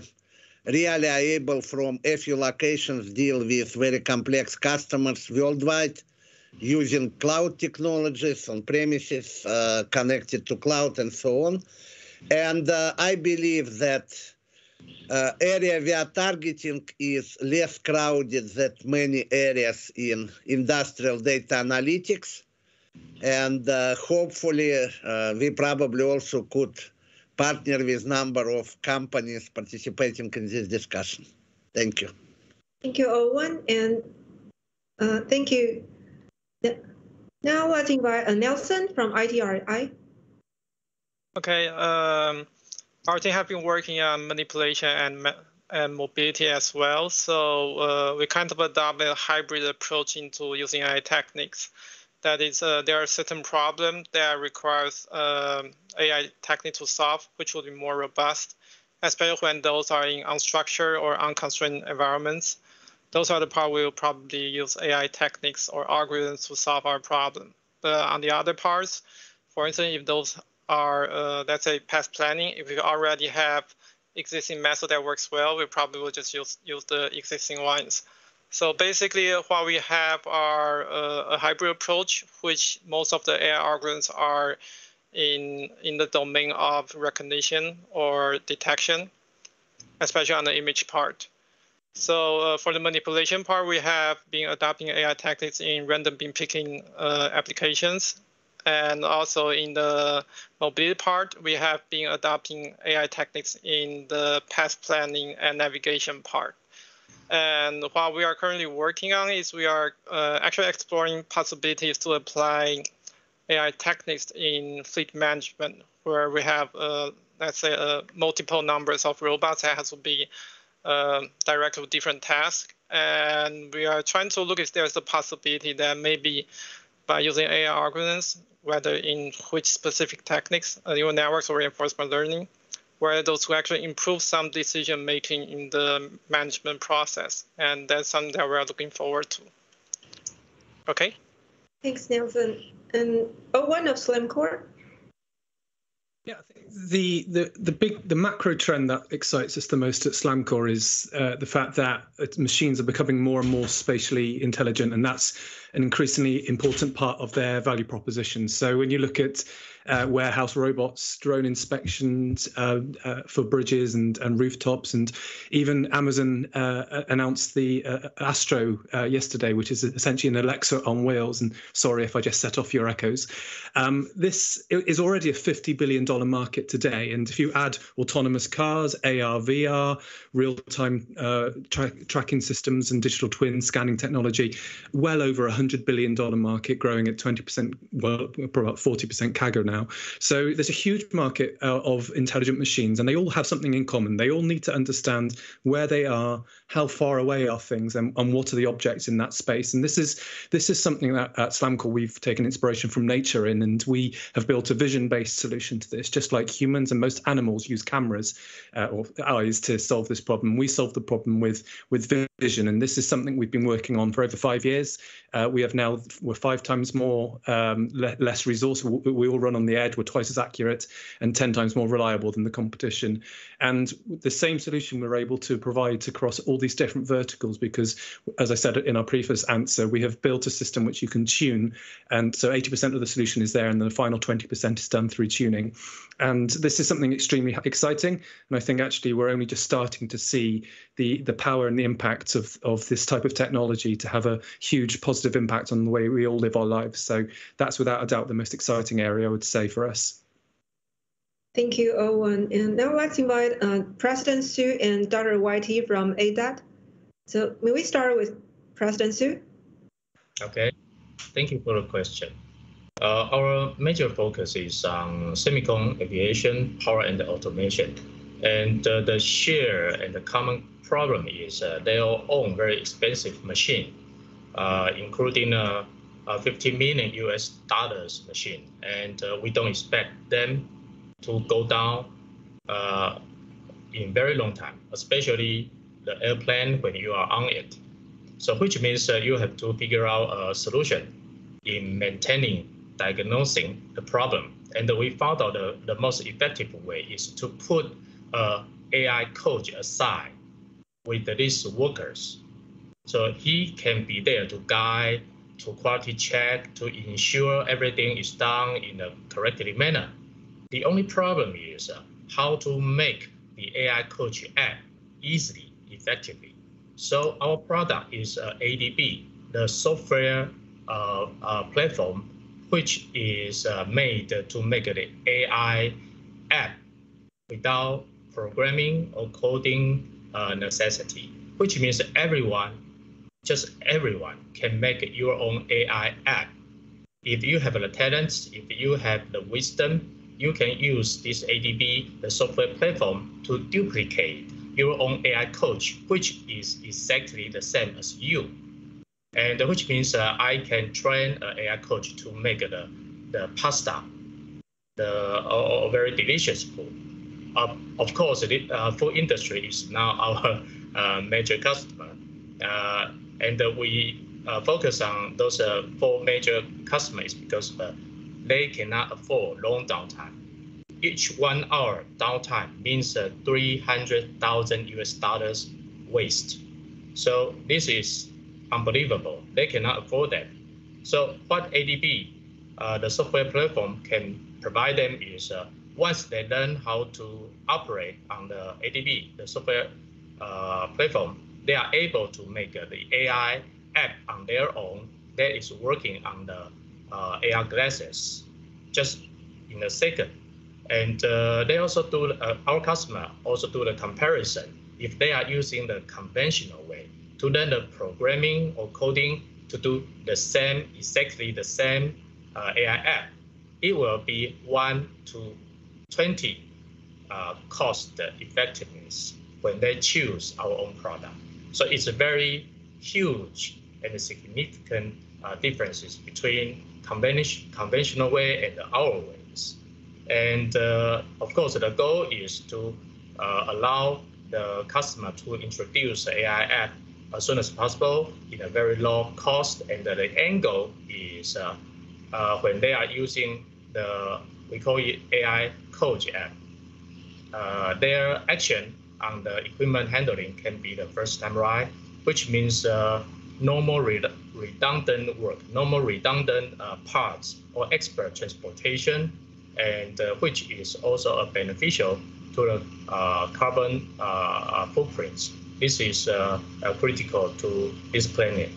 really are able from a few locations deal with very complex customers worldwide using cloud technologies on premises, connected to cloud and so on. And I believe that area we are targeting is less crowded than many areas in industrial data analytics. And hopefully we probably also could partner with a number of companies participating in this discussion. Thank you. Thank you, Owen, and thank you. Now I invite Nelson from ITRI. Okay, our team have been working on manipulation and and mobility as well. So we kind of adopt a hybrid approach into using AI techniques. That is, there are certain problems that requires AI technique to solve, which will be more robust, especially when those are in unstructured or unconstrained environments. Those are the part we will probably use AI techniques or algorithms to solve our problem. But on the other parts, for instance, if those are, let's say, past planning, if we already have existing method that works well, we probably will just use the existing ones. So basically, what we have are a hybrid approach, which most of the AI algorithms are in the domain of recognition or detection, especially on the image part. So for the manipulation part, we have been adopting AI techniques in random bin picking applications. And also in the mobility part, we have been adopting AI techniques in the path planning and navigation part. And what we are currently working on is we are actually exploring possibilities to apply AI techniques in fleet management, where we have, let's say, multiple numbers of robots that has to be directed with different tasks. And we are trying to look if there's a possibility that maybe by using AI algorithms, whether in which specific techniques, neural networks or reinforcement learning, where those will actually improve some decision making in the management process. And that's something that we're looking forward to. Okay. Thanks, Nelson. And Owen of SlimCore. Yeah, I think the macro trend that excites us the most at SlamCore is the fact that machines are becoming more and more spatially intelligent, and that's an increasingly important part of their value proposition. So when you look at warehouse robots, drone inspections for bridges and rooftops, and even Amazon announced the Astro yesterday, which is essentially an Alexa on wheels. And sorry if I just set off your echoes. This is already a $50 billion market today. And if you add autonomous cars, AR, VR, real-time tracking systems and digital twin scanning technology, well over a $100 billion market, growing at 20%, well, about 40% CAGR now. So there's a huge market of intelligent machines, and they all have something in common. They all need to understand where they are, how far away are things, and what are the objects in that space. And this is something that at SlamCore we've taken inspiration from nature in, and we have built a vision-based solution to this. Just like humans and most animals use cameras or eyes to solve this problem, we solve the problem with vision. And this is something we've been working on for over 5 years. We're 5 times more less resource. We all run on the edge. We're twice as accurate and 10 times more reliable than the competition. And the same solution we're able to provide across all these different verticals, because, as I said in our previous answer, we have built a system which you can tune. And so 80% of the solution is there, and the final 20% is done through tuning. And this is something extremely exciting. And I think actually we're only just starting to see the power and the impact of this type of technology to have a huge positive impact on the way we all live our lives. So that's without a doubt the most exciting area, I would say, for us. Thank you, Owen. And now let's invite President Su and Dr. YT from ADAT. So may we start with President Su? Okay, thank you for the question. Our major focus is on semicon, aviation, power, and automation. And the share and the common problem is they all own very expensive machine, including a $50 million US machine. And we don't expect them to go down in very long time, especially the airplane when you are on it. So which means you have to figure out a solution in maintaining, diagnosing the problem. And we found out the most effective way is to put AI coach aside with these workers. So he can be there to guide, to quality check, to ensure everything is done in a correctly manner. The only problem is how to make the AI coach app easily, effectively. So our product is ADB, the software platform, which is made to make the AI app without programming or coding necessity, which means everyone, just everyone, can make your own AI app. If you have the talents, if you have the wisdom, you can use this ADB, the software platform, to duplicate your own AI coach, which is exactly the same as you. And which means I can train an AI coach to make the pasta, a very delicious food. Of course, the food industry is now our major customer. And we focus on those 4 major customers because they cannot afford long downtime. Each 1 hour downtime means $300,000 waste. So this is unbelievable. They cannot afford that. So what ADB, the software platform, can provide them is once they learn how to operate on the ADB, the software platform, they are able to make the AI app on their own that is working on the AR glasses just in a second. And they also do, our customer also do the comparison if they are using the conventional way to learn the programming or coding to do the same, exactly the same AI app. It will be 1 to 20 cost effectiveness when they choose our own product. So it's a very huge and significant differences between conventional way and our ways. And of course, the goal is to allow the customer to introduce the AI app as soon as possible in a very low cost. And the end goal is when they are using we call it AI coach app, their action on the equipment handling can be the first time right, which means no more redundant work, no more redundant parts or expert transportation, and which is also beneficial to the carbon footprints. This is critical to this planet.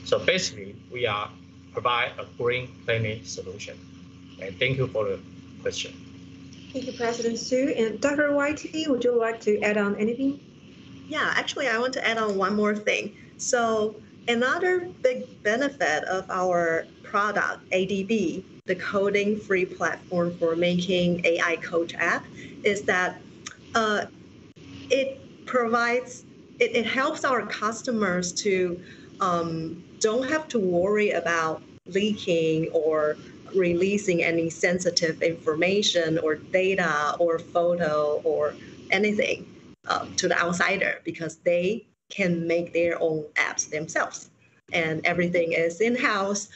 So basically, we provide a green planet solution. And thank you for the question. Thank you, President Su. And Dr. Whitey, would you like to add on anything? Yeah, actually, I want to add on one more thing. So another big benefit of our product, ADB, the coding-free platform for making AI coach app, is that it helps our customers to don't have to worry about leaking or releasing any sensitive information or data or photo or anything to the outsider, because they can make their own apps themselves and everything is in-house.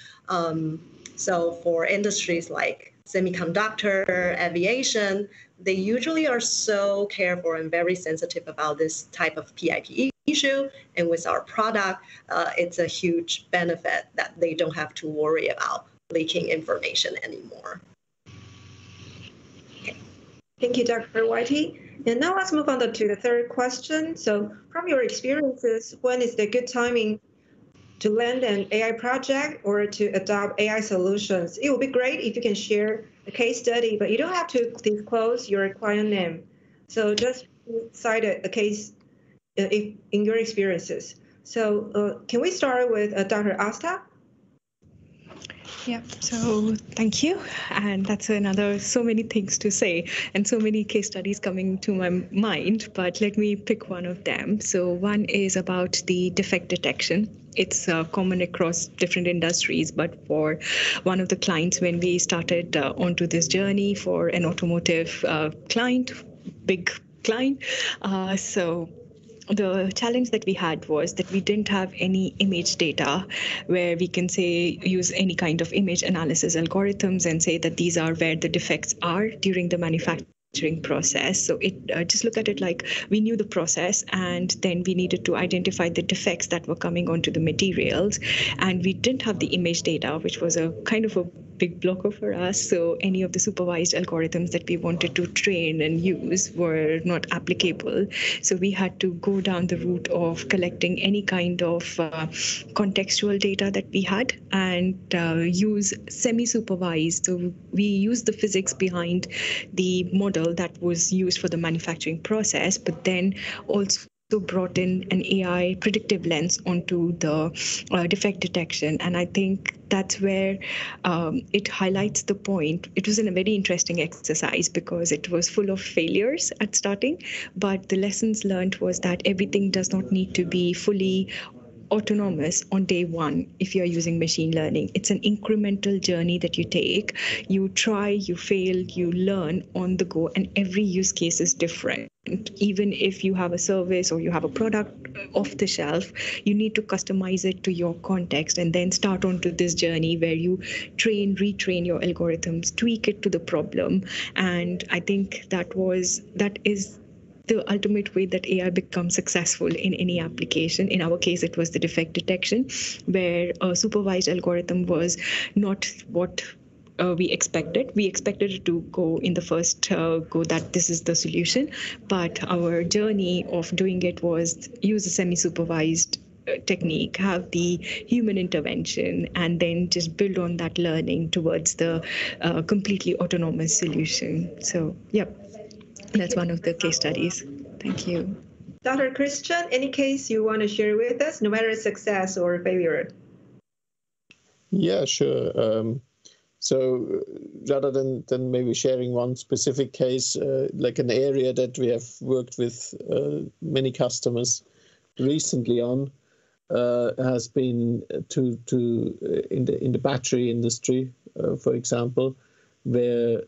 So for industries like semiconductor, aviation, they usually are so careful and very sensitive about this type of PIP issue. And with our product, it's a huge benefit that they don't have to worry about leaking information anymore. Okay. Thank you, Dr. Whitey. And now let's move on to the third question. So from your experiences, when is the good timing to land an AI project or to adopt AI solutions? It would be great if you can share a case study, but you don't have to disclose your client name. So just cite a case in your experiences. So can we start with Dr. Asta? Yeah, so thank you. And that's so many things to say and so many case studies coming to my mind, but let me pick one of them. So one is about the defect detection. It's common across different industries, but for one of the clients, when we started onto this journey for an automotive client, big client, so the challenge that we had was that we didn't have any image data where we can say use any kind of image analysis algorithms and say that these are where the defects are during the manufacturing process. So it just look at it like we knew the process, and then we needed to identify the defects that were coming onto the materials, and we didn't have the image data, which was a kind of a big blocker for us. So any of the supervised algorithms that we wanted to train and use were not applicable. So we had to go down the route of collecting any kind of contextual data that we had and use semi-supervised. So we used the physics behind the model that was used for the manufacturing process, but then also brought in an AI predictive lens onto the defect detection. And I think that's where it highlights the point. It was a very interesting exercise because it was full of failures at starting, but the lessons learned was that everything does not need to be fully autonomous on day one if you're using machine learning. It's an incremental journey that you take. You try, you fail, you learn on the go, and every use case is different. Even if you have a service or you have a product off the shelf, you need to customize it to your context and then start onto this journey where you train, retrain your algorithms, tweak it to the problem. And I think that is the ultimate way that AI becomes successful in any application. In our case, it was the defect detection, where a supervised algorithm was not what we expected. We expected it to go in the first go that this is the solution, but our journey of doing it was use a semi-supervised technique, have the human intervention, and then just build on that learning towards the completely autonomous solution. So, yep. That's one of the case studies. Thank you. Dr. Christian, any case you want to share with us, no matter success or failure? Yeah, sure. So rather than maybe sharing one specific case, like an area that we have worked with many customers recently on, has been in the battery industry, for example, where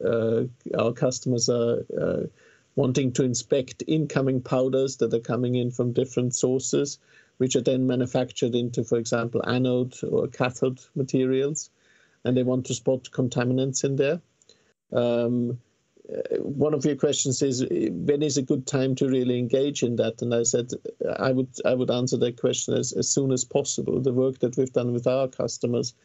our customers are wanting to inspect incoming powders that are coming in from different sources, which are then manufactured into, for example, anode or cathode materials, and they want to spot contaminants in there. One of your questions is, when is a good time to really engage in that? And I said, I would answer that question as soon as possible. The work that we've done with our customers,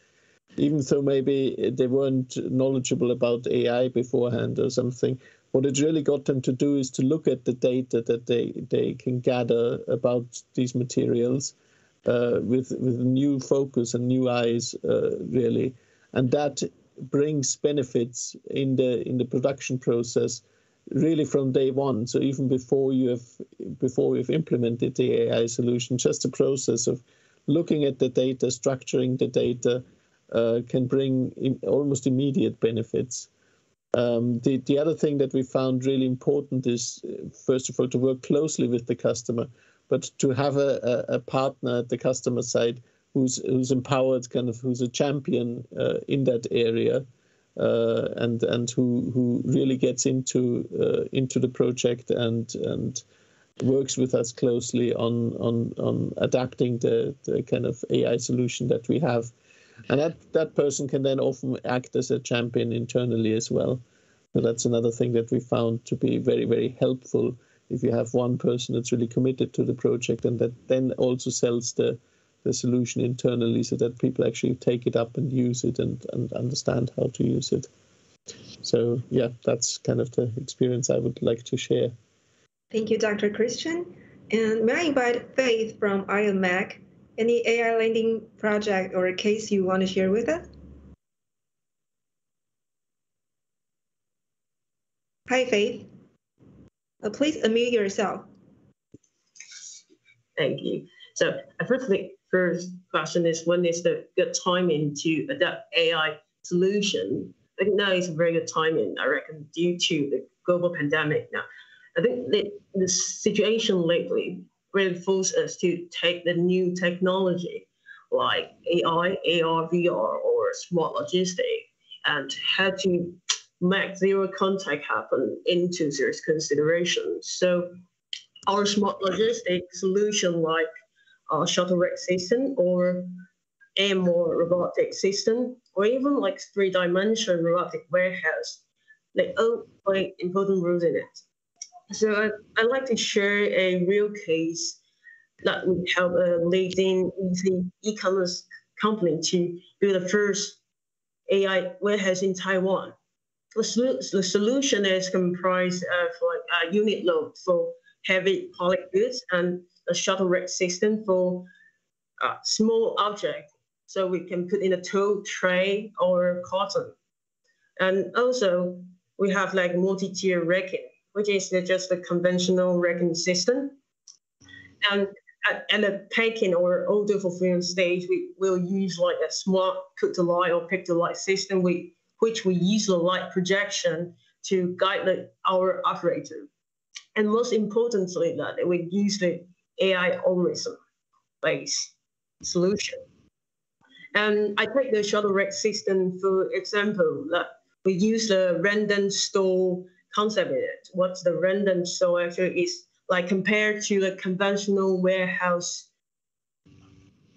even though maybe they weren't knowledgeable about AI beforehand or something, what it really got them to do is to look at the data that they can gather about these materials with new focus and new eyes, really. And that brings benefits in the production process really from day one. So even before you've implemented the AI solution, just the process of looking at the data, structuring the data, can bring almost immediate benefits. The other thing that we found really important is, first of all, to work closely with the customer, but to have a partner at the customer side who's empowered, who's a champion in that area, and who really gets into the project and works with us closely on adapting the kind of AI solution that we have. And that person can then often act as a champion internally as well. So that's another thing that we found to be very, very helpful if you have one person that's really committed to the project and that then also sells the solution internally so that people actually take it up and use it and understand how to use it. So yeah, that's kind of the experience I would like to share. Thank you, Dr. Christian. And may I invite Faith from IMAC? Any AI lending project or a case you want to share with us? Hi, Faith. Please unmute yourself. Thank you. So first question is, when is the good timing to adapt AI solution? I think now is a very good timing, I reckon, due to the global pandemic now. I think the situation lately really forces us to take the new technology like AI, AR, VR, or smart logistics, and how to make zero contact happen into serious consideration. So our smart logistics solution like shuttle rack system or more robotic system, or even like 3-dimensional robotic warehouse, they all play important roles in it. So I'd like to share a real case that would help a leading e-commerce company to build the first AI warehouse in Taiwan. The solution is comprised of like a unit load for heavy poly goods and a shuttle rack system for small objects, so we can put in a tow tray or carton. And also we have like multi-tier racking, which is just a conventional racking system. And at the packing or order fulfillment stage, we will use like a smart cook-to-light or pick-to-light system, which we use the light projection to guide our operator. And most importantly, that we use the AI algorithm-based solution. And I take the shuttle rack system for example. That we use the random store concept in it. What's the random store actually is like compared to the conventional warehouse.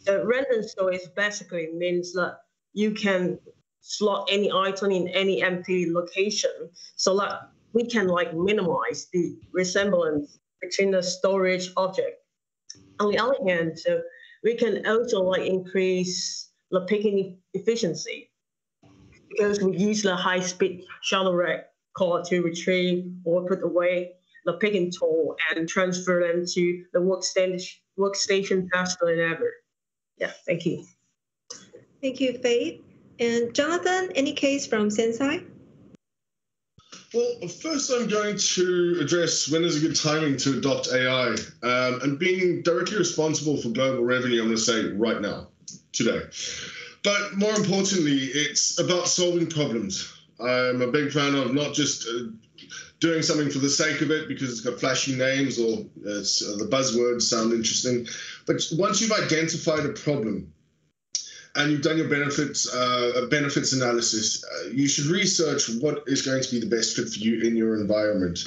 The random store is basically means that you can slot any item in any empty location, so that we can like minimize the resemblance between the storage object. On the other hand, so we can also like increase the picking efficiency because we use the high-speed shuttle rack call to retrieve or put away the picking tool and transfer them to the workstation faster than ever. Yeah, thank you. Thank you, Faith. And Jonathan, any case from Sensei? Well, first I'm going to address when is a good timing to adopt AI. And being directly responsible for global revenue, I'm going to say right now, today. But more importantly, it's about solving problems. I'm a big fan of not just doing something for the sake of it because it's got flashy names or the buzzwords sound interesting. But once you've identified a problem and you've done your benefits analysis, you should research what is going to be the best fit for you in your environment.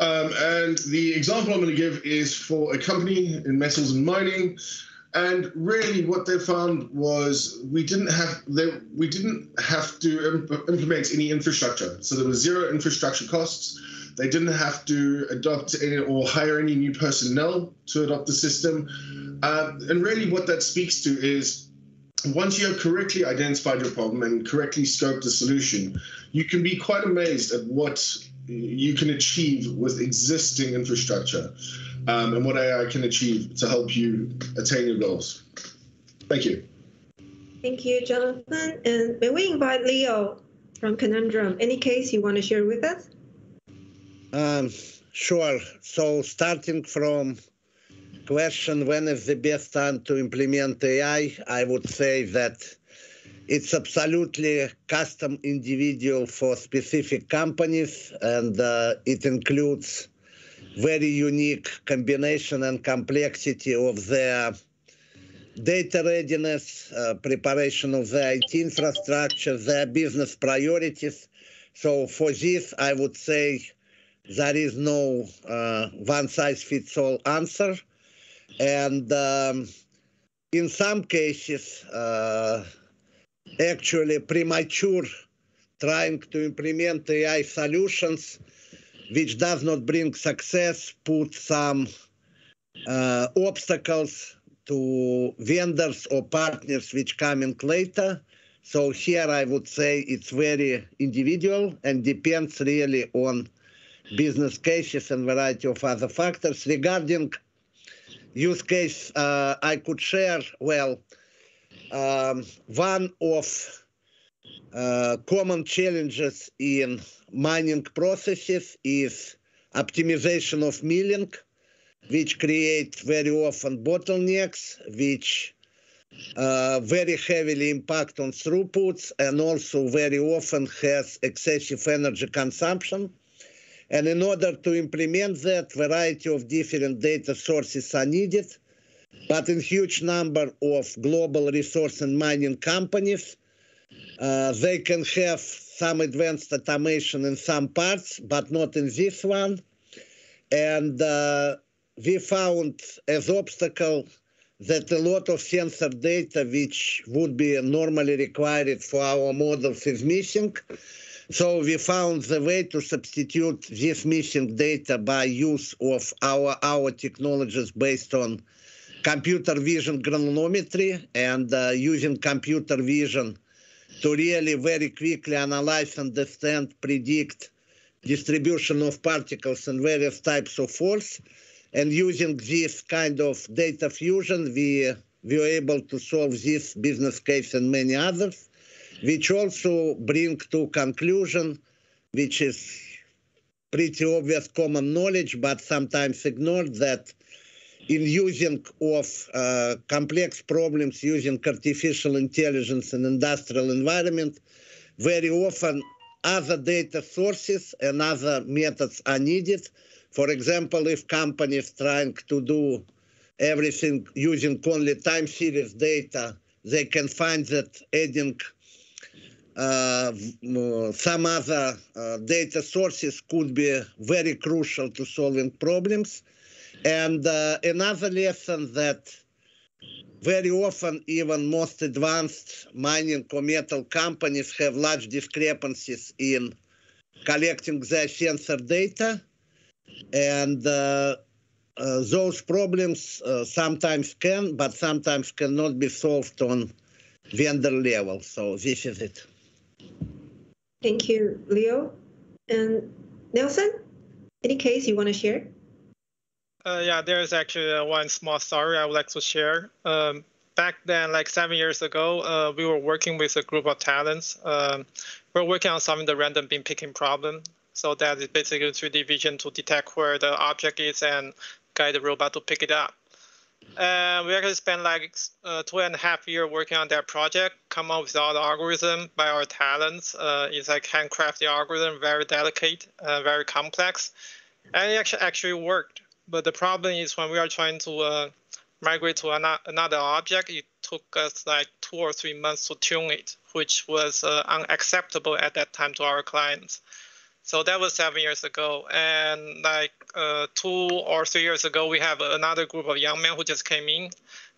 And the example I'm going to give is for a company in metals and mining. And really what they found was we didn't have to implement any infrastructure. So there was zero infrastructure costs. They didn't have to adopt any or hire any new personnel to adopt the system. And really what that speaks to is once you have correctly identified your problem and correctly scoped the solution, you can be quite amazed at what you can achieve with existing infrastructure. And what AI can achieve to help you attain your goals. Thank you. Thank you, Jonathan. And may we invite Leo from Conundrum? Any case you want to share with us? Sure. So starting from question, when is the best time to implement AI? I would say that it's absolutely custom individual for specific companies, and it includes very unique combination and complexity of their data readiness, preparation of their IT infrastructure, their business priorities. So for this, I would say there is no one-size-fits-all answer. And in some cases, actually premature trying to implement AI solutions which does not bring success, put some obstacles to vendors or partners which come in later. So here I would say it's very individual and depends really on business cases and variety of other factors. Regarding use case, I could share, well, one of common challenges in mining processes is optimization of milling, which create very often bottlenecks, which very heavily impact on throughputs and also very often has excessive energy consumption. And in order to implement that, variety of different data sources are needed. But in huge number of global resource and mining companies, they can have some advanced automation in some parts, but not in this one. And we found as obstacle that a lot of sensor data, which would be normally required for our models, is missing. So we found the way to substitute this missing data by use of our technologies based on computer vision granulometry and using computer vision to really very quickly analyze, understand, predict distribution of particles and various types of force. And using this kind of data fusion, we were able to solve this business case and many others, which also bring to conclusion, which is pretty obvious common knowledge, but sometimes ignored, that in using of complex problems using artificial intelligence in industrial environment, very often other data sources and other methods are needed. For example, if companies trying to do everything using only time series data, they can find that adding some other data sources could be very crucial to solving problems. And another lesson that very often even most advanced mining or metal companies have large discrepancies in collecting their sensor data. And those problems sometimes can, but sometimes cannot be solved on vendor level. So this is it. Thank you, Leo. And Nelson, any case you want to share? Yeah, there's actually one small story I would like to share. Back then, like 7 years ago, we were working with a group of talents. We're working on solving the random bin picking problem. So that is basically 3D vision to detect where the object is and guide the robot to pick it up. And we actually spent like 2.5 years working on that project, come up with all the algorithm by our talents. It's like handcrafted algorithm, very delicate, very complex. And it actually worked. But the problem is when we are trying to migrate to another object, it took us like 2 or 3 months to tune it, which was unacceptable at that time to our clients. So that was 7 years ago. And like 2 or 3 years ago, we have another group of young men who just came in.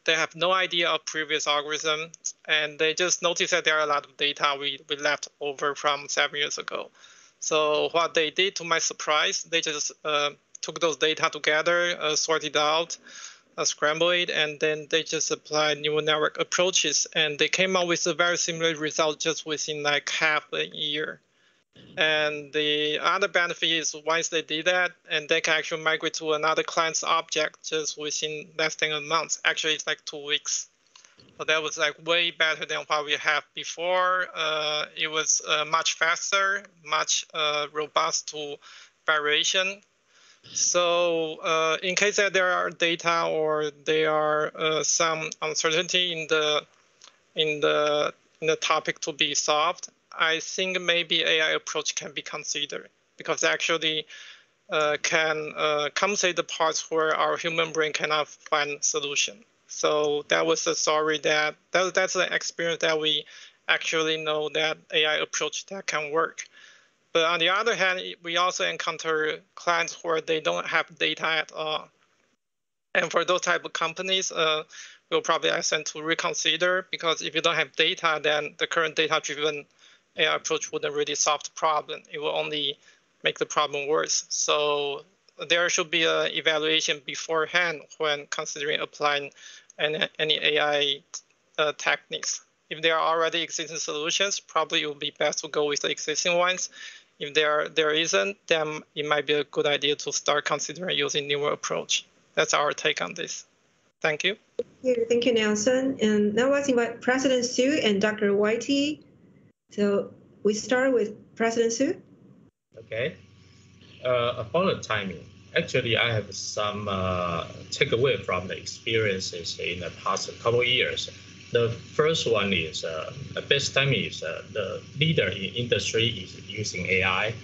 They have no idea of previous algorithms, and they just noticed that there are a lot of data we left over from 7 years ago. So what they did, to my surprise, they just took those data together, sorted out, scrambled it, and then they just applied neural network approaches, and they came up with a very similar result just within like half a year. And the other benefit is once they did that, and they can actually migrate to another client's object just within less than a month. Actually, it's like 2 weeks. So that was like way better than what we had before. It was much faster, much robust to variation. So in case that there are data or there are some uncertainty in the topic to be solved, I think maybe AI approach can be considered, because actually can compensate the parts where our human brain cannot find solution. So that was a story that's an experience that we actually know that AI approach that can work. But on the other hand, we also encounter clients where they don't have data at all. And for those type of companies, we'll probably ask them to reconsider, because if you don't have data, then the current data-driven AI approach wouldn't really solve the problem. It will only make the problem worse. So there should be an evaluation beforehand when considering applying any AI techniques. If there are already existing solutions, probably it would be best to go with the existing ones. If there isn't, then it might be a good idea to start considering using newer approach. That's our take on this. Thank you. Thank you, Nelson. And now let's invite President Su and Dr. Whitey. So we start with President Su. Okay. About the timing, actually, I have some takeaway from the experiences in the past couple of years. The first one is the best timing is the leader in industry is using AI.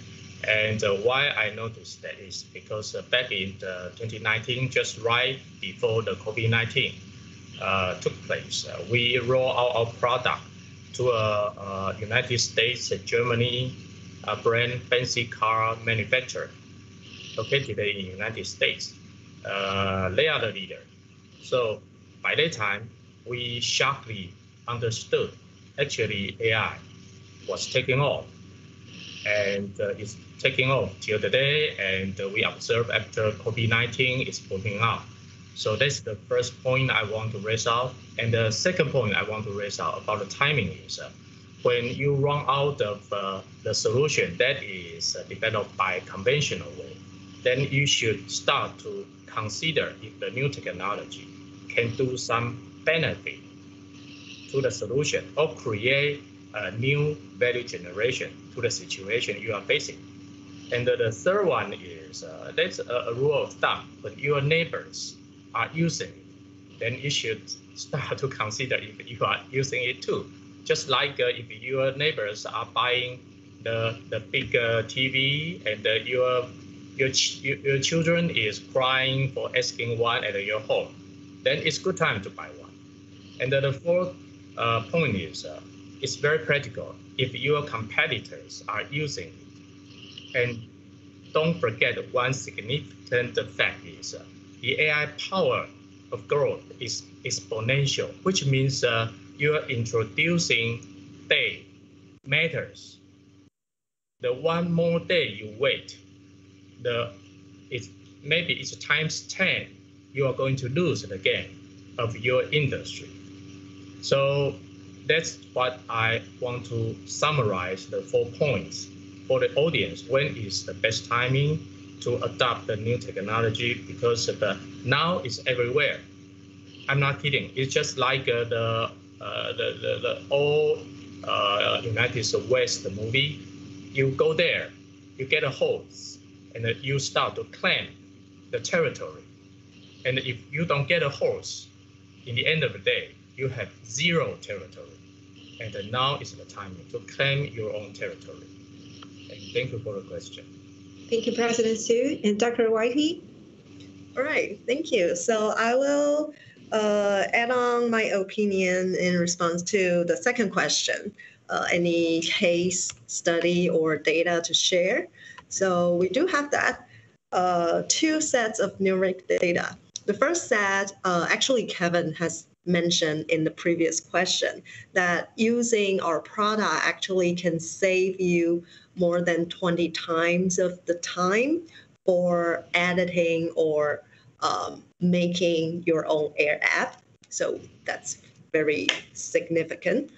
And why I noticed that is because back in 2019, just right before the COVID-19 took place, we roll out our product to a United States, Germany, a brand fancy car manufacturer located in the United States. They are the leader. So by that time, we sharply understood actually AI was taking off, and it's taking off till today. And we observe after COVID-19 is moving up. So that's the first point I want to raise out. And the second point I want to raise out about the timing is when you run out of the solution that is developed by conventional way, then you should start to consider if the new technology can do some benefit to the solution or create a new value generation to the situation you are facing. And the third one is that's a rule of thumb. When your neighbors are using it, then you should start to consider if you are using it too. Just like if your neighbors are buying the big TV and your children is crying for asking one at your home, then it's good time to buy one. And then the fourth point is it's very practical if your competitors are using it. And don't forget one significant fact is the AI power of growth is exponential, which means you are introducing day matters. The one more day you wait, maybe it's times 10, you are going to lose the game of your industry. So that's what I want to summarize the 4 points for the audience. When is the best timing to adopt the new technology? Because now it's everywhere. I'm not kidding. It's just like the old United West movie. You go there, you get a horse, and you start to claim the territory. And if you don't get a horse, in the end of the day, you have 0 territory. And now is the time to claim your own territory. And thank you for the question. Thank you, President Su. And Dr. Whitey? All right, thank you. So I will add on my opinion in response to the second question. Any case study or data to share? So we do have that. 2 sets of numeric data. The first set, actually Kevin has mentioned in the previous question, that using our product actually can save you more than 20 times of the time for editing or making your own Air app. So that's very significant.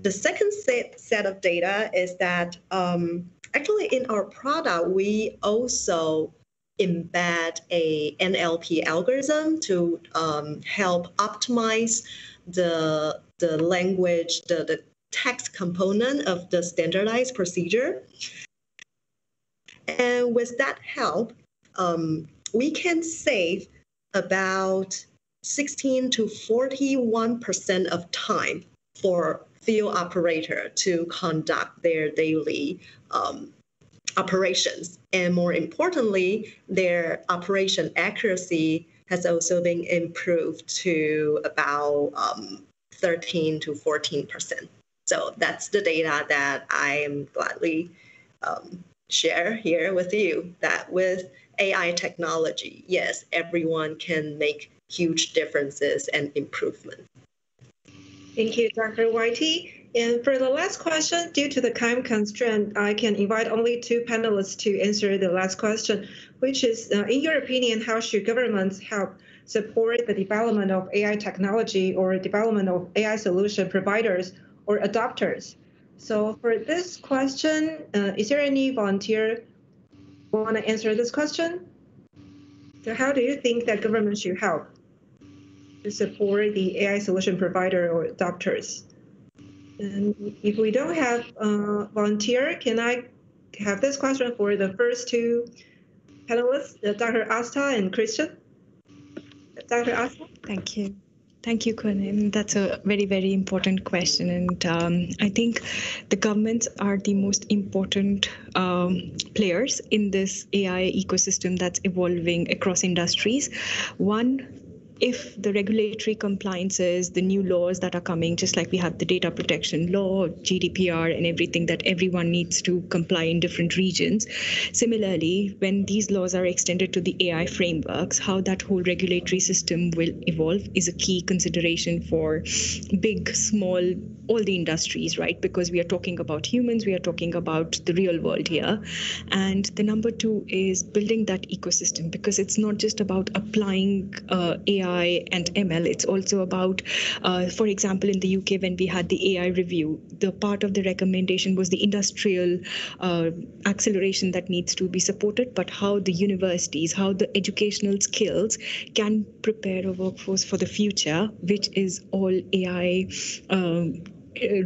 The second set of data is that actually in our product, we also embed a NLP algorithm to help optimize the language, the text component of the standardized procedure. And with that help, we can save about 16 to 41% of time for field operator to conduct their daily operations. And more importantly, their operation accuracy has also been improved to about 13 to 14%. So that's the data that I am gladly share here with you, that with AI technology, yes, everyone can make huge differences and improvement. Thank you, Dr. Whitey. And for the last question, due to the time constraint, I can invite only 2 panelists to answer the last question, which is, in your opinion, how should governments help support the development of AI technology or development of AI solution providers or adopters? So for this question, is there any volunteer who want to answer this question? So how do you think that government should help to support the AI solution provider or adopters? And if we don't have a volunteer, can I have this question for the first 2 panelists, Dr. Asta and Christian? Dr. Asta? Thank you. Thank you, Conan. That's a very, very important question. And I think the governments are the most important players in this AI ecosystem that's evolving across industries. One, if the regulatory compliances, the new laws that are coming, just like we have the data protection law, GDPR, and everything that everyone needs to comply in different regions. Similarly, when these laws are extended to the AI frameworks, how that whole regulatory system will evolve is a key consideration for big, small, all the industries, right? Because we are talking about humans, we are talking about the real world here. And the number 2 is building that ecosystem, because it's not just about applying AI and ML. It's also about, for example, in the UK, when we had the AI review, the part of the recommendation was the industrial acceleration that needs to be supported, but how the universities, how the educational skills can prepare a workforce for the future, which is all AI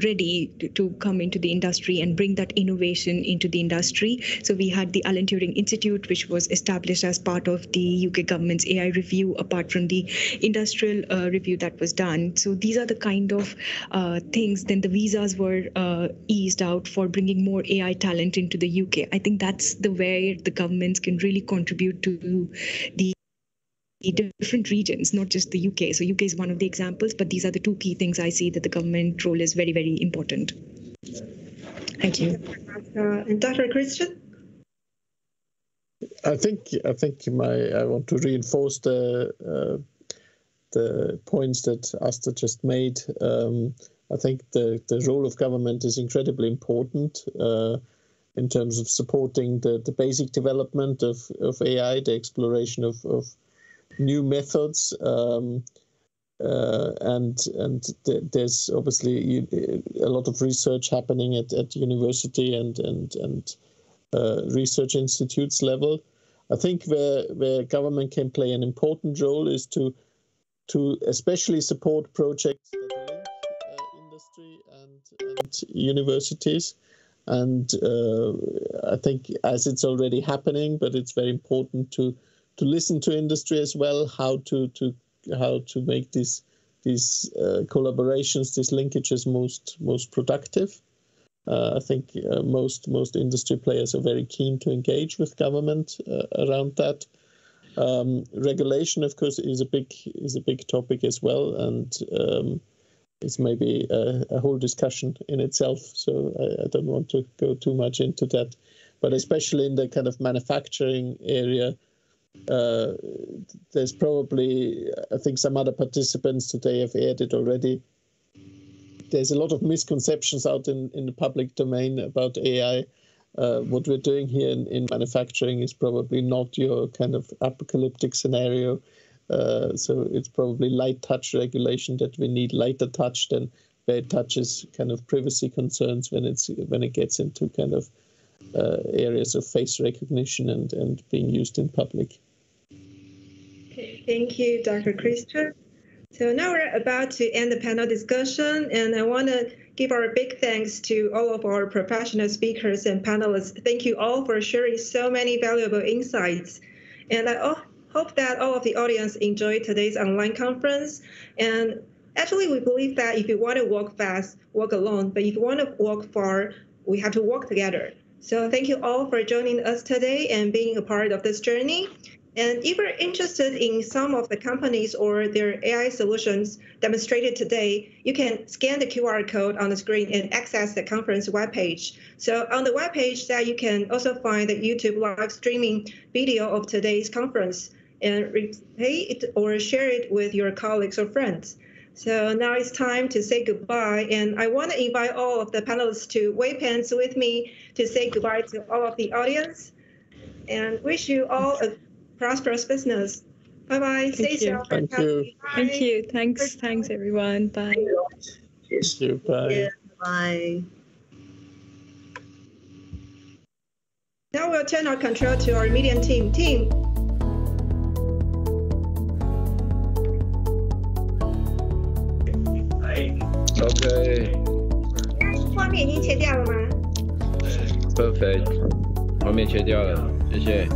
ready to come into the industry and bring that innovation into the industry. So we had the Alan Turing Institute, which was established as part of the UK government's AI review, apart from the industrial review that was done. So these are the kind of things. Then the visas were eased out for bringing more AI talent into the UK. I think that's the way the governments can really contribute to the different regions, not just the UK. So UK is one of the examples, but these are the two key things I see that the government role is very, very important. Thank you. And Dr. Christian? I think I want to reinforce the points that Asta just made. I think the role of government is incredibly important in terms of supporting the basic development of AI, the exploration of new methods, and there's obviously a lot of research happening at university and research institutes level. I think where government can play an important role is to especially support projects that link industry and universities. And I think as it's already happening, but it's very important to listen to industry as well, how to make these collaborations, these linkages most productive. I think most industry players are very keen to engage with government around that. Regulation, of course, is a big topic as well, and it's maybe a whole discussion in itself. So I don't want to go too much into that, but especially in the kind of manufacturing area. There's probably, I think some other participants today have aired it already. There's a lot of misconceptions out in the public domain about AI. What we're doing here in manufacturing is probably not your kind of apocalyptic scenario. So it's probably light touch regulation that we need, lighter touch than where it touches kind of privacy concerns when it gets into kind of areas of face recognition and being used in public. Okay, thank you, Dr. Christian. So now we're about to end the panel discussion, and I want to give our big thanks to all of our professional speakers and panelists. Thank you all for sharing so many valuable insights. And I hope that all of the audience enjoyed today's online conference. And actually, we believe that if you want to walk fast, walk alone. But if you want to walk far, we have to walk together. So thank you all for joining us today and being a part of this journey. And if you're interested in some of the companies or their AI solutions demonstrated today, you can scan the QR code on the screen and access the conference webpage. So on the webpage, that you can also find the YouTube live streaming video of today's conference and replay it or share it with your colleagues or friends. So now it's time to say goodbye. And I want to invite all of the panelists to wave hands with me to say goodbye to all of the audience and wish you all a prosperous business. Bye-bye. Stay safe. Thank you. Thank you. Thanks, everyone. Bye. Thank you. Bye. Yeah, bye. Now we'll turn our control to our medium team. OK。画面已经切掉了吗？ Perfect， 画面切掉了，谢谢。